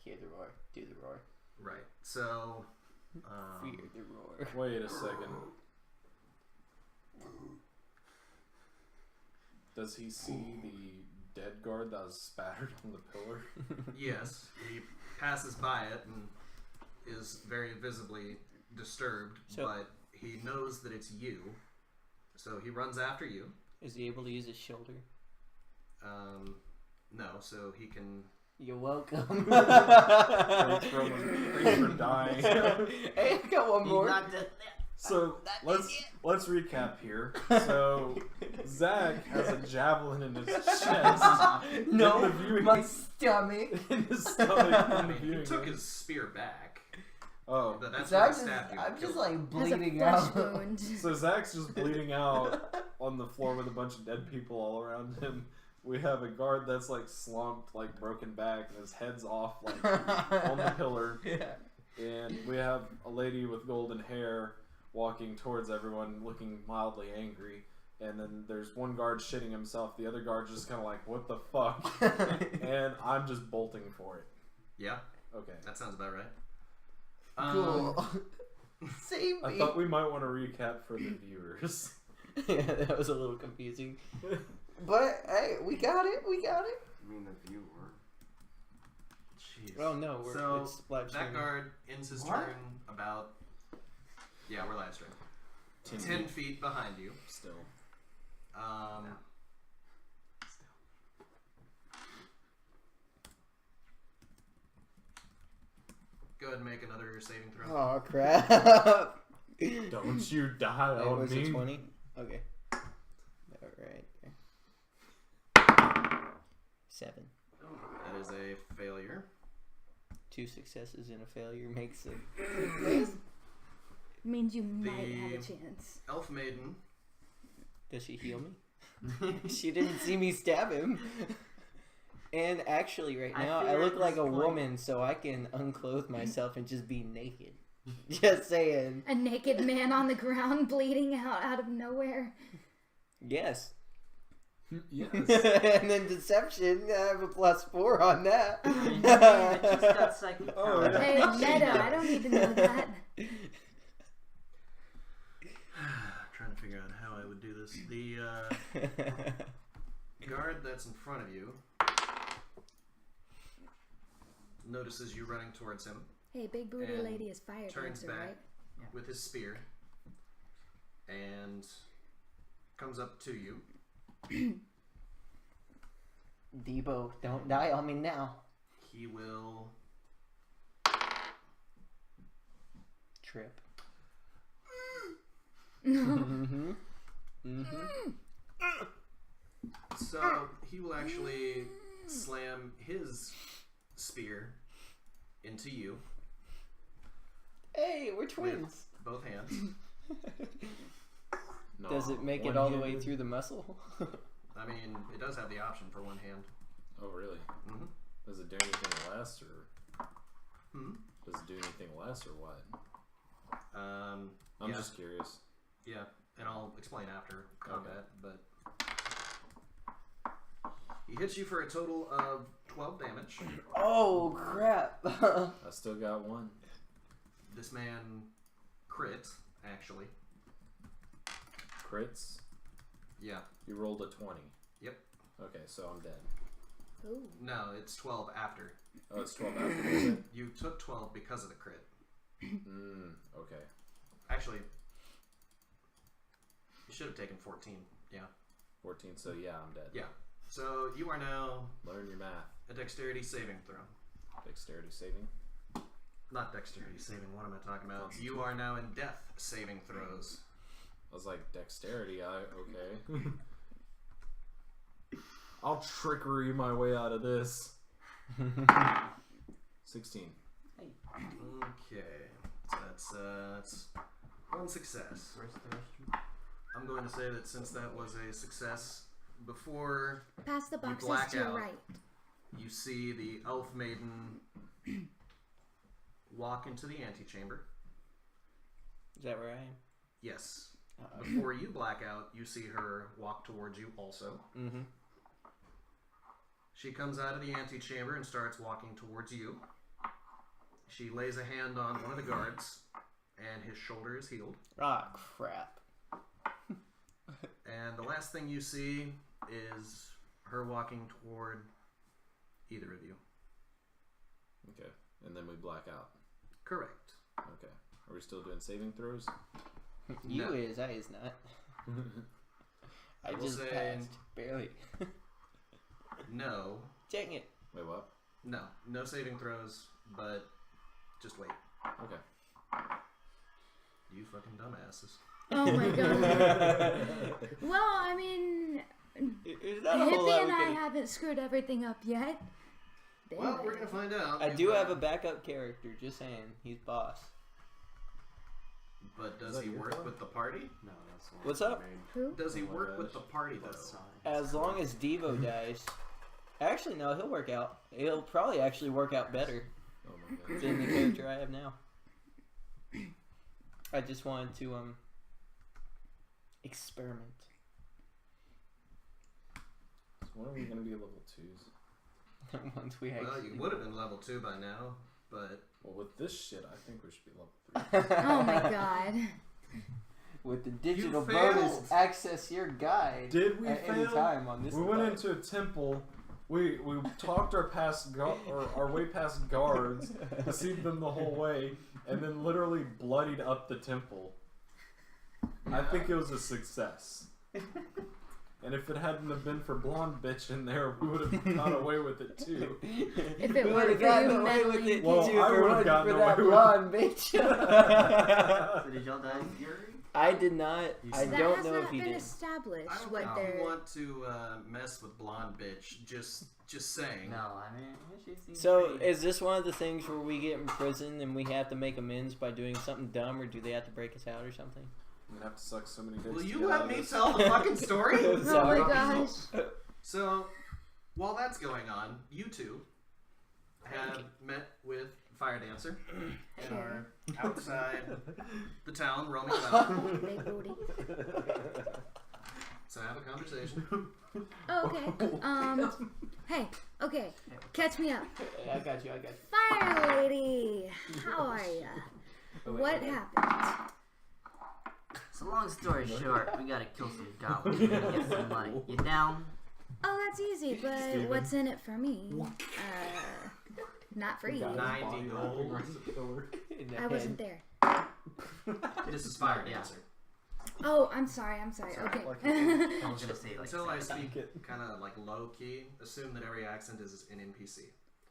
Hear the roar. Do the roar. Right. So, Fear the roar. Wait a second. Does he see the dead guard that was spattered on the pillar? yes, he passes by it and is very visibly disturbed, So- but he knows that it's you. So he runs after you. Is he able to use his shoulder? No, so he can. You're welcome. Thanks for dying. Hey, I got one more. So let's recap here. So Zach has a javelin in his chest. No, in the viewing, my stomach. in his stomach. I In the mean, he viewing took room. his spear back. Oh, But that's So where I'm he just, stabbed you. I'm and just killed you. like Has a bleeding flesh out. wound. so Zach's just bleeding out on the floor with a bunch of dead people all around him. We have a guard that's like slumped, like broken back, and his head's off, like on the pillar. Yeah. And we have a lady with golden hair walking towards everyone, looking mildly angry. and then there's one guard shitting himself. The other guard's just kind of like, what the fuck? And I'm just bolting for it. Yeah, Okay. that sounds about right. Cool. Save me. I thought we might want to recap for the viewers. Yeah, that was a little confusing. But hey, we got it. We got it. I mean the viewer. Jeez. Oh no, So it's live that streaming. guard ends his What? turn about. Yeah, we're live streaming. 10 feet behind you. Still. Go ahead and make another saving throw. Oh crap! Don't you die It on was me. a 20. Okay. All right. 7. That is a failure. 2 successes and a failure makes it. Means you might have a The- chance. Elf Maiden. Does she heal me? She didn't see me stab him. And actually, right I now, I figured look at like this a point- woman, so I can unclothe myself and just be naked. Just saying. A naked man on the ground bleeding out of nowhere. Yes. Yes. And then deception, I have a +4 on that. You just got psychic Oh, power. yeah. Hey, Meta, I don't need to know that. Trying to figure out how I would do this. The guard that's in front of you notices you running towards him Hey, big booty And lady is fire turns dancer, back right? with his spear and comes up to you. Debo, don't die on me now. He will Trip. Mm-hmm. Mm-hmm. So he will actually slam his spear into you, Hey, we're twins. both hands. No, Does it make it all the way one-handed. through the muscle? I mean, it does have the option for one hand. Oh, really? Mm-hmm. Does it do anything less, or does it do anything less, or what? I'm Yeah. just curious. Yeah, and I'll explain after combat, but he hits you for a total of 12 damage. Oh crap! I still got one. This man crit, actually. Crits. Yeah. You rolled a 20. Yep. Okay, so I'm dead. Ooh. No, it's 12 after. Oh, it's 12 after. Was it? You took 12 because of the crit. Okay. Actually, you should have taken 14. Yeah. 14. So yeah, I'm dead. Yeah. So you are now Learn your math. a dexterity saving throw. Dexterity saving. Not dexterity saving. What am I talking about? You are now in death saving throws. I was like, dexterity. Okay. I'll trickery my way out of this. 16. Okay. So that's one success. Where's the restroom? I'm going to say that since that was a success, before Pass the boxes black to your out. right. you see the elf maiden walk into the antechamber. Is that where I am? Yes. Before you black out, you see her walk towards you also. Mm-hmm. She comes out of the antechamber and starts walking towards you. She lays a hand on one of the guards, and his shoulder is healed. Ah, crap. And the last thing you see is her walking toward either of you. Okay. And then we black out. Correct. Okay. Are we still doing saving throws? You No. is, I is not. I will just say- passed. Barely. No. Dang it. Wait, what? No. No saving throws, but just wait. Okay. You fucking dumbasses. Oh my god. Well, I mean, There's not a whole lot Hippie we and I can- haven't screwed everything up yet. They Well, might. we're gonna find out. I do have a backup character, just saying. He's boss. But does that he your work car? with the party? No, that's the one What's I up? made. Who? Does he Oh my work gosh. with the party though? Both sides. As long as Devo dies. Actually, no, he'll work out. He'll probably actually work out better Oh my god. than the character I have now. I just wanted to, experiment. When are we gonna be level 2s? Once we Well, actually. you would have been level 2 by now, but Well, with this shit, I think we should be level 3. Oh my god. With the digital You bonus, failed. access your guide Did we at fail? any time on this. We went device. into a temple. We talked our our way past guards, deceived them the whole way, and then literally bloodied up the temple. I think it was a success. And if it hadn't have been for blonde bitch in there, we would have got away with it too. If it We weren't would've for gotten you away with meddling. it Well, too I if it would've wasn't gotten for away that with it. blonde bitch. So did y'all die? I did not. I That don't has know not if he been did. established I don't what think they're. you want to mess with blonde bitch. Just saying. No, I mean, she seems So, pretty- is this one of the things where we get in prison and we have to make amends by doing something dumb, or do they have to break us out or something? I'm gonna have to suck so many dicks. Will to you get out let of me this. tell the fucking story? Oh Sorry. my gosh. So, while that's going on, you two have met with Fire Dancer and are outside the town roaming about. Big booty. So have a conversation. Oh, okay. Hey, okay. Catch me up. I got you. Fire lady. How are ya? What happened? So long story short, we gotta kill some goblins to get some money. You down? Oh, that's easy, but Steven. what's in it for me? Not for you. 90 gold. I wasn't there. This is Fire Yeah. Dancer. Oh, I'm sorry. Okay. I was gonna say like. Until I seven. speak kind of like low key, assume that every accent is an NPC.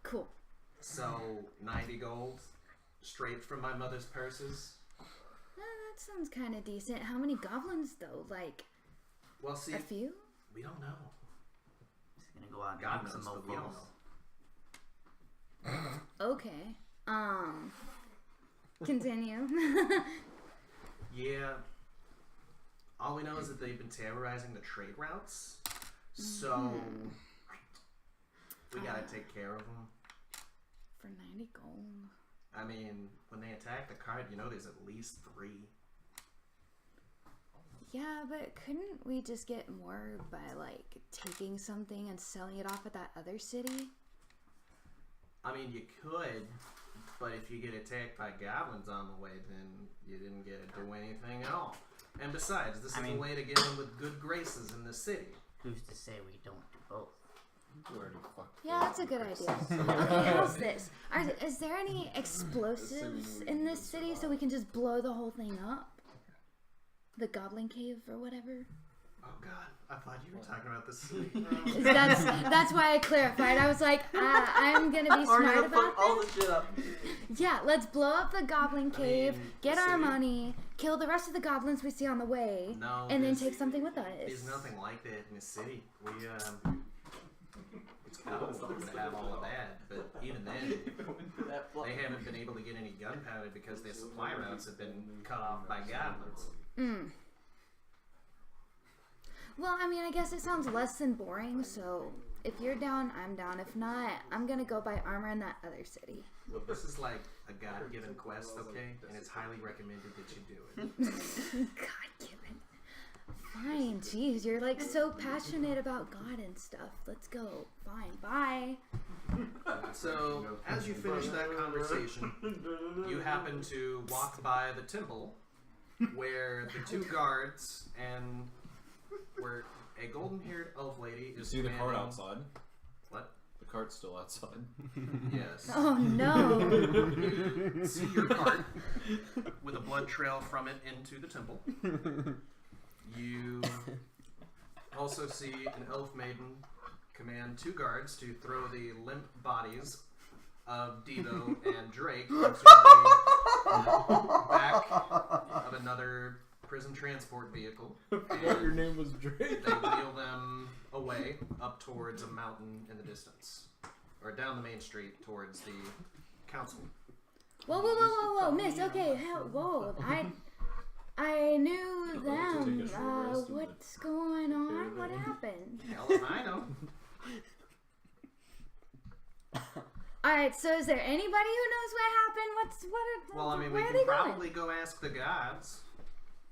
Cool. So 90 gold, straight from my mother's purses. That sounds kind of decent. How many goblins though? Like Well, see, a few? we don't know. Just gonna go out and God make some knows, but we don't mobiles. know. Okay. Continue. Yeah. All we know is that they've been terrorizing the trade routes. So we gotta take care of them. For 90 gold. I mean, when they attack the cart, you know there's at least 3. Yeah, but couldn't we just get more by like taking something and selling it off at that other city? I mean, you could, but if you get attacked by goblins on the way, then you didn't get to do anything at all. And besides, this is a way to get in with good graces in the city. Who's to say we don't do both? Yeah, that's a good idea. Okay, how's this? Is there any explosives in this city so we can just blow the whole thing up? The Goblin Cave or whatever? Oh god, I thought you were talking about the city. That's why I clarified. I was like, I'm gonna be smart about all this. the shit up. Yeah, let's blow up the Goblin Cave, mean, get the our city- money, kill the rest of the goblins we see on the way, No, and then there's- take something with us. There's nothing like that in the city. It's cool to have all of that, but even then, they haven't been able to get any gunpowder because their supply routes have been cut off by goblins. Well, I mean, I guess it sounds less than boring, so if you're down, I'm down. If not, I'm gonna go buy armor in that other city. Look, this is like a God-given quest, okay? And it's highly recommended that you do it. God given. Fine, jeez, you're like so passionate about God and stuff. Let's go. Fine, bye. So, as you finish that conversation, you happen to walk by the temple where the 2 guards and where a golden-haired elf lady is See the cart commanding- outside? What? The cart's still outside. Yes. Oh no. You see your cart with a blood trail from it into the temple. You also see an elf maiden command 2 guards to throw the limp bodies of Devo and Drake into the back of another prison transport vehicle. What your name was Drake? They wheel them away up towards a mountain in the distance, or down the main street towards the council. Whoa, miss. Okay, whoa. I knew them. Take a short rest and What's going on? What happened? Hell if I know. Alright, so is there anybody who knows what happened? Well, I mean, we where are can they probably go ask the gods.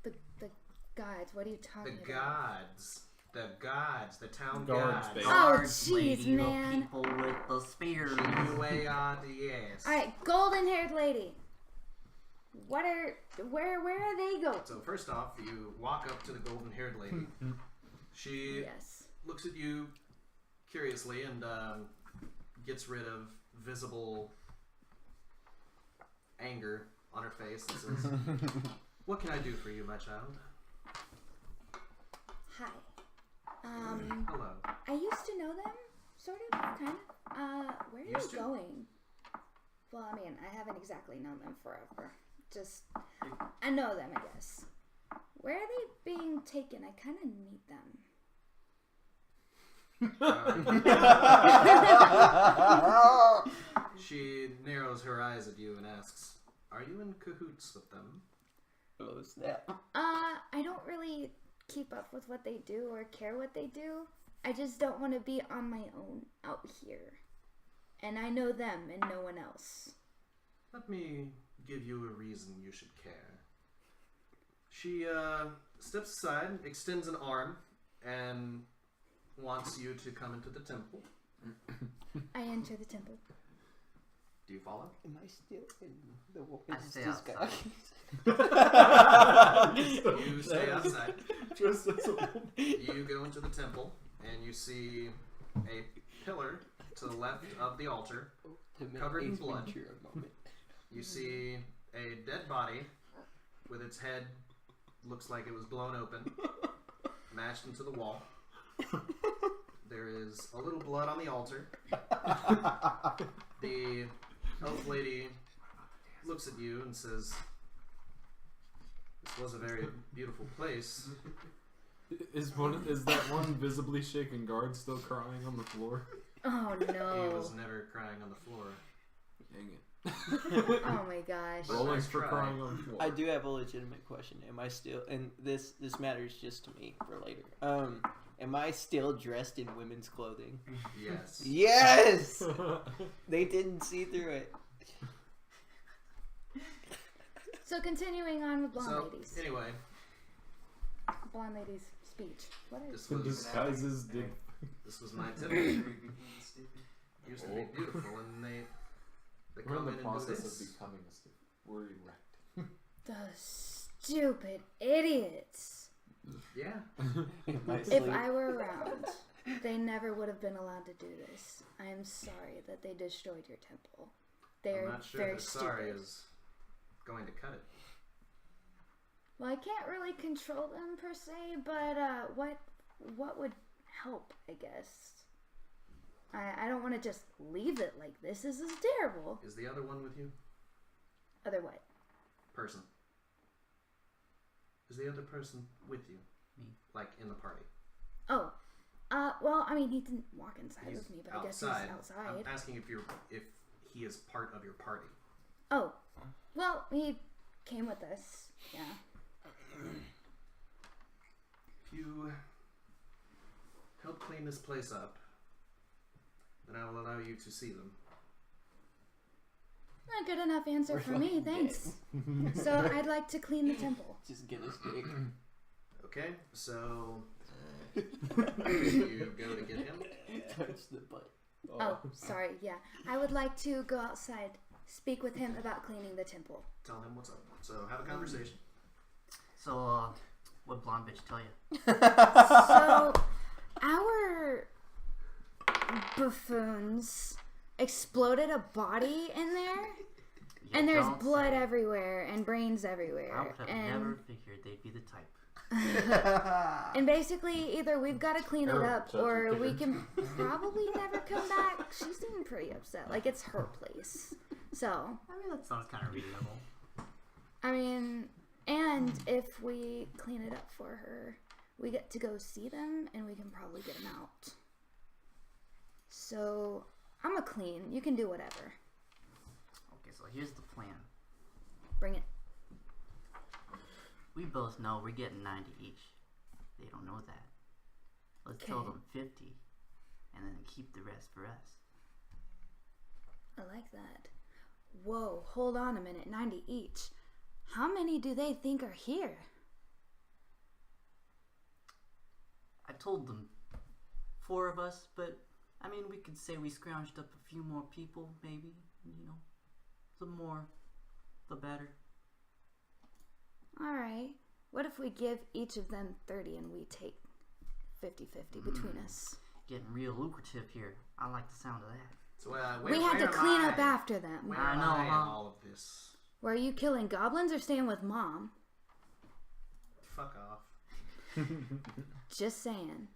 going? The gods, what are you talking The about? gods. The gods, the town Guards, gods. baby. Oh, Guards, jeez, lady, man. The people with the spears. Yes. Alright, golden-haired lady. Where are they going? So first off, you walk up to the golden-haired lady. She Yes. looks at you curiously and gets rid of visible anger on her face and says, "What can I do for you, my child?" Hi. Hello. I used to know them, sort of, kind of. Where are Used they to? going? Well, I mean, I haven't exactly known them forever. Just, I know them, I guess. Where are they being taken? I kind of need them. She narrows her eyes at you and asks, "Are you in cahoots with them?" Oh, snap. I don't really keep up with what they do or care what they do. I just don't want to be on my own out here. And I know them and no one else. Let me give you a reason you should care. She steps aside, extends an arm, and wants you to come into the temple. I enter the temple. Do you follow? Am I still in the I stay outside. You stay outside. Just as a You go into the temple, and you see a pillar to the left of the altar. Covered in blood. You see a dead body with its head looks like it was blown open, mashed into the wall. There is a little blood on the altar. The elf lady looks at you and says, "This was a very beautiful place." Is that one visibly shaken guard still crying on the floor? Oh He no. was never crying on the floor. Dang it. Oh my gosh. Rolling Nice for try. crying on the floor. I do have a legitimate question. Am I still, and this matters just to me for later. Am I still dressed in women's clothing? Yes. Yes! They didn't see through it. So continuing on with blonde So, ladies. anyway, Blonde ladies speech. What is this was Disguises dick. this was my temple. Used to be beautiful, and they We're in come the in and do process this. of becoming a student. We're erect. those stupid idiots? Yeah. In my If sleep. I were around, they never would have been allowed to do this. I am sorry that they destroyed your temple. They're I'm not sure very that sorry stupid. is going to cut it. Well, I can't really control them per se, but what would help? I guess. I don't want to just leave it like this. This is terrible. Is the other one with you? Other what? Person. Is the other person with you? Me. Like in the party? Oh, well, I mean, he didn't walk inside He's with me, but I guess outside. he's outside. I'm asking if he is part of your party. Oh, well, he came with us. Yeah. If you help clean this place up, then I will allow you to see them. Not good enough answer We're for me, fucking thanks. So I'd like to clean the temple. Just get us big. Okay, so you go to get him. Touch the butt. Oh, sorry, yeah. I would like to go outside, speak with him about cleaning the temple. Tell him what's up. So have a conversation. So, what blonde bitch tell you? So, our buffoons exploded a body in there, and there's Don't blood say. everywhere and brains I everywhere. would have And never figured they'd be the type. and basically, either we've got to clean it Terrible up, judge or of we Karen. can probably never come back. She seemed pretty upset. Like, it's her place. So, I mean, that sounds kind of reasonable. I mean, and if we clean it up for her, we get to go see them, and we can probably get them out. So, I'm a clean. You can do whatever. Okay, so here's the plan. Bring it. We both know we're getting 90 each. They don't know that. Let's tell Okay. them 50, and then keep the rest for us. I like that. Whoa, hold on a minute. 90 each. How many do they think are here? I told them 4 of us, but I mean, we could say we scrounged up a few more people, maybe. You know, the more, the better. Alright. What if we give each of them 30 and we take 50-50 between us? Getting real lucrative here. I like the sound of that. So, We had to clean up after them. Where I am know, I in huh? all of this? Were you killing goblins or staying with Mom? Fuck off. Just saying.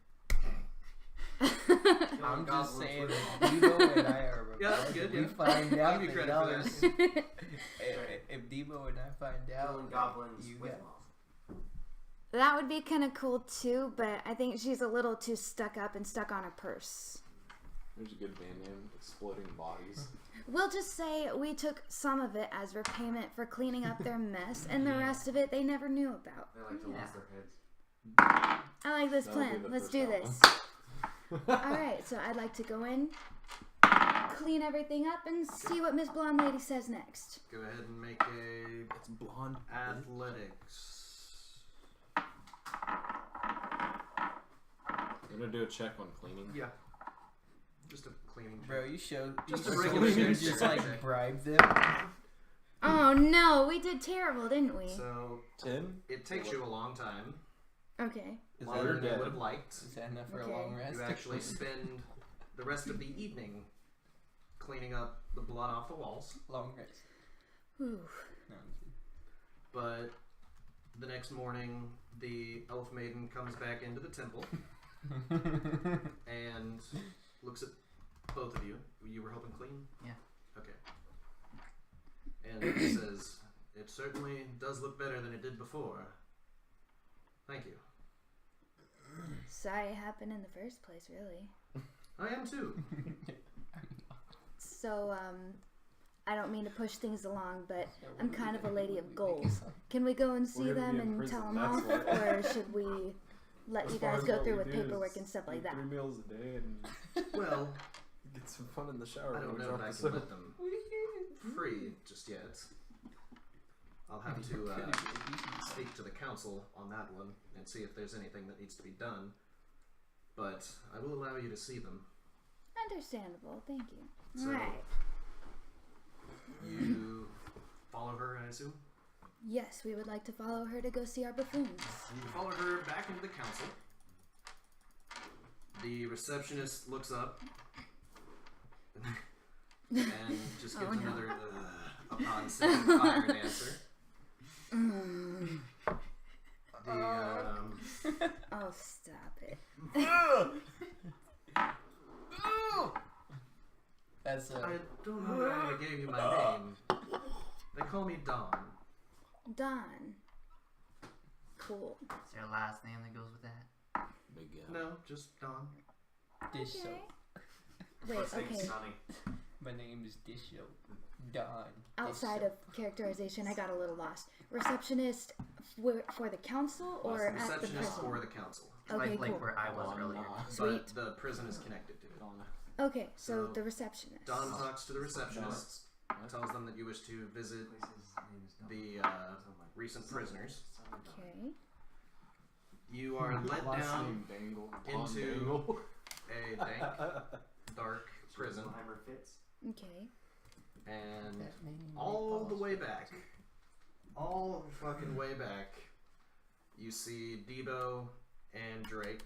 I'm just saying that Debo and I are Yeah, that's good, We yeah. find I'll out give you that credit y'all for are that. if Debo and I find out Killing that goblins you with got mom. That would be kind of cool too, but I think she's a little too stuck up and stuck on her purse. There's a good band name, Exploding Bodies. We'll just say we took some of it as repayment for cleaning up their mess, and the rest of it they never knew about. They like to Yeah. lose their heads. I like this That'll be plan. the Let's first do album. this. Alright, so I'd like to go in, clean everything up, and see what Miss Blonde Lady says next. Go ahead and make a It's blonde. athletics. I'm gonna do a check on cleaning. Yeah. Just a cleaning check. Bro, you showed Just you a showed regular you check. just like bribed them. Oh no, we did terrible, didn't we? So 10? it takes you a long time, Okay. Is longer that, than you dead. would have liked. is that enough for Okay. a long rest? You actually spend the rest of the evening cleaning up the blood off the walls, long rest. Whew. No, I'm kidding. but the next morning the elf maiden comes back into the temple and looks at both of you. You were helping clean? Yeah. Okay. And says, "It certainly does look better than it did before. Thank you." Sorry it happened in the first place, really. I am too. So, I don't mean to push things along, but I'm kind of a lady of goals. Can we go and see We're gonna them be in and prison, tell them that's off? what. Or should we let As you far guys as go what through we with do paperwork is and stuff like eat that? 3 meals a day and Well, get some fun in the shower. I don't when we know drop that I the can soap. let them free just yet. I'll have to speak to the council on that one and see if there's anything that needs to be done. But I will allow you to see them. Understandable, thank you. So- Alright. You follow her, I assume? Yes, we would like to follow her to go see our buffoons. You follow her back into the council. The receptionist looks up and just gives Oh, no. another upon seeing fired answer. Oh, stop it. That's I don't know why I gave you my name. They call me Dawn. Don. Cool. Is there a last name that goes with that? Big No, just Dawn. dish Okay. soap. Wait, First name's okay. Sonny. My name is Dish Soap. Don. Outside of characterization, I got a little lost. Receptionist for the council or at the Receptionist prison? for the council. Okay, like cool. where I was earlier. Sweet. But the prison is connected to it. Okay, so So, the receptionist. Dawn talks to the receptionists, tells them that you wish to visit the recent prisoners. Okay. You are led Last down name Dangle. into a dank, dark prison, Schulheimer fits. Okay. and That name all the falls. way back, all the fucking way back, you see Debo and Drake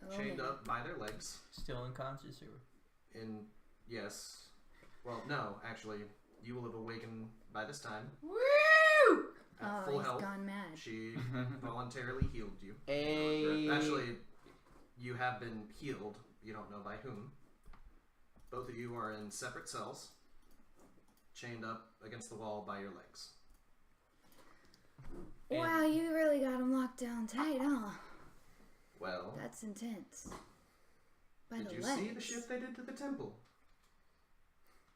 Oh, chained man. up by their legs. Still unconscious or In yes, well, no, actually, you will have awakened by this time Woo! at Oh, full he's health. gone mad. She voluntarily healed you. a Actually, you have been healed. You don't know by whom. Both of you are in separate cells, chained up against the wall by your legs. Wow, you really got him locked down tight, huh? Well, That's intense. By did the you legs. see the shit they did to the temple?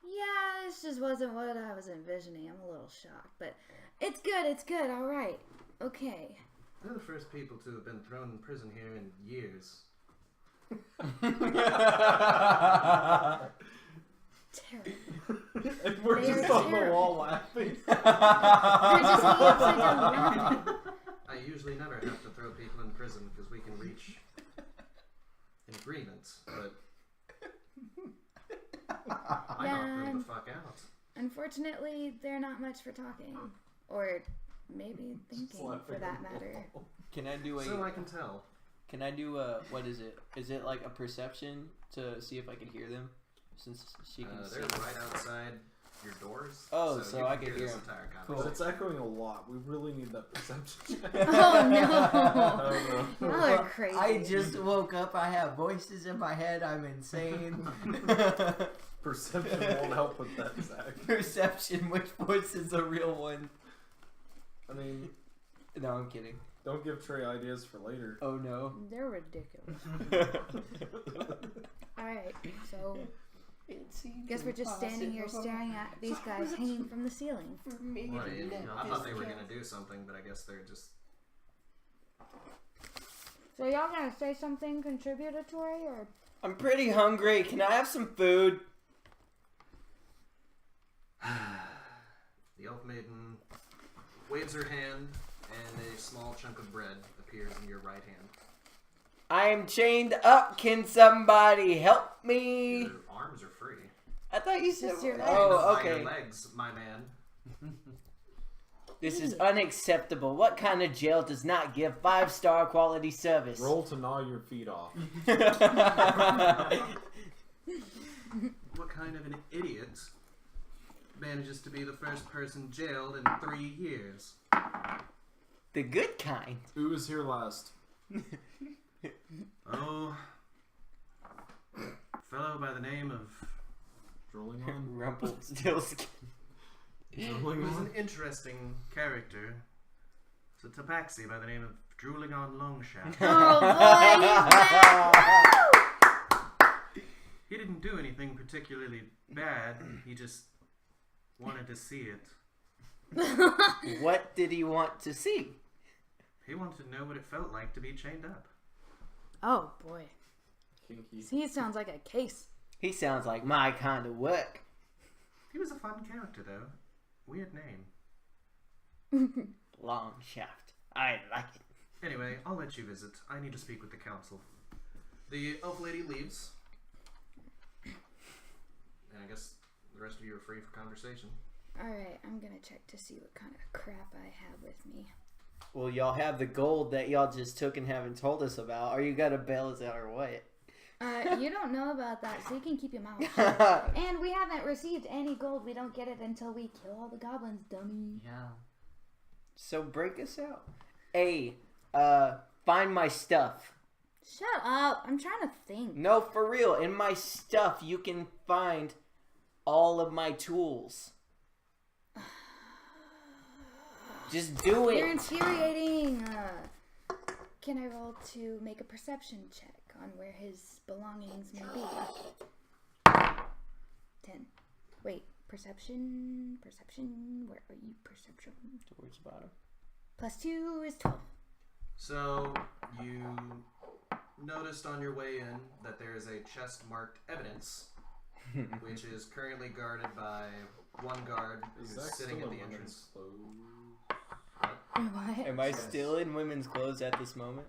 Yeah, this just wasn't what I was envisioning. I'm a little shocked, but it's good, alright. Okay. They're the first people to have been thrown in prison here in years. Terrible. And we're They just are on the terrible. wall laughing. They're just upside down laughing. I usually never have to throw people in prison because we can reach agreement, but I knocked them the fuck out. Unfortunately, they're not much for talking. Or maybe thinking, for that matter. Can I do a... So I can tell. Can I do a... What is it? Is it like a perception to see if I can hear them? Since she can They're see. right outside your doors. Oh, so you I can hear this them. entire Cool. But conversation. it's echoing a lot. We really need that perception check. Oh no! I don't know. Y'all are crazy. I just woke up. I have voices in my head. I'm insane. Perception won't help with that, Zach. Perception. Which voice is the real one? I mean, No, I'm kidding. don't give Trey ideas for later. Oh no. They're ridiculous. Alright, so guess we're just standing here staring at these guys hanging from the ceiling. For me Well, to let I thought this they were go. gonna do something, but I guess they're just. So y'all gonna say something contributory or? I'm pretty hungry. Can I have some food? The elf maiden waves her hand, and a small chunk of bread appears in your right hand. I am chained up. Can somebody help me? Your arms are free. I thought you said. Just your legs. Oh, By okay. your legs, my man. This is unacceptable. What kind of jail does not give 5-star quality service? Roll to gnaw your feet off. What kind of an idiot manages to be the first person jailed in 3 years? The good kind. Who was here last? Oh, fellow by the name of... Drooling on? Rumpelstiltskin. Drooling He was on? an interesting character. It's a tabaxi by the name of Drooling on Longshaft. Oh boy, he's back! He didn't do anything particularly bad. He just wanted to see it. What did he want to see? He wanted to know what it felt like to be chained up. Oh boy, Kinky. he sounds like a case. He sounds like my kind of work. He was a fun character, though. Weird name. Long shaft. I like it. Anyway, I'll let you visit. I need to speak with the council. The elf lady leaves. And I guess the rest of you are free for conversation. Alright, I'm gonna check to see what kind of crap I have with me. Well, y'all have the gold that y'all just took and haven't told us about. Are you gonna bail us out or what? You don't know about that, so you can keep your mouth shut. And we haven't received any gold. We don't get it until we kill all the goblins, dummy. Yeah. So break us out. A, find my stuff. Shut up. I'm trying to think. No, for real. In my stuff, you can find all of my tools. Just do You're it. infuriating. Can I roll to make a perception check on where his belongings may be? 10. Wait, perception? Where are you? Perception. Towards the bottom. +2 is 12. So, you noticed on your way in that there is a chest marked evidence, which is currently guarded by one guard Is who's Zach sitting still at the in entrance. women's clothes? What? Am I still in women's clothes at this moment?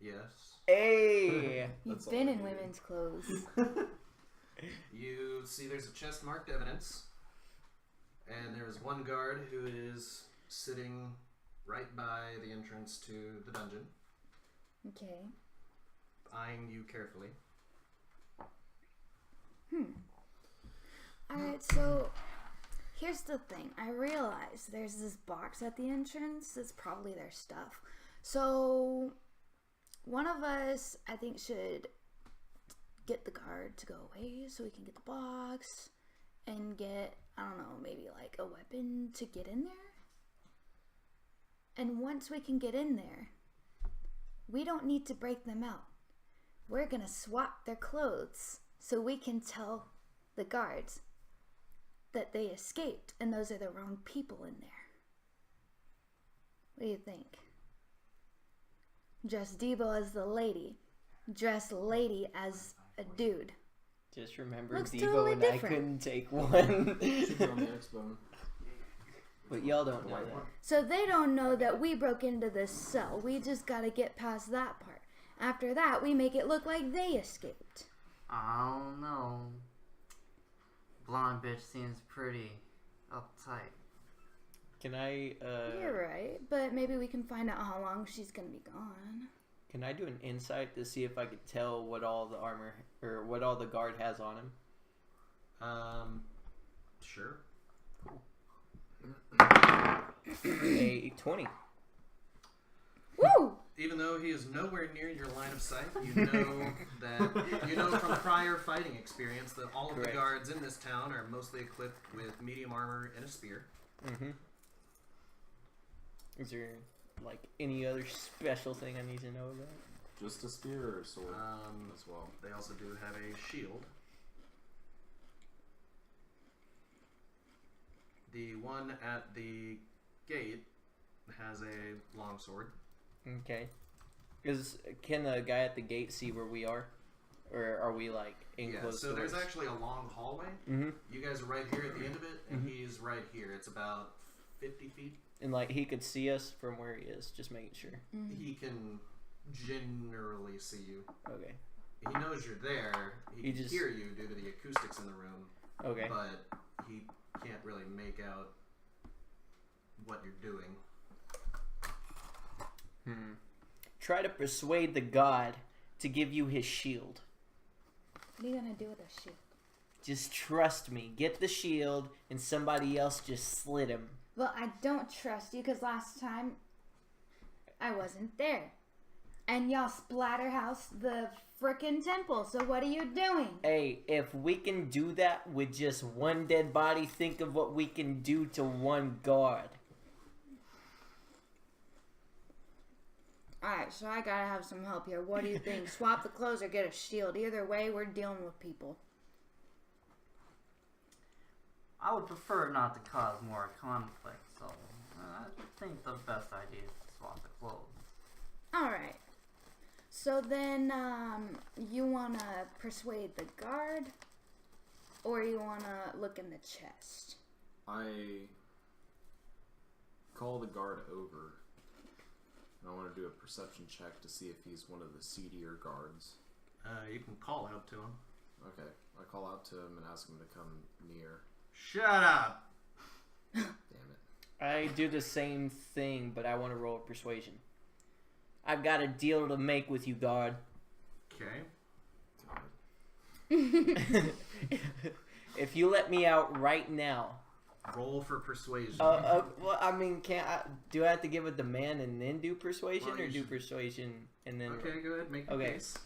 Yes. Hey! You've That's all been I in needed. women's clothes. You see there's a chest marked evidence, and there's one guard who is sitting right by the entrance to the dungeon, Okay. eyeing you carefully. Alright, so here's the thing. I realize there's this box at the entrance. That's probably their stuff. So one of us, I think, should get the guard to go away so we can get the box and get, I don't know, maybe like a weapon to get in there. And once we can get in there, we don't need to break them out. We're gonna swap their clothes so we can tell the guards that they escaped and those are the wrong people in there. What do you think? Dress Debo as the lady. Dress Lady as a dude. Just remember Looks Devo totally and I different. couldn't take one. Should be on the X-Bone. But y'all don't know that. So they don't know that we broke into this cell. We just gotta get past that part. After that, we make it look like they escaped. I don't know. Blonde bitch seems pretty uptight. Can I, You're right, but maybe we can find out how long she's gonna be gone. Can I do an insight to see if I could tell what all the armor, or what all the guard has on him? Sure. A 20. Woo! Even though he is nowhere near your line of sight, you know from prior fighting experience that all of the Correct. guards in this town are mostly equipped with medium armor and a spear. Mm-hmm. Is there, like, any other special thing I need to know about? Just a spear or a sword as well. They also do have a shield. The one at the gate has a longsword. Okay. Can the guy at the gate see where we are? Or are we, like, in Yeah, close so there's doors? actually a long hallway. Mm-hmm. You guys are right here at the end of it, and he's right here. It's about 50 feet. And, like, he could see us from where he is, just making sure. He can generally see you. Okay. He knows you're there. He can just- hear you due to the acoustics in the room, Okay. but he can't really make out what you're doing. Try to persuade the god to give you his shield. What are you gonna do with a shield? Just trust me. Get the shield, and somebody else just slit him. Well, I don't trust you because last time I wasn't there. And y'all splatterhouse the frickin' temple, so what are you doing? Hey, if we can do that with just one dead body, think of what we can do to one guard. Alright, so I gotta have some help here. What do you think? Swap the clothes or get a shield? Either way, we're dealing with people. I would prefer not to cause more conflict, so I think the best idea is to swap the clothes. Alright. So then, you wanna persuade the guard? Or you wanna look in the chest? I call the guard over. I want to do a perception check to see if he's one of the seedier guards. You can call out to him. Okay, I call out to him and ask him to come near. Shut up! Damn it. I do the same thing, but I want to roll a persuasion. I've got a deal to make with you, guard. Okay. If you let me out right now. Roll for persuasion. Well, I mean, do I have to give a demand and then do persuasion, Well, or you do should- persuasion and then? Okay, go ahead. Make your Okay. case.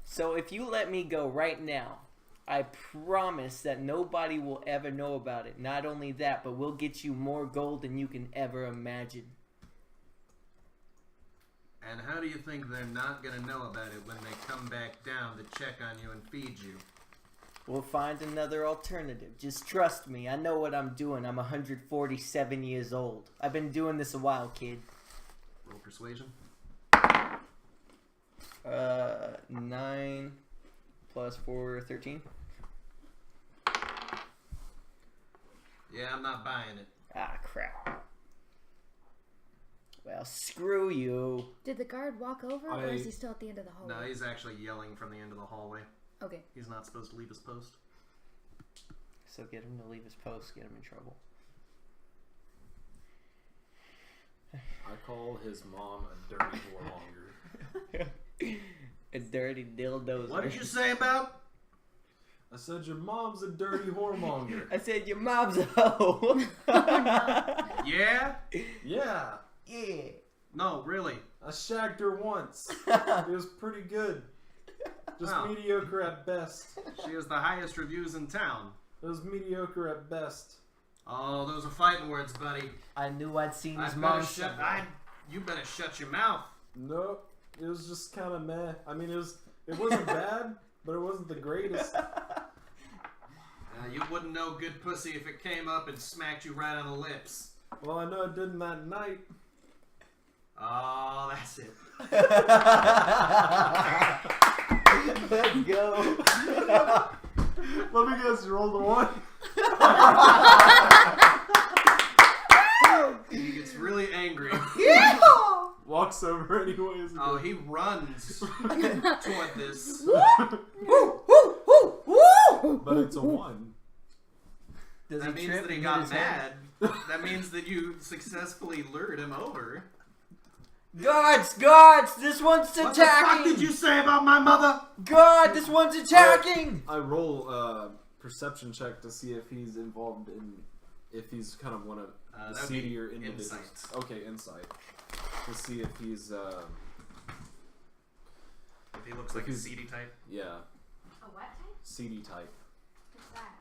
So if you let me go right now, I promise that nobody will ever know about it. Not only that, but we'll get you more gold than you can ever imagine. And how do you think they're not going to know about it when they come back down to check on you and feed you? We'll find another alternative. Just trust me. I know what I'm doing. I'm 147 years old. I've been doing this a while, kid. Roll persuasion. 9 plus 4, 13. Yeah, I'm not buying it. Ah, crap. Well, screw you. Did the guard walk over, or is he still at the end of the hallway? No, he's actually yelling from the end of the hallway. Okay. He's not supposed to leave his post. So get him to leave his post, get him in trouble. I call his mom a dirty warmonger. A dirty dildo. What did you say about? I said your mom's a dirty whoremonger. I said your mom's a hoe. Yeah? Yeah, Yeah. No, really. I shagged her once. It was pretty good. Just Wow. mediocre at best. She has the highest reviews in town. It was mediocre at best. Oh, those are fighting words, buddy. I knew I'd seen I his better mom. shut. somewhere. You better shut your mouth. Nope. It was just kind of meh. I mean, it wasn't bad, but it wasn't the greatest. You wouldn't know good pussy if it came up and smacked you right on the lips. Well, I know it didn't that night. Oh, that's it. Let's go. Let me guess, you rolled a 1? He gets really angry. Walks walks over anyways. and Oh, goes, he runs toward this. but it's a 1. Does That he means trip that he and got hit his head? mad. That means that you successfully lured him over. Guards! This one's attacking! What the fuck did you say about my mother? God, this one's attacking! I roll a perception check to see if he's involved in, if he's kind of one of the That would be seedier individuals. insight. Okay, insight. To see if he's, If he looks like a seedy type. yeah, A what type? seedy type. What's that?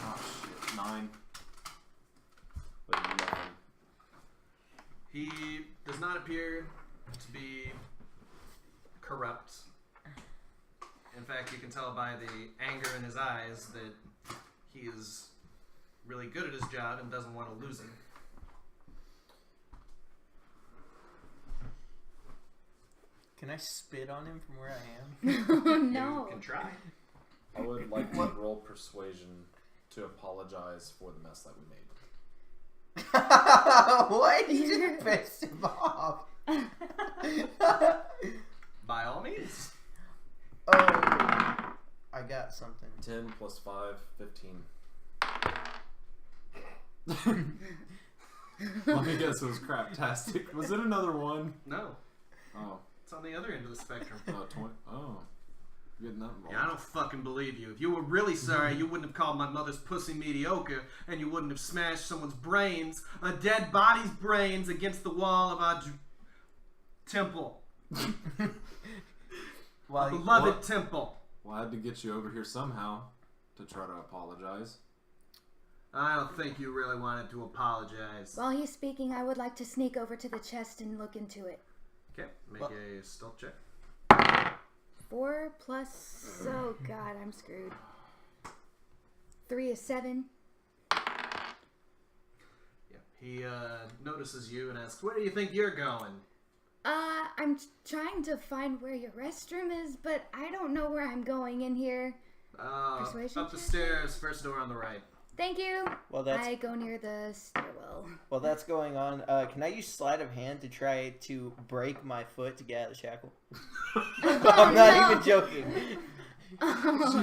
Oh shit, 9. But nothing. He does not appear to be corrupt. In fact, you can tell by the anger in his eyes that he is really good at his job and doesn't want to lose him. Can I spit on him from where I am? Oh, no. You can try. I would like to roll persuasion to apologize for the mess that we made. What? You just pissed him off. By all means. Oh, I got something. 10 plus 5, 15. Let me guess, it was craptastic. Was it another 1? No. Oh. It's on the other end of the spectrum. 20. Oh. You're getting that involved. Yeah, I don't fucking believe you. If you were really sorry, you wouldn't have called my mother's pussy mediocre, and you wouldn't have smashed someone's brains, a dead body's brains, against the wall of our temple. Well, Beloved temple. Well, I had to get you over here somehow to try to apologize. I don't think you really wanted to apologize. While he's speaking, I would like to sneak over to the chest and look into it. Okay, make a stealth check. 4 plus... Oh, God, I'm screwed. 3 is 7. Yeah, he notices you and asks, "Where do you think you're going?" I'm trying to find where your restroom is, but I don't know where I'm going in here. Persuasion Up the check? stairs, first door on the right. Thank you. well, that's I go near the stairwell. While that's going on, can I use sleight of hand to try to break my foot to get out of the shackle? I'm not even joking.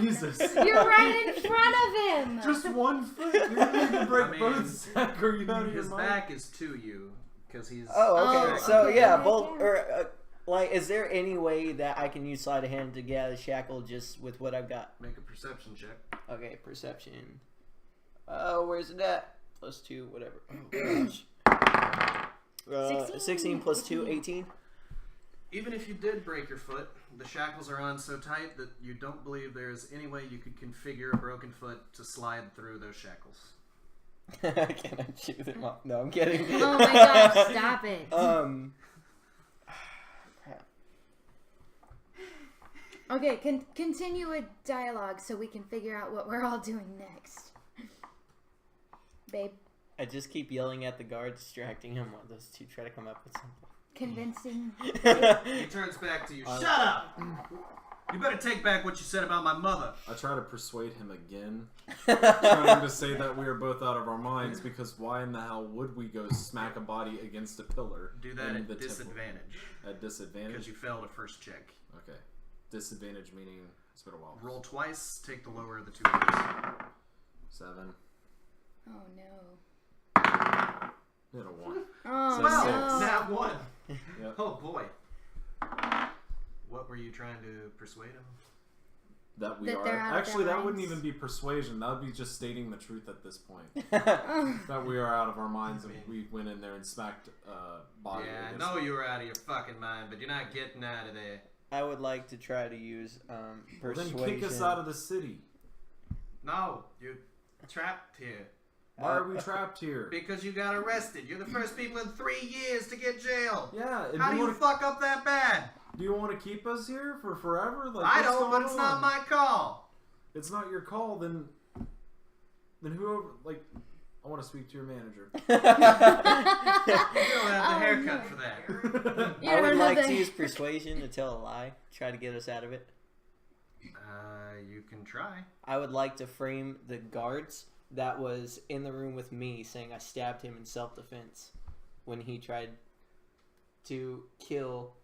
Jesus. You're right in front of him. Just 1 foot. You're going to break I mean, both sack or you out of your His mind? back is to you, because he's... Oh, okay. Oh, So okay. yeah, Right both. there. Or like, is there any way that I can use sleight of hand to get out of the shackle just with what I've got? Make a perception check. Okay, perception. Where's it at? +2, whatever. Oh, gosh. 16 plus 2, 18. Even if you did break your foot, the shackles are on so tight that you don't believe there is any way you could configure a broken foot to slide through those shackles. Can I chew them off? No, I'm kidding. Oh my gosh, stop it. Crap. Okay, continue a dialogue so we can figure out what we're all doing next. Babe, I just keep yelling at the guard, distracting him while those two try to come up with convincing. something. He turns back to you. Shut up! You better take back what you said about my mother. I try to persuade him again, trying to say that we are both out of our minds, because why in the hell would we go smack a body against a pillar? Do that in at the temple? disadvantage. At disadvantage? Because you failed a first check. Okay. Disadvantage meaning it's been a while. Roll twice, take the lower of the two numbers. 7. Oh no. Hit a 1. Oh So Well, no. nat 1. Yep. Oh boy. What were you trying to persuade him? That we That are. they're out of Actually, their that wouldn't minds. even be persuasion. That would be just stating the truth at this point. Oh. That we are out of our minds and we went in there and smacked body. Yeah, I against know it. you were out of your fucking mind, but you're not getting out of there. I would like to try to use Well, persuasion. then kick us out of the city. No, you're trapped here. Why are we trapped here? Because you got arrested. You're the first people in 3 years to get jailed. Yeah. And How do you wanna, fuck up that bad? do you want to keep us here for forever? Like, I what's don't, but going it's on? not my call. It's not your call. Then whoever, like, I want to speak to your manager. You don't have the Oh, haircut no. for that. You I would don't like have to the- use persuasion to tell a lie, try to get us out of it. You can try. I would like to frame the guards that was in the room with me saying I stabbed him in self-defense. when he tried to kill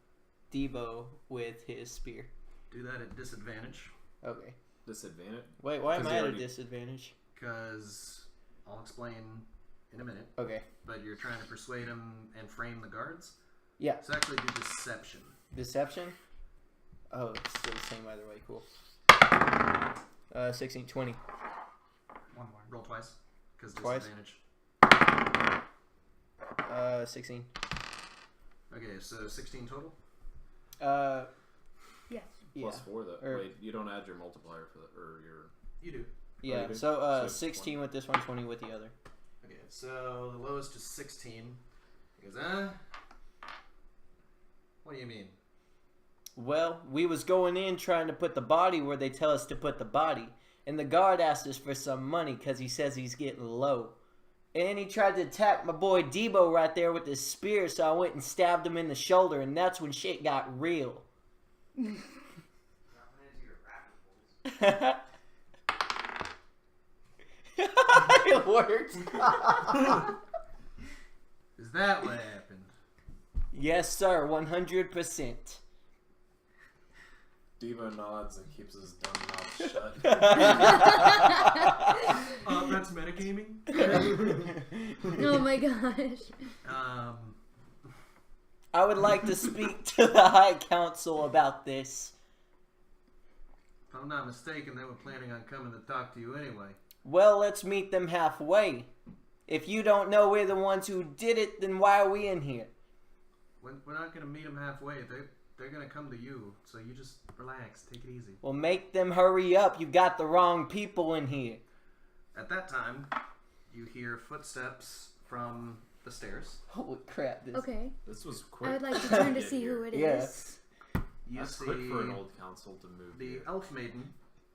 Debo with his spear. Do that at disadvantage. Okay. Disadvantage? Wait, why am 'Cause I he at a already- disadvantage? Because I'll explain in a minute. Okay. But you're trying to persuade him and frame the guards? Yeah. So actually do deception. Deception? Oh, it's still the same either way. Cool. 16, 20. One more. Roll twice. Because Twice? disadvantage. 16. Okay, so 16 total? Yes. Yeah. Plus 4 though. Or- Wait, you don't add your multiplier for the, or your... You do. Yeah, you do? so So 16 with this one, 20 with the other. Okay, so the lowest is 16. He goes, what do you mean? Well, we was going in trying to put the body where they tell us to put the body. And the guard asked us for some money because he says he's getting low. And he tried to attack my boy Debo right there with his spear, so I went and stabbed him in the shoulder, and that's when shit got real. It worked. Is that what happened? Yes, sir, 100%. Devo nods and keeps his dumb mouth shut. That's metagaming? Oh my gosh. I would like to speak to the High Council about this. If I'm not mistaken, they were planning on coming to talk to you anyway. Well, let's meet them halfway. If you don't know we're the ones who did it, then why are we in here? We're not going to meet them halfway. They're going to come to you, so you just relax. Take it easy. Well, make them hurry up. You got the wrong people in here. At that time, you hear footsteps from the stairs. Holy crap. This... Okay. This was quick. I would like to turn to get see here. who it is. Yeah. You That's see quick for an old council to move the here. elf maiden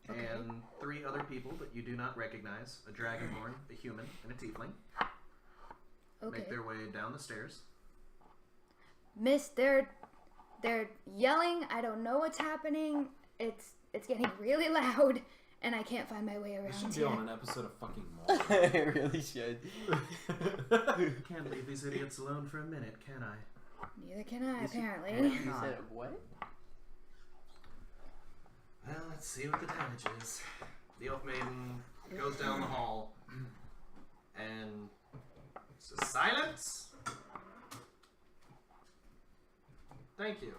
Okay. and 3 other people that you do not recognize. A dragonborn, a human, and a tiefling. Okay. Make their way down the stairs. Miss, they're yelling. I don't know what's happening. It's getting really loud, and I can't find my way This around should be here. on an episode of fucking Mall. It really should. Can't leave these idiots alone for a minute, can I? Neither can I, This is- apparently. You said what? Well, let's see what the damage is. The elf maiden goes down the hall and says, "Silence!" Thank you.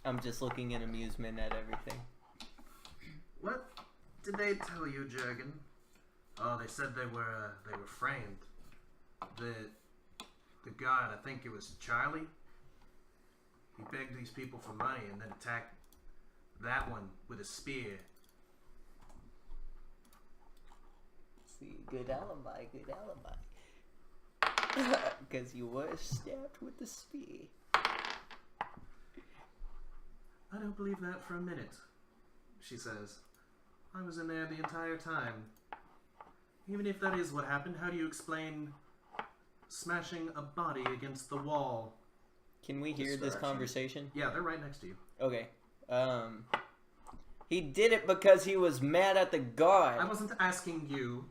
I'm just looking in amusement at everything. What did they tell you, Jurgen? Oh, they said they were framed. The guard, I think it was Charlie. He begged these people for money and then attacked that one with a spear. See, good alibi, good alibi. Because you were stabbed with the spear. I don't believe that for a minute, she says. I was in there the entire time. Even if that is what happened, how do you explain smashing a body against the wall? Can we hear this Distraction. conversation? Yeah, they're right next to you. Okay. He did it because he was mad at the guard. I wasn't asking you.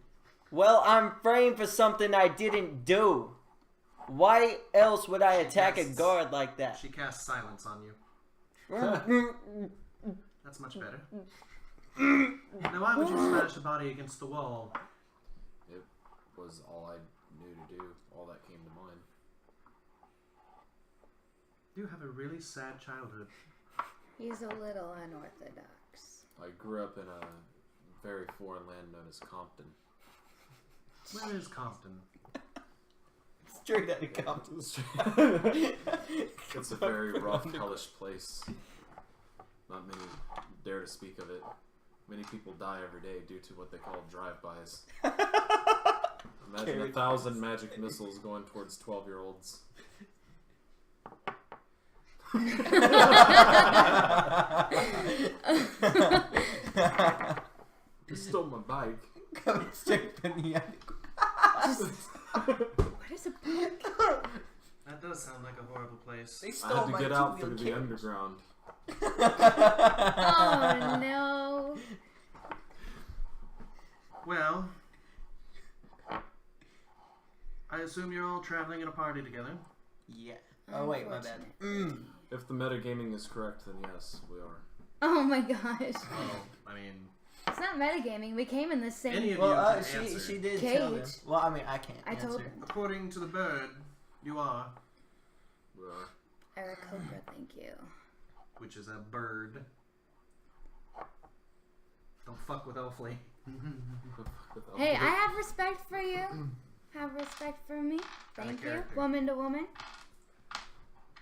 Well, I'm framed for something I didn't do. Why else would I attack a guard like that? She casts silence on you. That's much better. Now, why would you smash a body against the wall? It was all I knew to do. All that came to mind. You have a really sad childhood. He's a little unorthodox. I grew up in a very foreign land known as Compton. Where is Compton? Straight out of Compton. It's a very rough, hellish place. Not many dare to speak of it. Many people die every day due to what they call drive-bys. Imagine 1,000 magic missiles going towards 12-year-olds. You stole my bike. Coming straight from the attic. What is a book? That does sound like a horrible place. They I stole had to my get out two-wheel through the carriage. underground. Oh no. Well, I assume you're all traveling in a party together. Yeah. Oh wait, my bad. Unfortunate. If the metagaming is correct, then yes, we are. Oh my gosh. Well, I mean, It's not metagaming. We came in the same. any of Well, you can answer. she did Cage. tell them. Well, I mean, I can't. I told answer. them. According to the bird, you are, We are. Aarakocra, thank you. which is a bird. Don't fuck with Elfley. Hey, I have respect for you. Have respect for me. Out of Thank you. character. Woman to woman.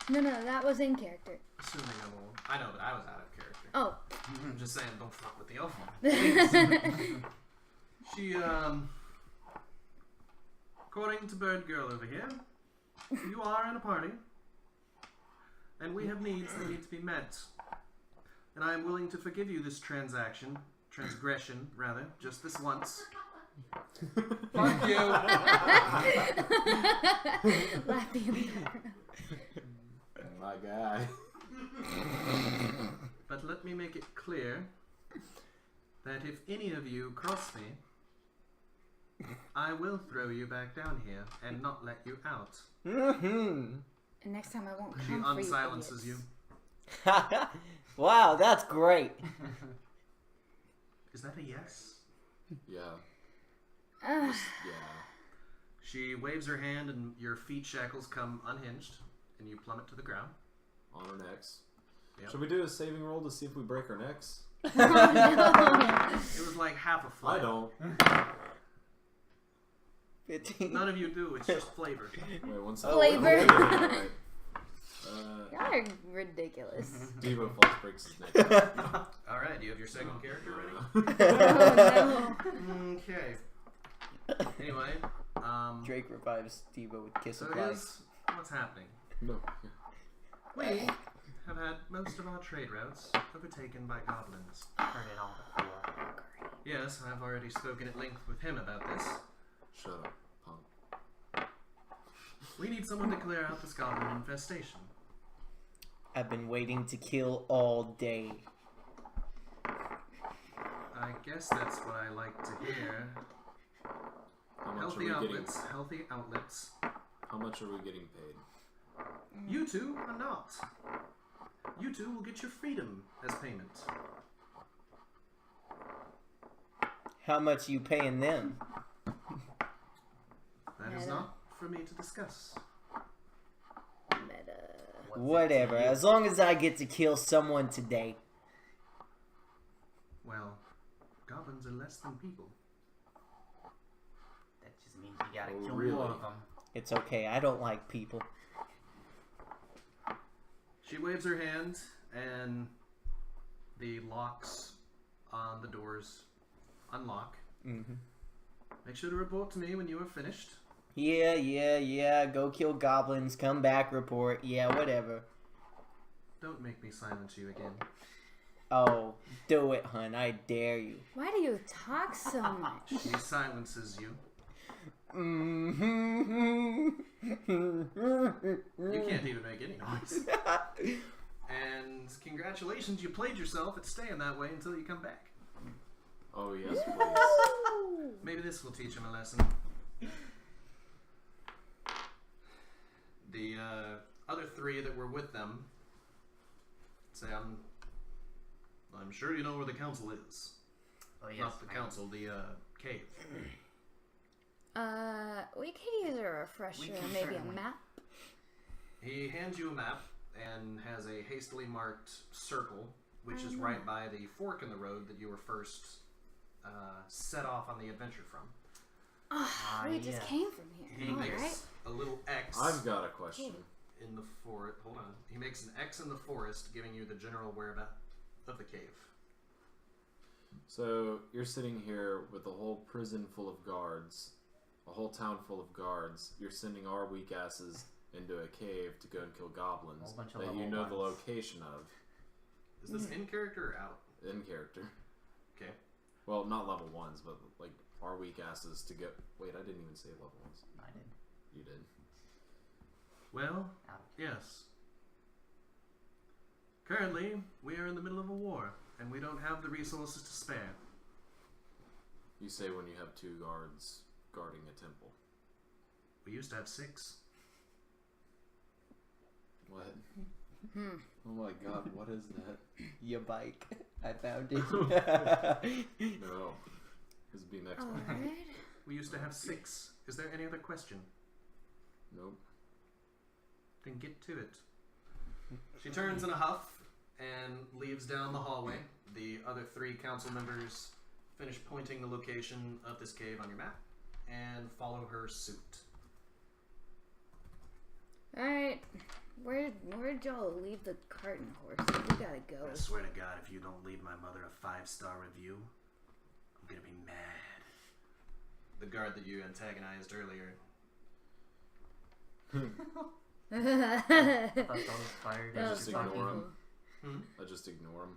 No, that was in character. Assuming I'm a woman. I know, but I was out of character. Oh. I'm just saying, don't fuck with the Elfley. She, according to Bird Girl over here, you are in a party, and we have needs that need to be met. And I am willing to forgive you this transgression, rather, just this once. Fuck you! Laughing. My guy. But let me make it clear that if any of you cross me, I will throw you back down here and not let you out. Mm-hmm. And next time I won't She come for you. unsilences you. Wow, that's great. Is that a yes? Yeah. Ugh. Yeah. She waves her hand and your feet shackles come unhinged and you plummet to the ground. On our necks. Yep. Should we do a saving roll to see if we break our necks? Oh, no. It was like half a flight. I don't. 15. None of you do, it's just flavor. Wait, one Oh, second. Flavor. Alright. Y'all are ridiculous. Devo falls breaks his neck. Alright, do you have your second character ready? Oh, Okay. Anyway, Drake revives Devo with Kiss so of Life. here's what's happening. No. We have had most of our trade routes overtaken by goblins. Heard it all before. Yes, I've already spoken at length with him about this. Shut up, punk. We need someone to clear out this goblin infestation. I've been waiting to kill all day. I guess that's what I like to hear. How much Healthy are we getting? outlets, healthy outlets. How much are we getting paid? You two are not. You two will get your freedom as payment. How much you paying them? That is Meta. not for me to discuss. Meta. What's Whatever. it to you? As long as I get to kill someone today. Well, goblins are less than people. That just means you gotta Oh, kill really? more of them. It's okay. I don't like people. She waves her hand, and the locks on the doors unlock. Mm-hmm. Make sure to report to me when you are finished. Yeah. Go kill goblins. Come back. Report. Yeah, whatever. Don't make me silence you again. Oh, do it, hun. I dare you. Why do you talk so much? She silences you. Mm-hmm. You can't even make any noise. And congratulations, you played yourself. It's staying that way until you come back. Oh, yes, please. Maybe this will teach him a lesson. The other three that were with them say, I'm sure you know where the council is. Oh yes. Not the council, the cave. We could use a refresher, We can maybe a certainly. map. He hands you a map and has a hastily marked circle, which is right by the fork in the road that you were first set off on the adventure from. Oh, we just yeah. came from here. He All makes right. a little X I've got a question. in the forest. Hold on. He makes an X in the forest, giving you the general whereabouts of the cave. So, you're sitting here with a whole prison full of guards, a whole town full of guards. You're sending our weak asses into a cave to go and kill goblins Whole bunch of that you level know the ones. location of Is this in character or out? in character. Okay. Well, not level ones, but like our weak asses to go. Wait, I didn't even say level ones. I did. You did. Well, Ouch. yes. Currently, we are in the middle of a war, and we don't have the resources to spare. You say when you have two guards guarding a temple. We used to have 6. What? Oh my god, what is that? Your bike. I found it. No. This is BMX All bike. right. We used to have 6. Is there any other question? Nope. Then get to it. She turns in a huff and leaves down the hallway. The other 3 council members finish pointing the location of this cave on your map and follow her suit. Alright. Where'd y'all leave the cart and horse? We gotta go. I swear to God, if you don't leave my mother a 5-star review, I'm gonna be mad. The guard that you antagonized earlier. I thought that was fired. That just was ignore fucking him. cool. I just ignore him.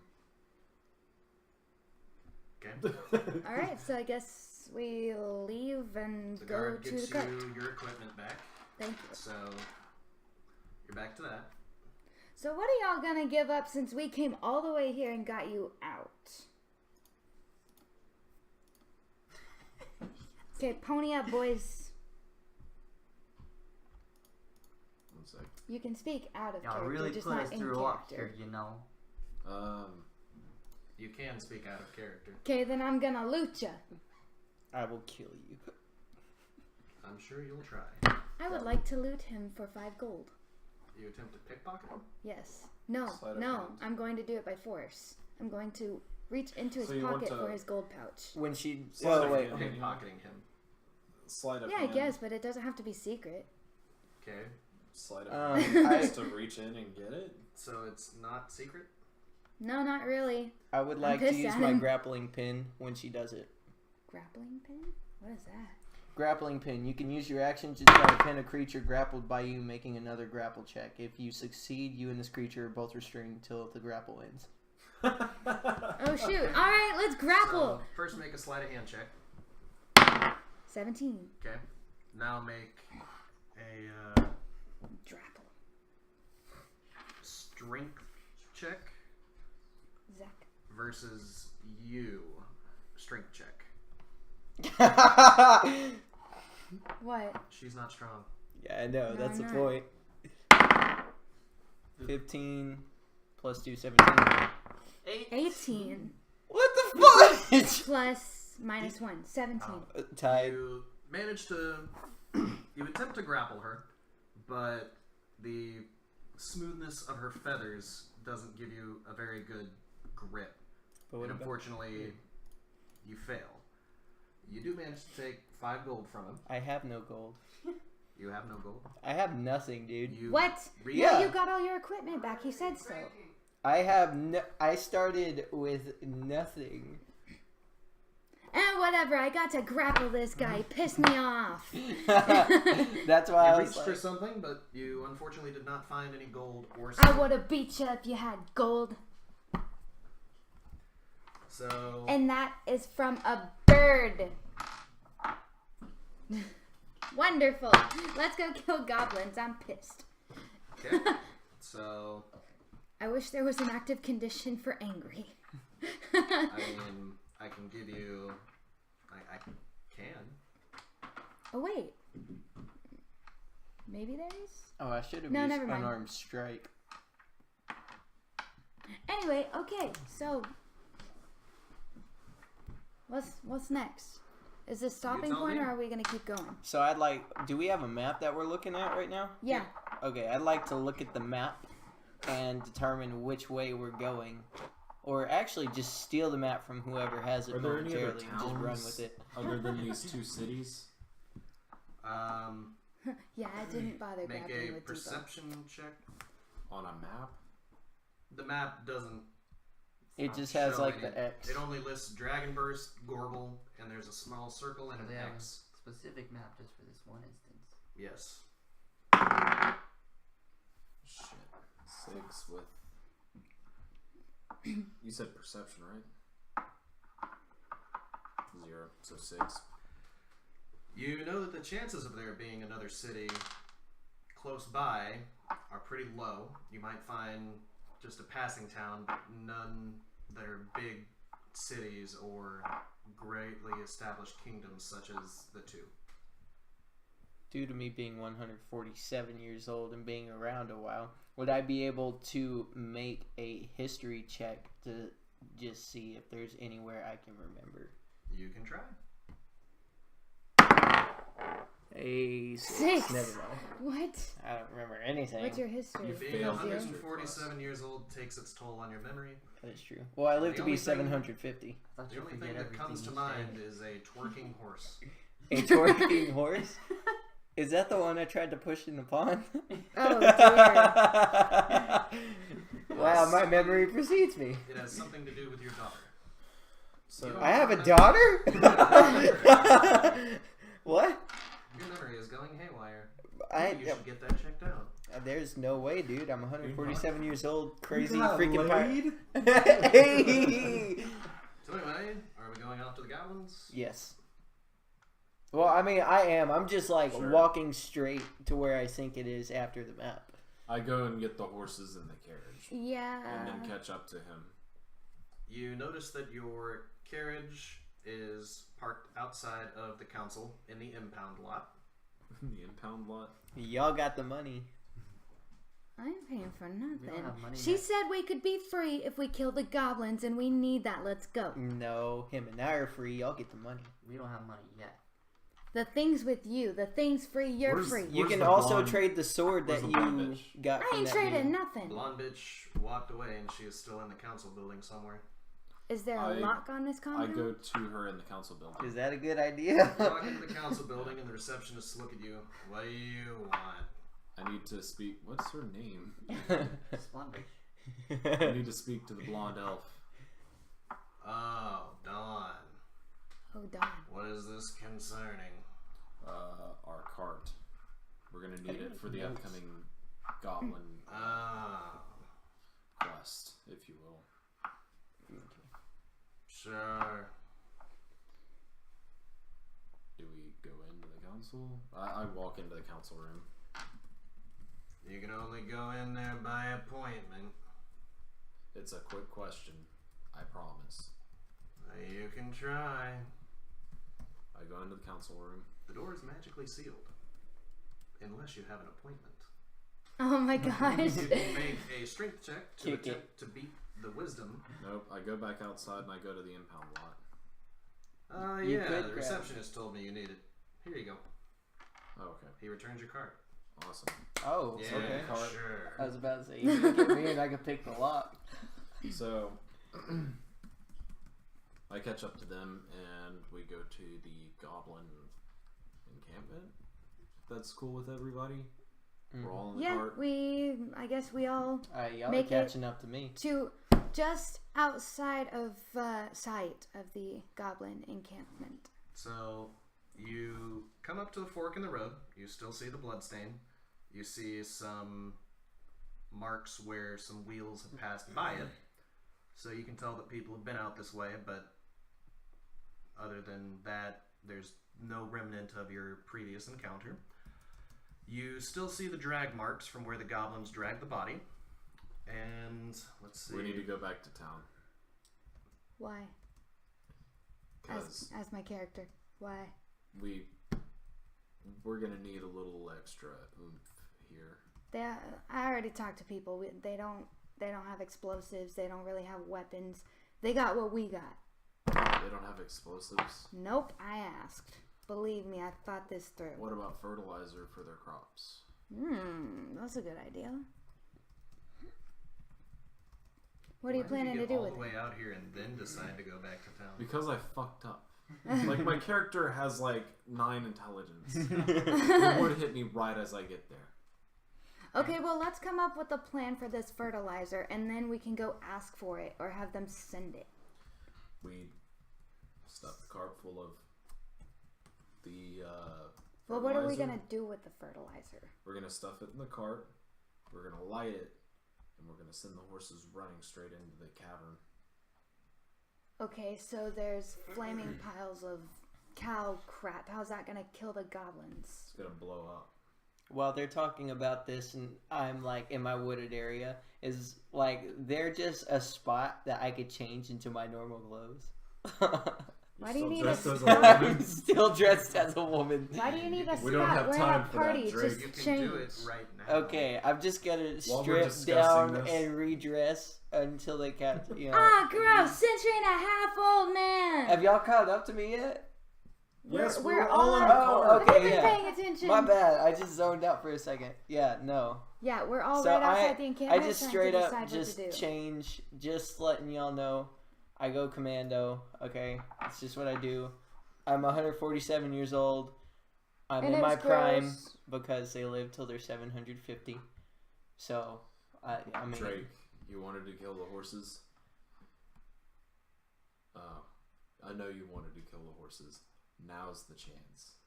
Okay. Alright, so I guess we leave and The go guard to gets the cart. you your equipment back. Thank you. So, you're back to that. So what are y'all gonna give up since we came all the way here and got you out? Okay, pony up, boys. One sec. You can speak out of Y'all character, really just put not us in through a lot character. here, you know. You can speak out of character. Okay, then I'm gonna loot ya. I will kill you. I'm sure you'll try. I would like to loot him for 5 gold. You attempt to pickpocket him? Yes. No, Sleight of no. hand. I'm going to do it by force. I'm going to reach into his So you want pocket to- for his gold pouch. When she... Sleight Oh, of wait. hand. Pickpocketing him. Sleight of Yeah, I hand. guess, but it doesn't have to be secret. Okay. Sleight of Um, hand. I- Just to reach in and get it. So it's not secret? No, not really. I would I'm like to pissed use at my him. grappling pin when she does it. Grappling pin? What is that? Grappling pin. You can use your action to try to pin a creature grappled by you, making another grapple check. If you succeed, you and this creature are both restrained until the grapple ends. Oh shoot! All right, let's grapple. So, first make a sleight of hand check. 17. Okay. Now make a Grapple. strength check Zach. versus you. Strength check. What? She's not strong. Yeah, I know. No, That's I'm the not. point. 15 plus 2, 17. 18 What the fuck? plus minus 1. 17. Tied. You manage to. You attempt to grapple her, but the smoothness of her feathers doesn't give you a very good grip. But what And about... unfortunately, you fail. You do manage to take 5 gold from him. I have no gold. You have no gold. I have nothing, dude. You What? read- Yeah. You got all your equipment back. You said so. I have no... I started with nothing. And whatever. I got to grapple this guy. He pissed me off. That's why I You was reached for like... something, but you unfortunately did not find any gold or I silver. would have beat you if you had gold. So And that is from a bird. Wonderful. Let's go kill goblins. I'm pissed. okay. So I wish there was an active condition for angry. I mean, I can give you. I can. Oh wait. Maybe there is? Oh, I should have No, used never mind. unarmed strike. Anyway, okay, so what's next? Is this stopping tell point me. or are we gonna keep going? So I'd like... Do we have a map that we're looking at right now? Yeah. Okay, I'd like to look at the map and determine which way we're going. Or actually just steal the map from whoever has it Are there any other momentarily and just run towns with it. other than these 2 cities? Yeah, I didn't bother Make grappling a with Debo. perception check. On a map? The map doesn't. It just has show like any- the X. It only lists Dragon Burst, Gorble, and there's a small circle and an They have X. a specific map just for this one instance. Yes. Shit. 6 with... You said perception, right? 0, so 6. You know that the chances of there being another city close by are pretty low. You might find just a passing town, but none that are big cities or greatly established kingdoms such as the 2. due to me being 147 years old and being around a while, would I be able to make a history check to just see if there's anywhere I can remember? You can try. A 6. Never mind. What? I don't remember anything. What's your history? You Being failed. 147 years old takes its toll on your memory. That is true. Well, I live The to only be thing- 750. I thought The you only forget thing that everything comes to you mind say. is a twerking horse. A twerking horse? Is that the one I tried to push in the pond? Oh, dear. Wow, my memory precedes me. It has something to do with your daughter. So I have a daughter? What? Your memory is going haywire. I You should get that checked out. There's no way, dude. I'm 147 years old, crazy You got freaking laid? Hey! So anyway, are we going off to the goblins? Yes. Well, I mean, I am. I'm just like Sure. walking straight to where I think it is after the map. I go and get the horses in the carriage, Yeah. and then catch up to him. You notice that your carriage is parked outside of the council in the impound lot. The impound lot. Y'all got the money. I'm paying for We don't nothing. have money She yet. said we could be free if we kill the goblins, and we need that. Let's go. No, him and I are free. Y'all get the money. We don't have money yet. The thing's with you. The thing's free. You're Where's- free. You Where's can the also blonde- trade the sword where's that the you blonde bitch? got I from ain't that trading dude. nothing. Blonde bitch walked away and she is still in the council building somewhere. Is there a I- lock on this I compound? go to her in the council building. Is that a good idea? You walk into the council building and the receptionists look at you. What do you want? I need to speak. What's her name? Splendid. I need to speak to the blonde elf. Oh, Dawn. Oh, Don. What is this concerning? Our cart. We're gonna need it for the Notes. upcoming goblin Ah, quest, if you will. sure. Do we go into the council? I walk into the council room. You can only go in there by appointment. It's a quick question. I promise. You can try. I go into the council room. The door is magically sealed. Unless you have an appointment. Oh my gosh. You can make a strength check to Kick it. attempt to beat the wisdom. Nope. I go back outside and I go to the impound lot. You Yeah, could the grab- receptionist told me you need it. Here you go. Oh, okay. He returns your card. Awesome. Oh, Yeah, okay. sure. I was about to say, you can get me and I can pick the lock. So I catch up to them and we go to the goblin encampment. That's cool with everybody. We're all in the Yeah, cart. I guess we all Y'all are Make it- catching up to me. to just outside of sight of the goblin encampment. So you come up to the fork in the road. You still see the bloodstain. You see some marks where some wheels have passed by it. So you can tell that people have been out this way, but other than that, there's no remnant of your previous encounter. You still see the drag marks from where the goblins dragged the body. And let's see. We need to go back to town. Why? Because As my character. Why? we're gonna need a little extra oomph here. I already talked to people. They don't have explosives. They don't really have weapons. They got what we got. They don't have explosives. Nope, I asked. Believe me, I thought this through. What about fertilizer for their crops? That's a good idea. What are you Why did planning to get do all with the it? way out here and then decide to go back to town? Because I fucked up. Like my character has like 9 intelligence. It would hit me right as I get there. Okay, well, let's come up with a plan for this fertilizer, and then we can go ask for it or have them send it. We stuffed the cart full of the Well, what are we fertilizer. gonna do with the fertilizer? We're gonna stuff it in the cart. We're gonna light it, and we're gonna send the horses running straight into the cavern. Okay, so there's flaming piles of cow crap. How's that gonna kill the goblins? It's gonna blow up. While they're talking about this, and I'm like in my wooded area, is like they're just a spot that I could change into my normal clothes. Why do you need dressed a as a scarf? woman? I'm still dressed as a woman. Why do you need a We don't scarf? have We're time at a for that, party. Drake. Just You can change. do it right now. Okay, I'm just gonna While we're strip down discussing this- and redress until they catch. You know. Ah, gross! Century and a half old man. Have y'all caught up to me yet? Yes, We're we're all in the Oh, car. okay. Have you been yeah. paying attention? My bad. I just zoned out for a second. Yeah, no. Yeah, we're all So right outside I the encampment. just trying straight to up decide just what to do. change. Just letting y'all know, I go commando. Okay, it's just what I do. I'm 147 years old. I'm And in it my was prime gross. because they live till they're 750. So I mean, Drake, you wanted to kill the horses. I know you wanted to kill the horses. Now's the chance.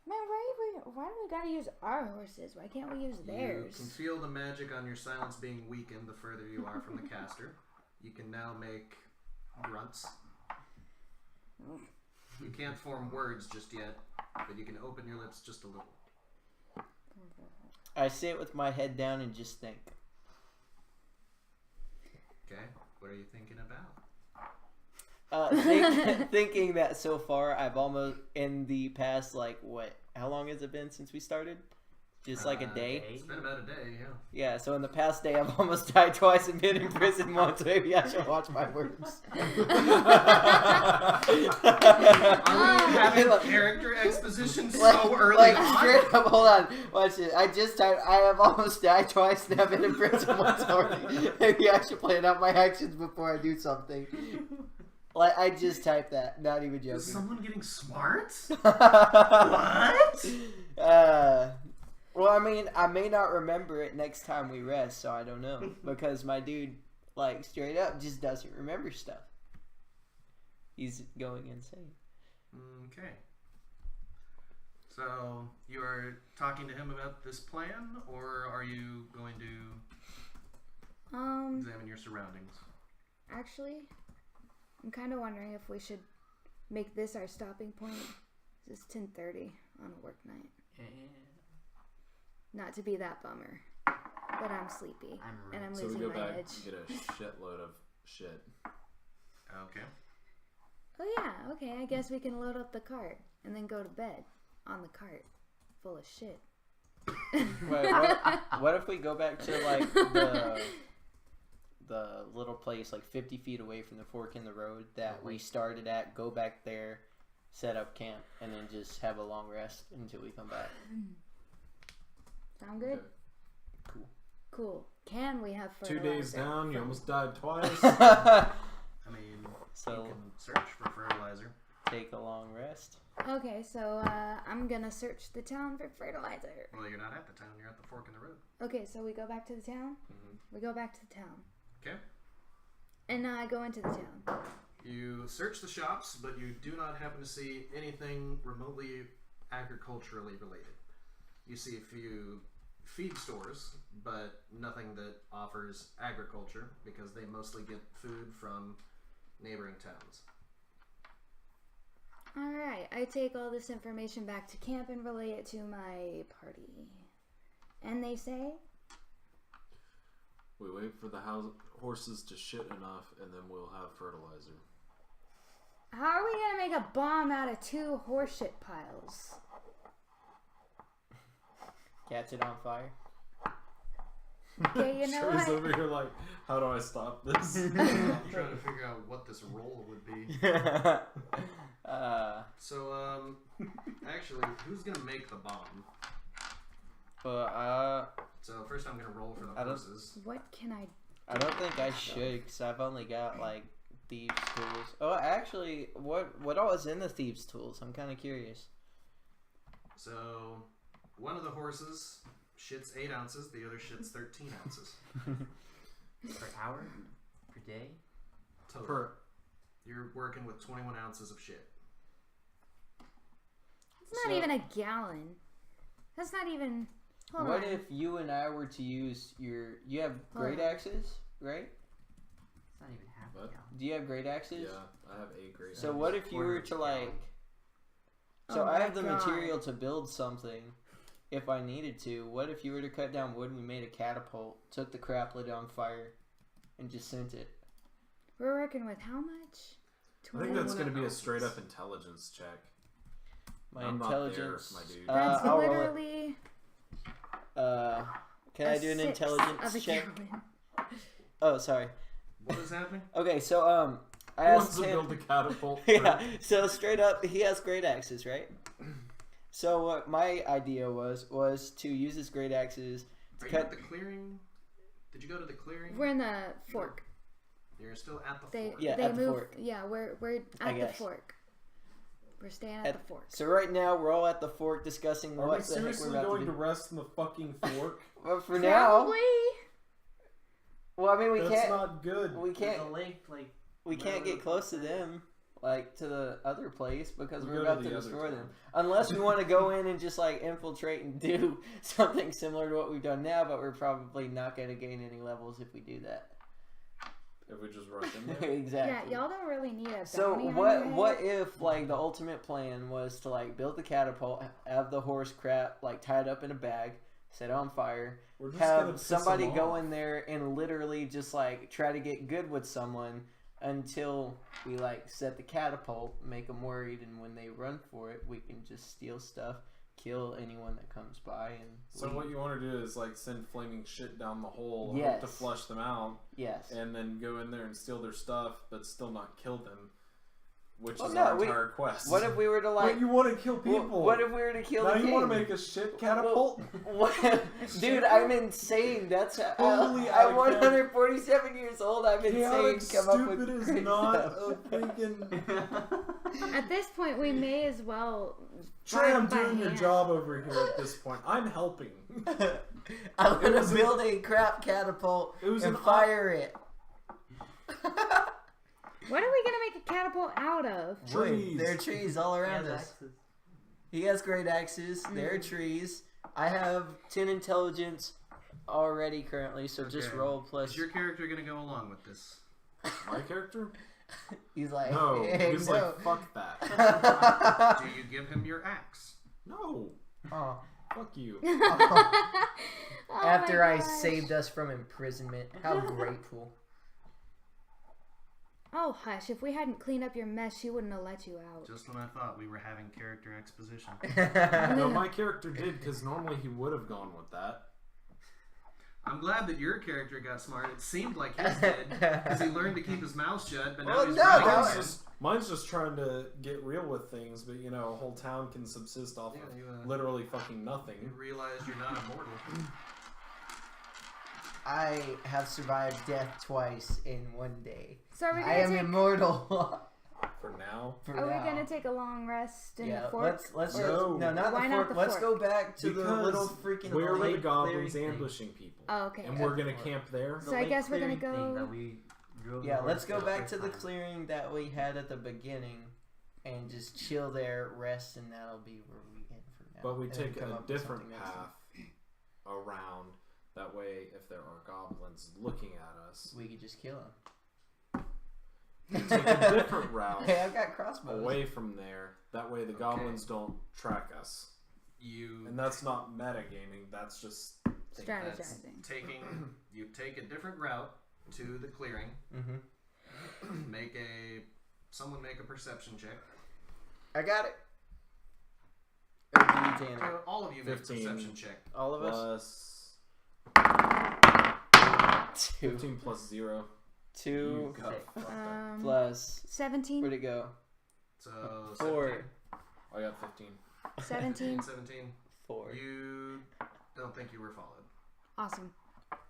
Man, why do we gotta use our horses? Why can't we use You theirs? can feel the magic on your silence being weakened the further you are from the caster. You can now make grunts. You can't form words just yet, but you can open your lips just a little. I sit with my head down and just think. Okay? What are you thinking about? Thinking that so far I've almost in the past how long has it been since we started? Just like a day? It's been about a day, yeah. Yeah, so in the past day I've almost died twice and been in prison once. Maybe I should watch my words. Are we having character exposition so early on? Straight up, hold on, watch it. I just typed, I have almost died twice and I've been in prison once already. Maybe I should plan out my actions before I do something. Like, I just typed that, not even joking. Is someone getting smart? What? Well, I mean, I may not remember it next time we rest, so I don't know. Because my dude, straight up, just doesn't remember stuff. He's going insane. Okay. So, you are talking to him about this plan, or are you going to examine your surroundings? Actually, I'm kind of wondering if we should make this our stopping point. This is 10:30 on a work night. Not to be that bummer, but I'm sleepy and I'm So we losing go my back edge. and get a shitload of shit. Okay. Oh yeah, okay. I guess we can load up the cart and then go to bed on the cart, full of shit. Wait, what if we go back to the little place 50 feet away from the fork in the road that we started at, go back there, set up camp, and then just have a long rest until we come back? Sound good? Okay. Cool. Can we have 2 fertilizer? days down, you almost died twice. I mean, So you can search for fertilizer. take a long rest. Okay, so I'm gonna search the town for fertilizer. Well, you're not at the town, you're at the fork in the road. Okay, so we go back to the town? Mhm. We go back to the town. Okay. And I go into the town. You search the shops, but you do not happen to see anything remotely agriculturally related. You see a few feed stores, but nothing that offers agriculture because they mostly get food from neighboring towns. Alright, I take all this information back to camp and relay it to my party. And they say, We wait for the horses to shit enough, and then we'll have fertilizer. how are we gonna make a bomb out of 2 horseshit piles? Catch it on fire. Okay, you know Trey's what? over here like, how do I stop this? I'm trying to figure out what this roll would be. So, actually, who's gonna make the bomb? So first I'm gonna roll for the I don't- horses. What can I... I don't think I should, because I've only got thieves' tools. Oh, actually, what all is in the thieves' tools? I'm kind of curious. So, one of the horses shits 8 ounces, the other shits 13 ounces. Per hour? Per day? Total. You're working with 21 ounces of shit. It's not even a gallon. That's not even... Hold What on. if you and I were to use you have great on. axes, right? It's not even half a What? gallon. Do you have great axes? Yeah, I have 8 great. So what if you were to So Oh I my have the God. material to build something if I needed to. What if you were to cut down wood and we made a catapult, took the crap lit on fire, and just sent it? We're working with how much? I think that's going to be a else's. straight up intelligence check. My I'm intelligence. not there, my dude. That's I'll roll it. literally. Can I a do an sixth intelligence of a check? gallon. Oh, sorry. What is happening? Okay, so I Who wants asked to him. build a catapult? Yeah, so straight up, he has great axes, right? So what my idea was to use his great axes to Are you cut. at the clearing? Did you go to the clearing? We're in the fork. You're still at the They fort. Yeah, they at the move. fork. Yeah, we're I at the guess. fork. We're staying at the fork. So right now we're all at the fork discussing Are what we the heck seriously we're about going to to do. rest in the fucking fork? Well, for now, Probably. well, I mean we That's can't. not good. We There's can't. a lake, like We can't get close to them, like to the other place, because We'll we're go about to to the other destroy town. them. Unless we want to go in and just like infiltrate and do something similar to what we've done now, but we're probably not going to gain any levels if we do that. If we just rush in there. Exactly. Yeah, y'all don't really need a So bounty on what? your What head. if like the ultimate plan was to like build the catapult, have the horse crap like tied up in a bag, set it on fire, We're just gonna have piss somebody them go off. in there and literally just like try to get good with someone until we like set the catapult, make them worried, and when they run for it, we can just steal stuff, kill anyone that comes by, and So leave. what you want to do is like send flaming shit down the hole, hope Yes. to flush them out, Yes. and then go in there and steal their stuff, but still not kill them, which Well, is no, our we- entire quest. What if we were to like? But you want to kill Well, people? what if we were to kill now the you king? want to make a shit catapult? What? Dude, I'm insane. That's Holy I'm Alec, 147 years old. I'm Chaotic insane. Come up with stupid is great not stuff. a freaking. At this point, we may as well. Trey, I'm fight by doing your hand. job over here at this point. I'm helping. I'm It gonna was build a crap catapult It was and an fire it. What are we gonna make a catapult out of? Wood. Trees. There are trees all he around has us. axes. He has great axes. There are trees. I have 10 intelligence already currently, so just Okay. roll plus. Is your character gonna go along with this? My character? He's like, No. hey, He's no. like, fuck that. Do you give him your axe? No. Oh. Fuck you. Oh After my I gosh. saved us from imprisonment, how grateful. Oh hush! If we hadn't cleaned up your mess, she wouldn't have let you out. Just when I thought we were having character exposition. No, my character did, because normally he would have gone with that. I'm glad that your character got smart. It seemed like his did, because he learned to keep his mouth shut, but now Well, he's no, running that again. Mine's just trying to get real with things, but you know, a whole town can subsist off Yeah, of you, literally fucking You nothing. realize you're not immortal. I have survived death twice in one day. So are we I gonna am take? immortal. For now. For Are we now. gonna take a long rest in Yeah, the fork? let's No. no, not Why the not fork. the Let's fork? go back to the Because little freaking where were the lake. goblins clearing thing. ambushing people? Oh, okay. And we're gonna Fork. camp there? So I guess we're gonna clearing thing go- that we drove Yeah, the let's horse go back first to the time. clearing that we had at the beginning, and just chill there, rest, and that'll be where we end for now. But we And then take come a up with different something next time. path around. That way, if there are goblins looking at us, We could just kill him. take a different route Hey, I've got crossbows. away from there. That way, the goblins don't track us. You And that's not metagaming. That's just that's Strategizing. taking. You take a different route to the clearing. Mm-hmm. Someone make a perception check. I got it. Or do you, Tanner? So all of you make a 15. perception check. All of us? plus 2. 15 plus 0. 2 You got Six. fucked up. plus... 17. Where'd it go? So 4. I got 15. 17. 17. 4. You don't think you were followed. Awesome.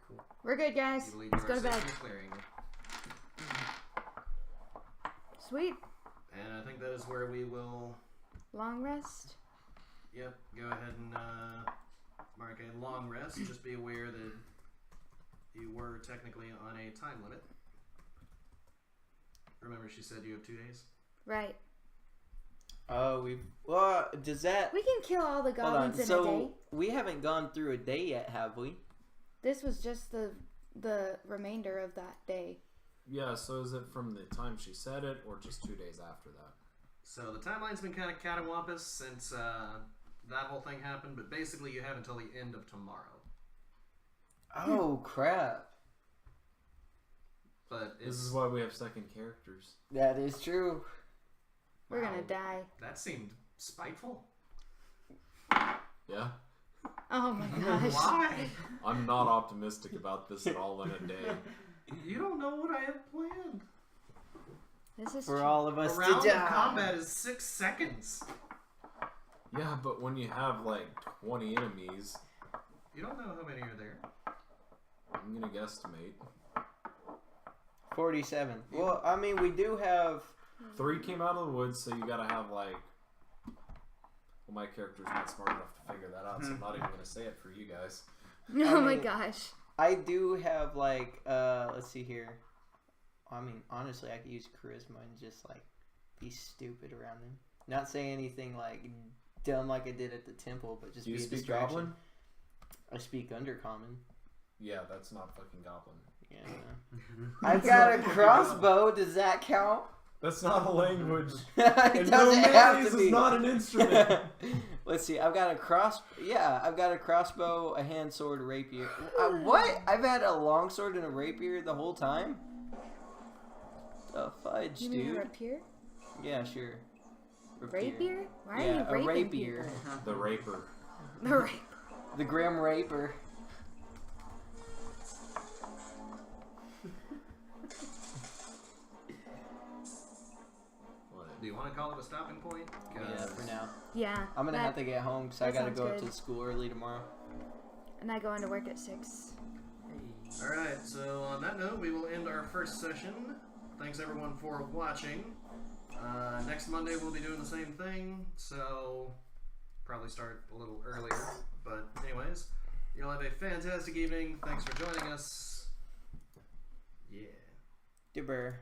Cool. We're good, guys. You believe Let's you go are to bed. safe in the clearing. Sweet. And I think that is where we will. Long rest. Yep. Go ahead and mark a long rest. Just be aware that you were technically on a time limit. Remember, she said you have 2 days. Right. Oh, well, does that... We can kill all the Hold on, goblins in a so day. we haven't gone through a day yet, have we? This was just the remainder of that day. Yeah, so is it from the time she said it, or just 2 days after that? So the timeline's been kind of catawampus since that whole thing happened, but basically you have until the end of tomorrow. Oh, crap. but This is why we have second characters. That is true. We're Wow. gonna die. That seemed spiteful. Yeah? Oh my gosh. Why? I'm not optimistic about this at all in a day. You don't know what I have planned. This is For true. all of A us round to of die. combat is 6 seconds. Yeah, but when you have like 20 enemies, You don't know how many are there. I'm gonna guesstimate. 47. Well, I mean, we do have. 3 came out of the woods, so you gotta have like. Well, my character's not smart enough to figure that out, so I'm not even gonna say it for you guys. Oh my mean- gosh. I do have like. Let's see here. I mean, honestly, I could use charisma and just like be stupid around them. Not say anything like dumb like I did at the temple, but just Do you be a speak distraction. Goblin? I speak Undercommon. Yeah, that's not fucking Goblin. Yeah. I've got a crossbow. Does that count? That's not a language. It And doesn't no have maze to is be. not an instrument. Let's see. I've got a I've got a crossbow, a hand sword, a rapier. What? I've had a long sword and a rapier the whole time. The fudge, You mean dude. a rapier? Yeah, sure. Rapier? Why Yeah, are a you raping rapier. people? The Raper. The rape. The Grim Raper. What? Do you want to call it a stopping point? Yeah, for now. Yeah. I'm gonna that- have to get home because I that gotta sounds go up good. to school early tomorrow. And I go into work at 6. Alright, so on that note, we will end our first session. Thanks everyone for watching. Next Monday we'll be doing the same thing, so probably start a little earlier. But anyways, you'll have a fantastic evening. Thanks for joining us. Yeah. Dibber.